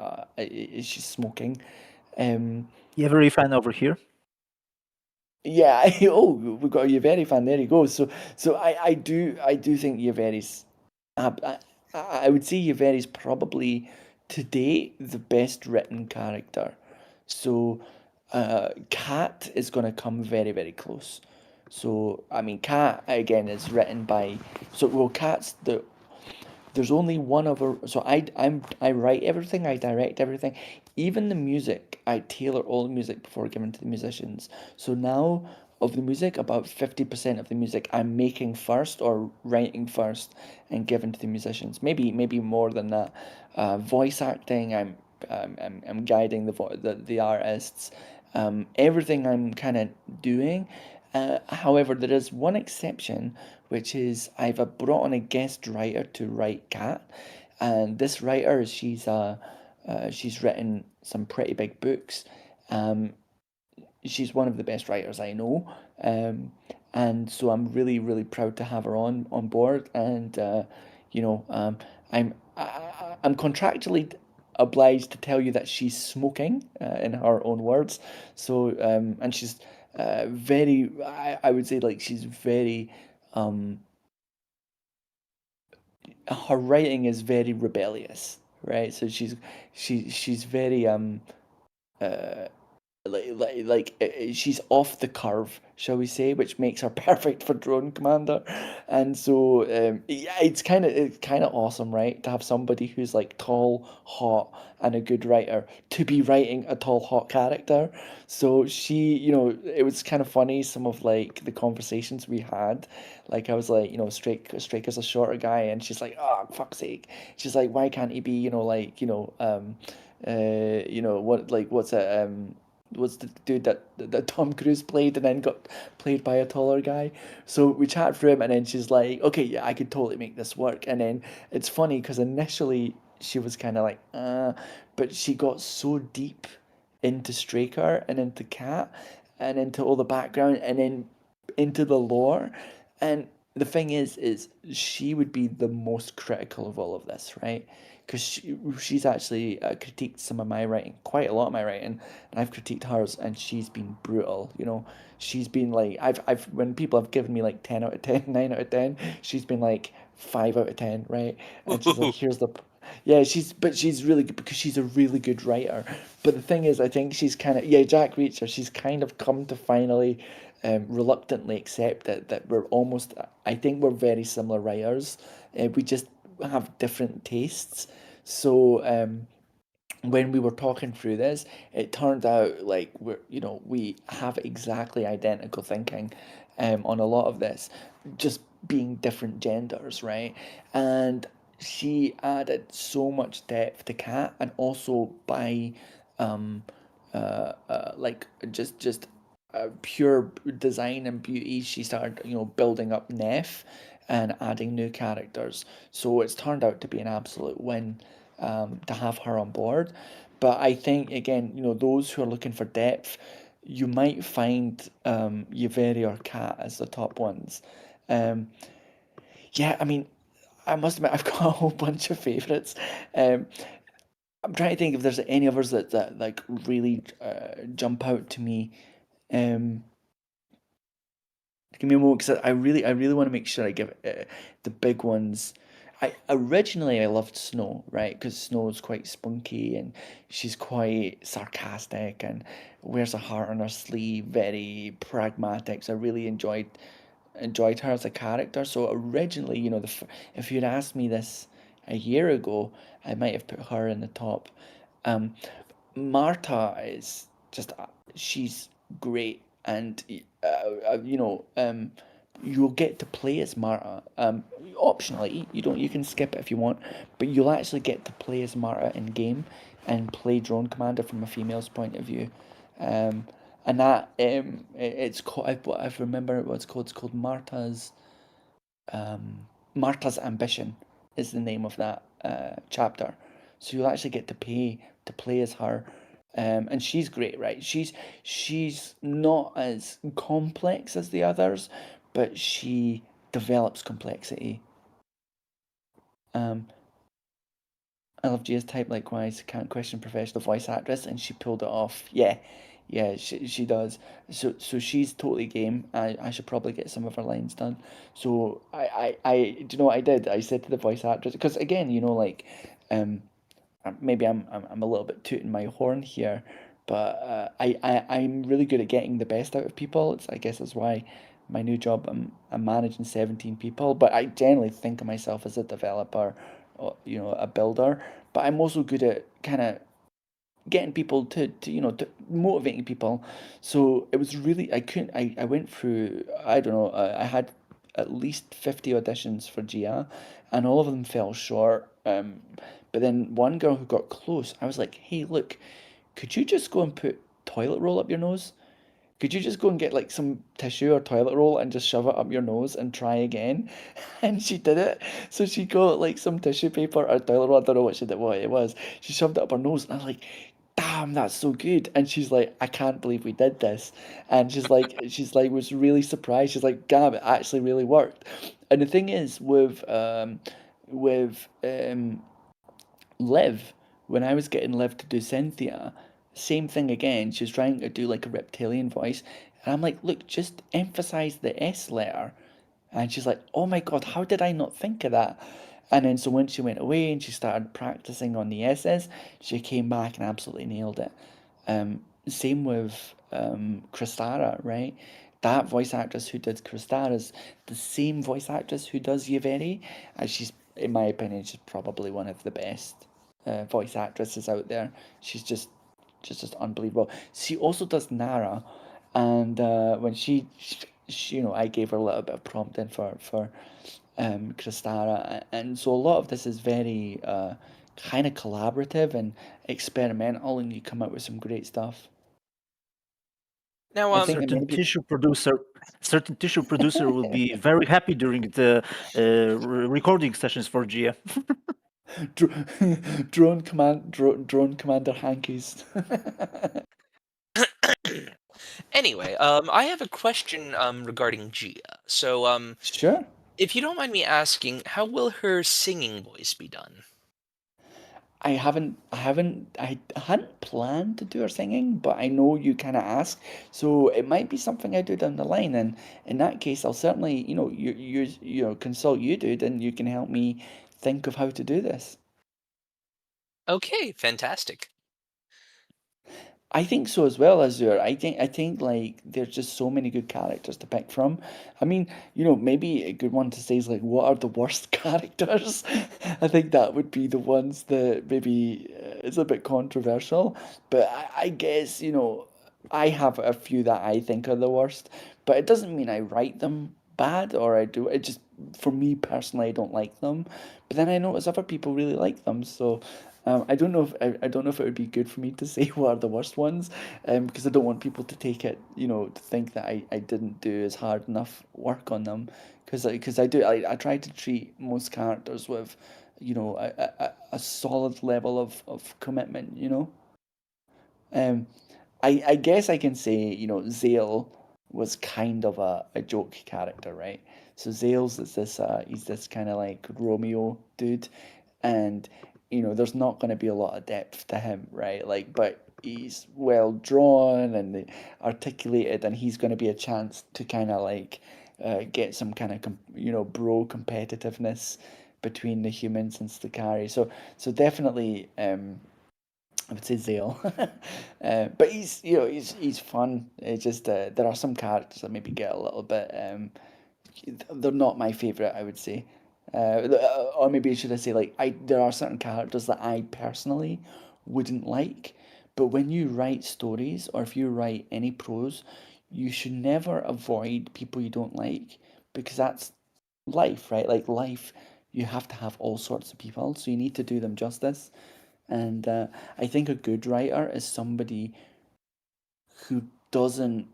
she's smoking. Um, You have a fan over here. Yeah, oh, we've got a Yaveri fan. There you go. So I do think Yaveri's. I would say Yaveri's probably to date the best written character. So, Cat is going to come very very close. So I mean, Cat again is written by. So well, Cat's the there's only one other. So I write everything, I direct everything, even the music. I tailor all the music before giving to the musicians. So now of the music, about 50% of the music I'm making first or writing first and giving to the musicians. Maybe more than that. Voice acting, I'm guiding the artists. Everything I'm kind of doing. However, there is one exception, which is I've brought on a guest writer to write Cat, and this writer she's written some pretty big books. She's one of the best writers I know, and so I'm really really proud to have her on board. And you know, I'm contractually obliged to tell you that she's smoking, in her own words. So and she's very, I would say like she's very, um, her writing is very rebellious, right? So she's very uh she's off the curve, shall we say, which makes her perfect for drone commander. And so yeah, it's kind of awesome, right, to have somebody who's like tall, hot, and a good writer to be writing a tall, hot character. So she, it was kind of funny some of like the conversations we had. Like I was like, Straker's a shorter guy, and she's like, oh fuck's sake. She's like, why can't he be, what's it, was the dude that Tom Cruise played and then got played by a taller guy. So we chat through him, and then she's like, okay, yeah, I could totally make this work. And then it's funny because initially she was kind of like, but she got so deep into Straker and into Cat and into all the background and then into the lore. And the thing is she would be the most critical of all of this, right? Because she's actually critiqued some of my writing, quite a lot of my writing, and I've critiqued hers, and she's been brutal. She's been like, I've when people have given me like 10 out of 10, 9 out of 10, she's been like 5 out of 10, right? And she's like, here's the, yeah, she's really good because she's a really good writer. But the thing is, I think she's kind of, yeah, Jack Reacher. She's kind of come to finally, reluctantly accept that we're almost. I think we're very similar writers. We just have different tastes. So when we were talking through this, it turned out like we have exactly identical thinking on a lot of this, just being different genders, right? And she added so much depth to Cat, and also by um, like just pure design and beauty, she started building up Neff and adding new characters. So it's turned out to be an absolute win to have her on board. But I think again, those who are looking for depth, you might find Yaveri or Cat as the top ones. Um, yeah, I mean, I must admit I've got a whole bunch of favorites. Um, I'm trying to think if there's any others that like really jump out to me. Um, Give me a moment because I really want to make sure I give the big ones. I loved Snow, right? Because Snow is quite spunky and she's quite sarcastic and wears a heart on her sleeve, very pragmatic. So I really enjoyed enjoyed her as a character. So originally, you know, if you'd asked me this a year ago, I might have put her in the top. Marta is just she's great, and you know, you'll get to play as Marta. Optionally, you can skip it if you want, but you'll actually get to play as Marta in game and play Drone Commander from a female's point of view. And that it's called I remember what it's called. It's called Marta's Ambition is the name of that chapter. So you'll actually get to pay to play as her. And she's great, right? She's not as complex as the others, but she develops complexity. I love Gia's type likewise. Can't question professional voice actress, and she pulled it off. Yeah, she does. So she's totally game. I should probably get some of her lines done. So do you know what I did? I said to the voice actress, because again, you know, like, maybe I'm a little bit tooting my horn here, but I'm really good at getting the best out of people. I guess that's why my new job, I'm managing 17 people, but I generally think of myself as a developer, or, you know, a builder. But I'm also good at kind of getting people to you know, to motivating people. So it was really, I went through, I don't know, I had at least 50 auditions for Gia, and all of them fell short. But then one girl who got close, I was like, hey, look, could you just go and put toilet roll up your nose? Could you just go and get like some tissue or toilet roll and just shove it up your nose and try again? And she did it. So she got like some tissue paper or toilet roll, I don't know what it was. She shoved it up her nose, and I was like, damn, that's so good. And she's like, I can't believe we did this. And she's like was really surprised. She's like, damn, it actually really worked. And the thing is with Liv, when I was getting Liv to do Cynthia, same thing again. She was trying to do like a reptilian voice, and I'm like, look, just emphasize the S letter. And she's like, oh my god, how did I not think of that? And then so when she went away and she started practicing on the S's, she came back and absolutely nailed it. Same with Kristara, right? That voice actress who did Kristara's the same voice actress who does Yaveri, and she's, in my opinion, she's probably one of the best voice actresses out there. She's just unbelievable. She also does Nara, and when she, you know, I gave her a little bit of prompting for Kristara, and so a lot of this is very kind of collaborative and experimental, and you come up with some great stuff. Now, I think certain tissue producer will be very happy during the recording sessions for Gia. drone commander hankies. Anyway, I have a question regarding Gia. So, Sure. if you don't mind me asking, how will her singing voice be done? I hadn't planned to do her singing, but I know you kind of ask, so it might be something I do down the line. And in that case, I'll certainly, you know, you know, consult you, dude, and you can help me think of how to do this. Okay, fantastic. I think so as well, Azure. I think like there's just so many good characters to pick from. I mean, you know, maybe a good one to say is like, what are the worst characters? I think that would be the ones that maybe is a bit controversial. But I guess, you know, I have a few that I think are the worst, but it doesn't mean I write them bad or I do. It just, for me personally, I don't like them. But then I notice other people really like them, so I don't know if I don't know if it would be good for me to say what are the worst ones, because I don't want people to take it, you know, to think that I didn't do as hard enough work on them, because I try to treat most characters with, you know, a solid level of commitment, you know. Um, I guess I can say, you know, Zale was kind of a joke character, right? So Zale's is this he's this kind of like Romeo dude, and you know, there's not going to be a lot of depth to him, right? Like, but he's well drawn and articulated, and he's going to be a chance to kind of like get some kind of you know, bro competitiveness between the humans and Sakari. So definitely I would say Zale. But he's, you know, he's fun. It's just there are some characters that maybe get a little bit they're not my favorite, I would say. Or maybe should I say, like, there are certain characters that I personally wouldn't like, but when you write stories or if you write any prose, you should never avoid people you don't like, because that's life, right? Like life, you have to have all sorts of people, so you need to do them justice. And I think a good writer is somebody who doesn't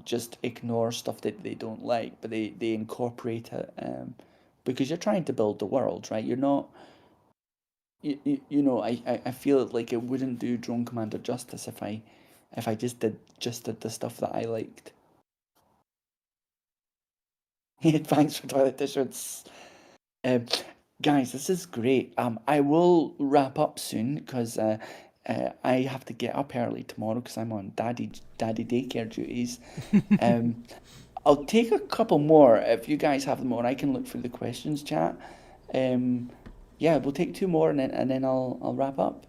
just ignore stuff that they don't like, but they incorporate it, because you're trying to build the world, right? You're not, I feel like it wouldn't do Drone Commander justice if I just did the stuff that I liked. Thanks for toilet tissues. Guys, this is great. I will wrap up soon because I have to get up early tomorrow because I'm on daddy daycare duties. I'll take a couple more if you guys have them, or I can look through the questions chat. Yeah, we'll take two more and then I'll wrap up.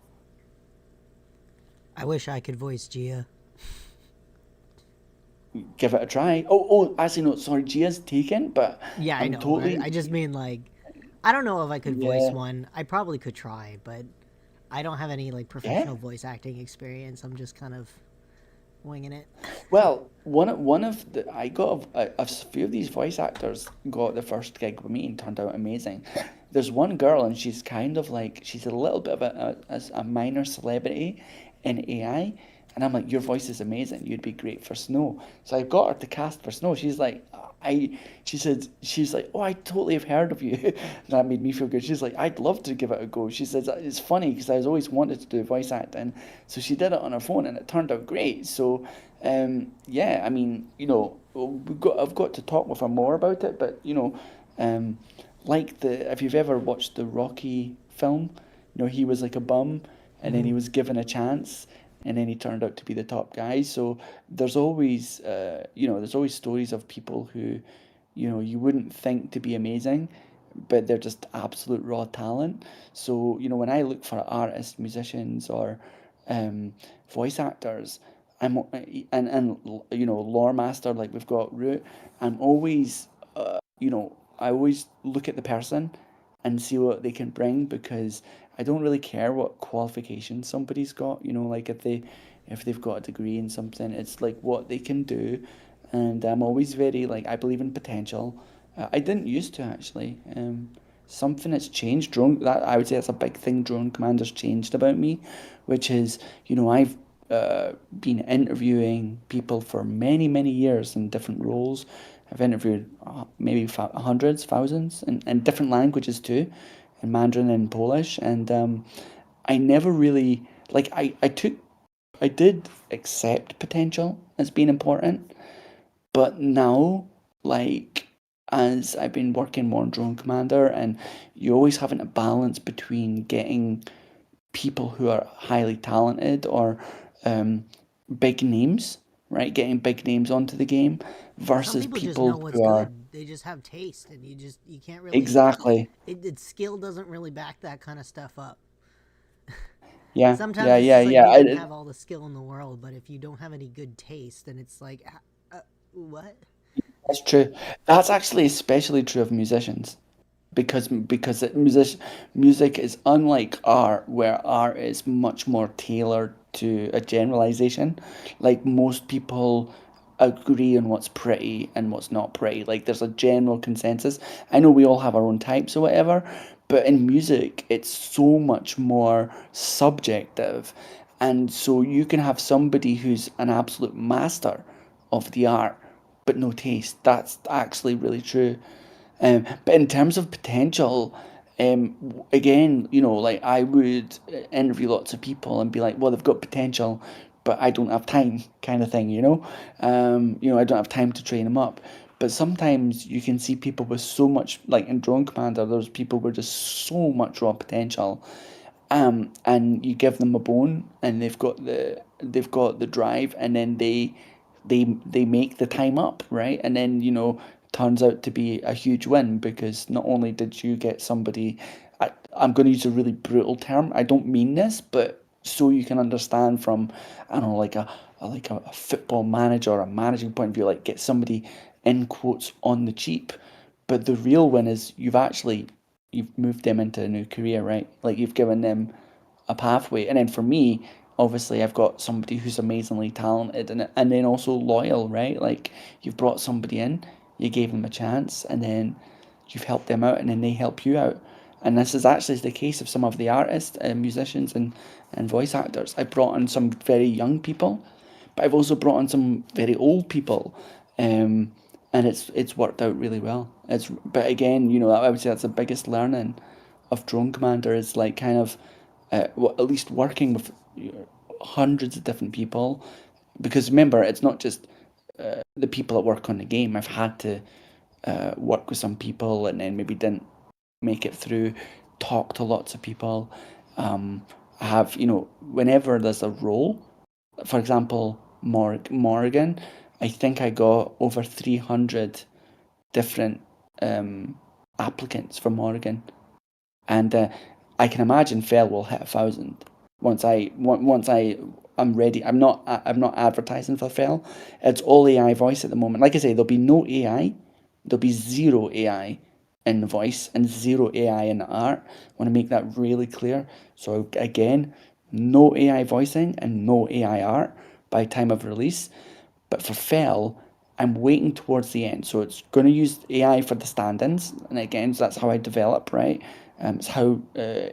I wish I could voice Gia. Give it a try. Oh, actually no, sorry, Gia's taken, but Yeah, I I'm know. totally. I just mean like, I don't know if I could voice Yeah. one. I probably could try, but I don't have any like professional voice acting experience. I'm just kind of winging it. Well, one of the I got a few of these voice actors got the first gig with me and turned out amazing. There's one girl and she's kind of like she's a little bit of a minor celebrity in AI, and I'm like, your voice is amazing. You'd be great for Snow. So I got her to cast for Snow. She's like, she's like, oh, I totally have heard of you. That made me feel good. She's like, I'd love to give it a go. She says it's funny because I was always wanted to do voice acting. So she did it on her phone and it turned out great. So yeah, I mean, I've got to talk with her more about it, but like if you've ever watched the Rocky film, he was like a bum and then he was given a chance and then he turned out to be the top guy. So there's always there's always stories of people who you wouldn't think to be amazing, but they're just absolute raw talent. So when I look for artists, musicians, or voice actors, and lore master, like we've got Root, I'm always I always look at the person and see what they can bring, because I don't really care what qualifications somebody's got. Like if they've got a degree in something, it's like what they can do. And I'm always very like, I believe in potential. I didn't used to, actually. Something that's changed. I would say that's a big thing Drone Commander's changed about me, which is I've been interviewing people for many, many years in different roles. I've interviewed maybe hundreds, thousands, in different languages too, in Mandarin and Polish. And I never really, like, I did accept potential as being important, but now, like, as I've been working more on Drone Commander, and you're always having to balance between getting people who are highly talented or big names, right? Getting big names onto the game Some versus people just know people what's who are good. They just have taste, and you can't really. exactly. Skill doesn't really back that kind of stuff up. Yeah, Sometimes yeah, it's yeah, just like yeah. you can have all the skill in the world, but if you don't have any good taste, then it's like, what? That's true. That's actually especially true of musicians, because music is unlike art, where art is much more tailored to a generalization. Like, most people agree on what's pretty and what's not pretty. Like, there's a general consensus. I know we all have our own types or whatever, but in music it's so much more subjective. And so you can have somebody who's an absolute master of the art but no taste. That's actually really true. But in terms of potential, again, like, I would interview lots of people and be like, well, they've got potential, but I don't have time, kind of thing. I don't have time to train them up. But sometimes you can see people with so much, like in Drone Commander, there's people with just so much raw potential, and you give them a bone, and they've got the drive, and then they make the time up, right? And then turns out to be a huge win, because not only did you get somebody, I'm going to use a really brutal term, I don't mean this, but so you can understand from, I don't know, like a football manager or a managing point of view, like, get somebody in quotes on the cheap, but the real win is you've moved them into a new career, right? Like you've given them a pathway. And then for me, obviously, I've got somebody who's amazingly talented and then also loyal, right? Like you've brought somebody in, you gave them a chance, and then you've helped them out, and then they help you out. And this is actually the case of some of the artists and musicians and voice actors. I brought in some very young people, but I've also brought in some very old people. And it's worked out really well. But again, I would say that's the biggest learning of Drone Commander is like kind of at least working with hundreds of different people, because remember, it's not just the people that work on the game. I've had to work with some people and then maybe didn't make it through, talk to lots of people. I have, whenever there's a role, for example, Morgan, I think I got over 300 different applicants for Morgan, and I can imagine Fell will hit 1,000 I'm ready. I'm not advertising for Fell. It's all AI voice at the moment. Like I say, there'll be no AI. There'll be zero AI in the voice and zero AI in the art. I want to make that really clear. So again, no AI voicing and no AI art by time of release. But for Fell, I'm waiting towards the end. So it's going to use AI for the stand-ins. And again, so that's how I develop, right? It's how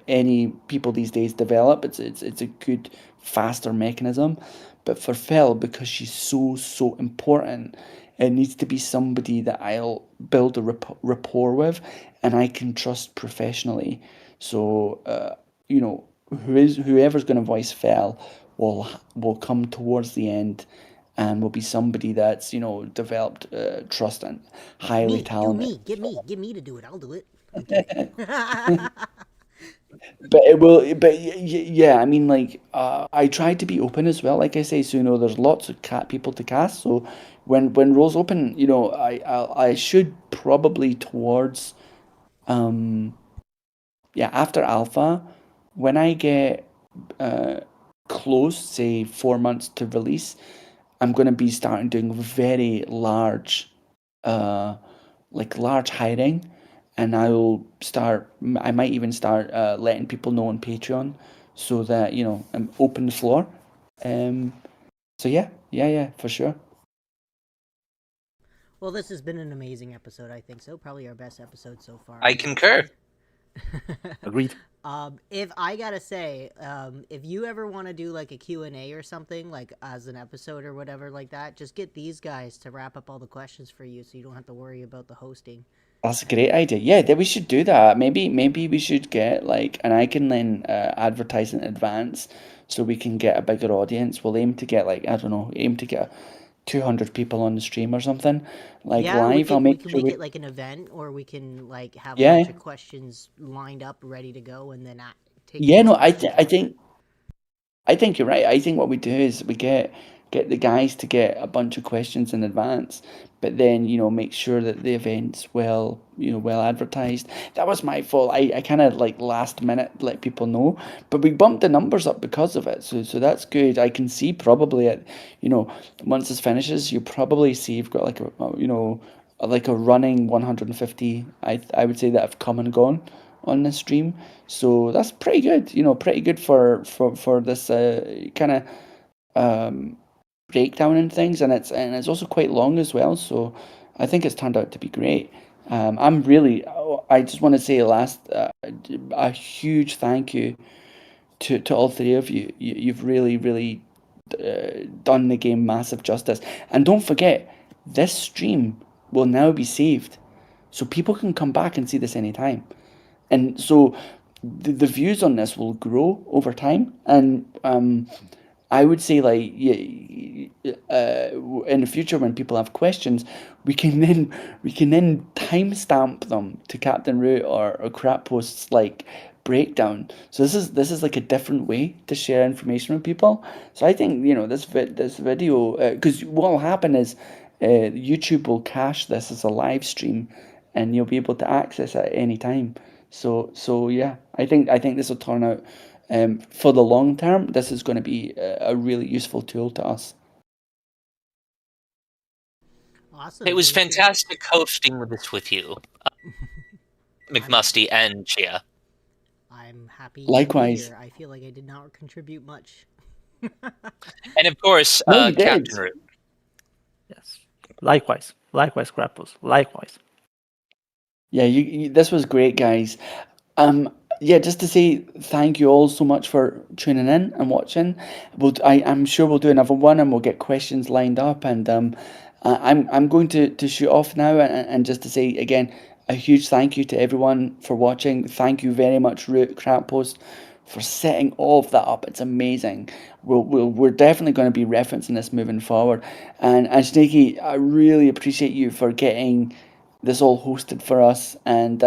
any people these days develop. It's a good, faster mechanism. But for Fell, because she's so important, it needs to be somebody that I'll build a rapport with and I can trust professionally. So, whoever's going to voice Fell will come towards the end and will be somebody that's developed trust and highly talented. Get me to do it. I'll do it. Okay. But it will. But yeah, I mean, like I tried to be open as well. Like I say, so there's lots of people to cast. So when roles open, I should probably towards after alpha, when I get close, say 4 months to release, I'm going to be starting doing very large, large hiring, and I might even start letting people know on Patreon, so that I'm open the floor. So yeah, for sure. Well, this has been an amazing episode. I think so. Probably our best episode so far. I concur. Agreed. If I gotta say, if you ever want to do like a Q&A or something, like as an episode or whatever like that, just get these guys to wrap up all the questions for you so you don't have to worry about the hosting. That's a great idea. Yeah, then we should do that. Maybe we should get and I can then advertise in advance so we can get a bigger audience. We'll aim to get I don't know, 200 people on the stream or something live. I'll make we can sure make it like an event, or we can have a Yeah. bunch of questions lined up, ready to go, and then take. Yeah, those no, I questions. think you're right. I think what we do is we get the guys to get a bunch of questions in advance, but then make sure that the event's well advertised. That was my fault. I kind of last minute let people know, but we bumped the numbers up because of it. So that's good. I can see probably once this finishes, you probably see you've got a running 150. I would say that have come and gone on this stream. So that's pretty good. Pretty good for this kind of breakdown and things, and it's also quite long as well. So I think it's turned out to be great. I just want to say a huge thank you to all three of you. You've really done the game massive justice. And don't forget, this stream will now be saved, so people can come back and see this anytime. And so the views on this will grow over time. And I would say in the future when people have questions, we can then timestamp them to Captain Root or Crappost's breakdown. So this is like a different way to share information with people. So I think this video, because what will happen is YouTube will cache this as a live stream, and you'll be able to access it at any time. So yeah, I think this will turn out. For the long term, this is going to be a really useful tool to us. Awesome. It was Thank you. fantastic hosting this with you, McMusty and Chia. I'm happy Likewise. to be here. I feel like I did not contribute much. And of course, No, you did. Captain Root. Yes. Likewise. Likewise, Crappost. Likewise. Yeah, this was great, guys. Yeah, just to say thank you all so much for tuning in and watching. I'm sure we'll do another one and we'll get questions lined up. And I'm going to shoot off now and just to say again a huge thank you to everyone for watching. Thank you very much, Root Crappost, for setting all of that up. It's amazing. We're definitely going to be referencing this moving forward. And Snaky, I really appreciate you for getting this all hosted for us and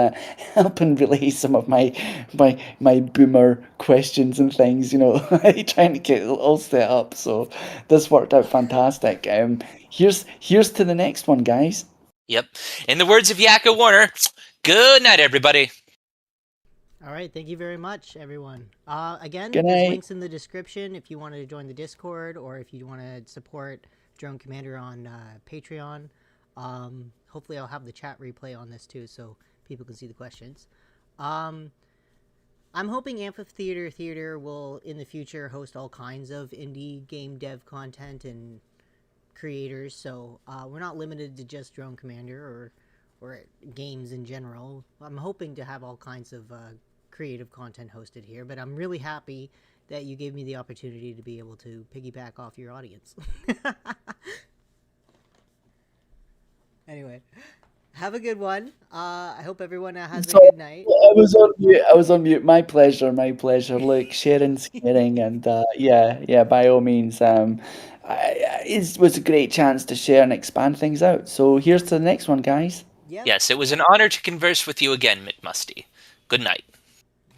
helping relay some of my boomer questions and things, trying to get it all set up. So this worked out fantastic. Here's to the next one, guys. Yep. In the words of Yakko Warner, good night, everybody. All right, thank you very much, everyone. Again, Good there's night. links in the description if you wanted to join the Discord or if you want to support Drone Commander on Patreon. Hopefully I'll have the chat replay on this too so people can see the questions. I'm hoping Amphitheater Theater will, in the future, host all kinds of indie game dev content and creators, so we're not limited to just Drone Commander or games in general. I'm hoping to have all kinds of creative content hosted here, but I'm really happy that you gave me the opportunity to be able to piggyback off your audience. Anyway, have a good one. I hope everyone has a good night. I was on mute. My pleasure. Look, sharing's caring, and yeah, by all means, it was a great chance to share and expand things out. So here's to the next one, guys. Yep. Yes, it was an honor to converse with you again, McMusty. Good night.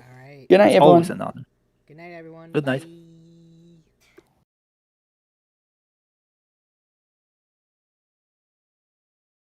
All right. Good night, It's everyone. always an honor. Good night, everyone. Good night. Bye.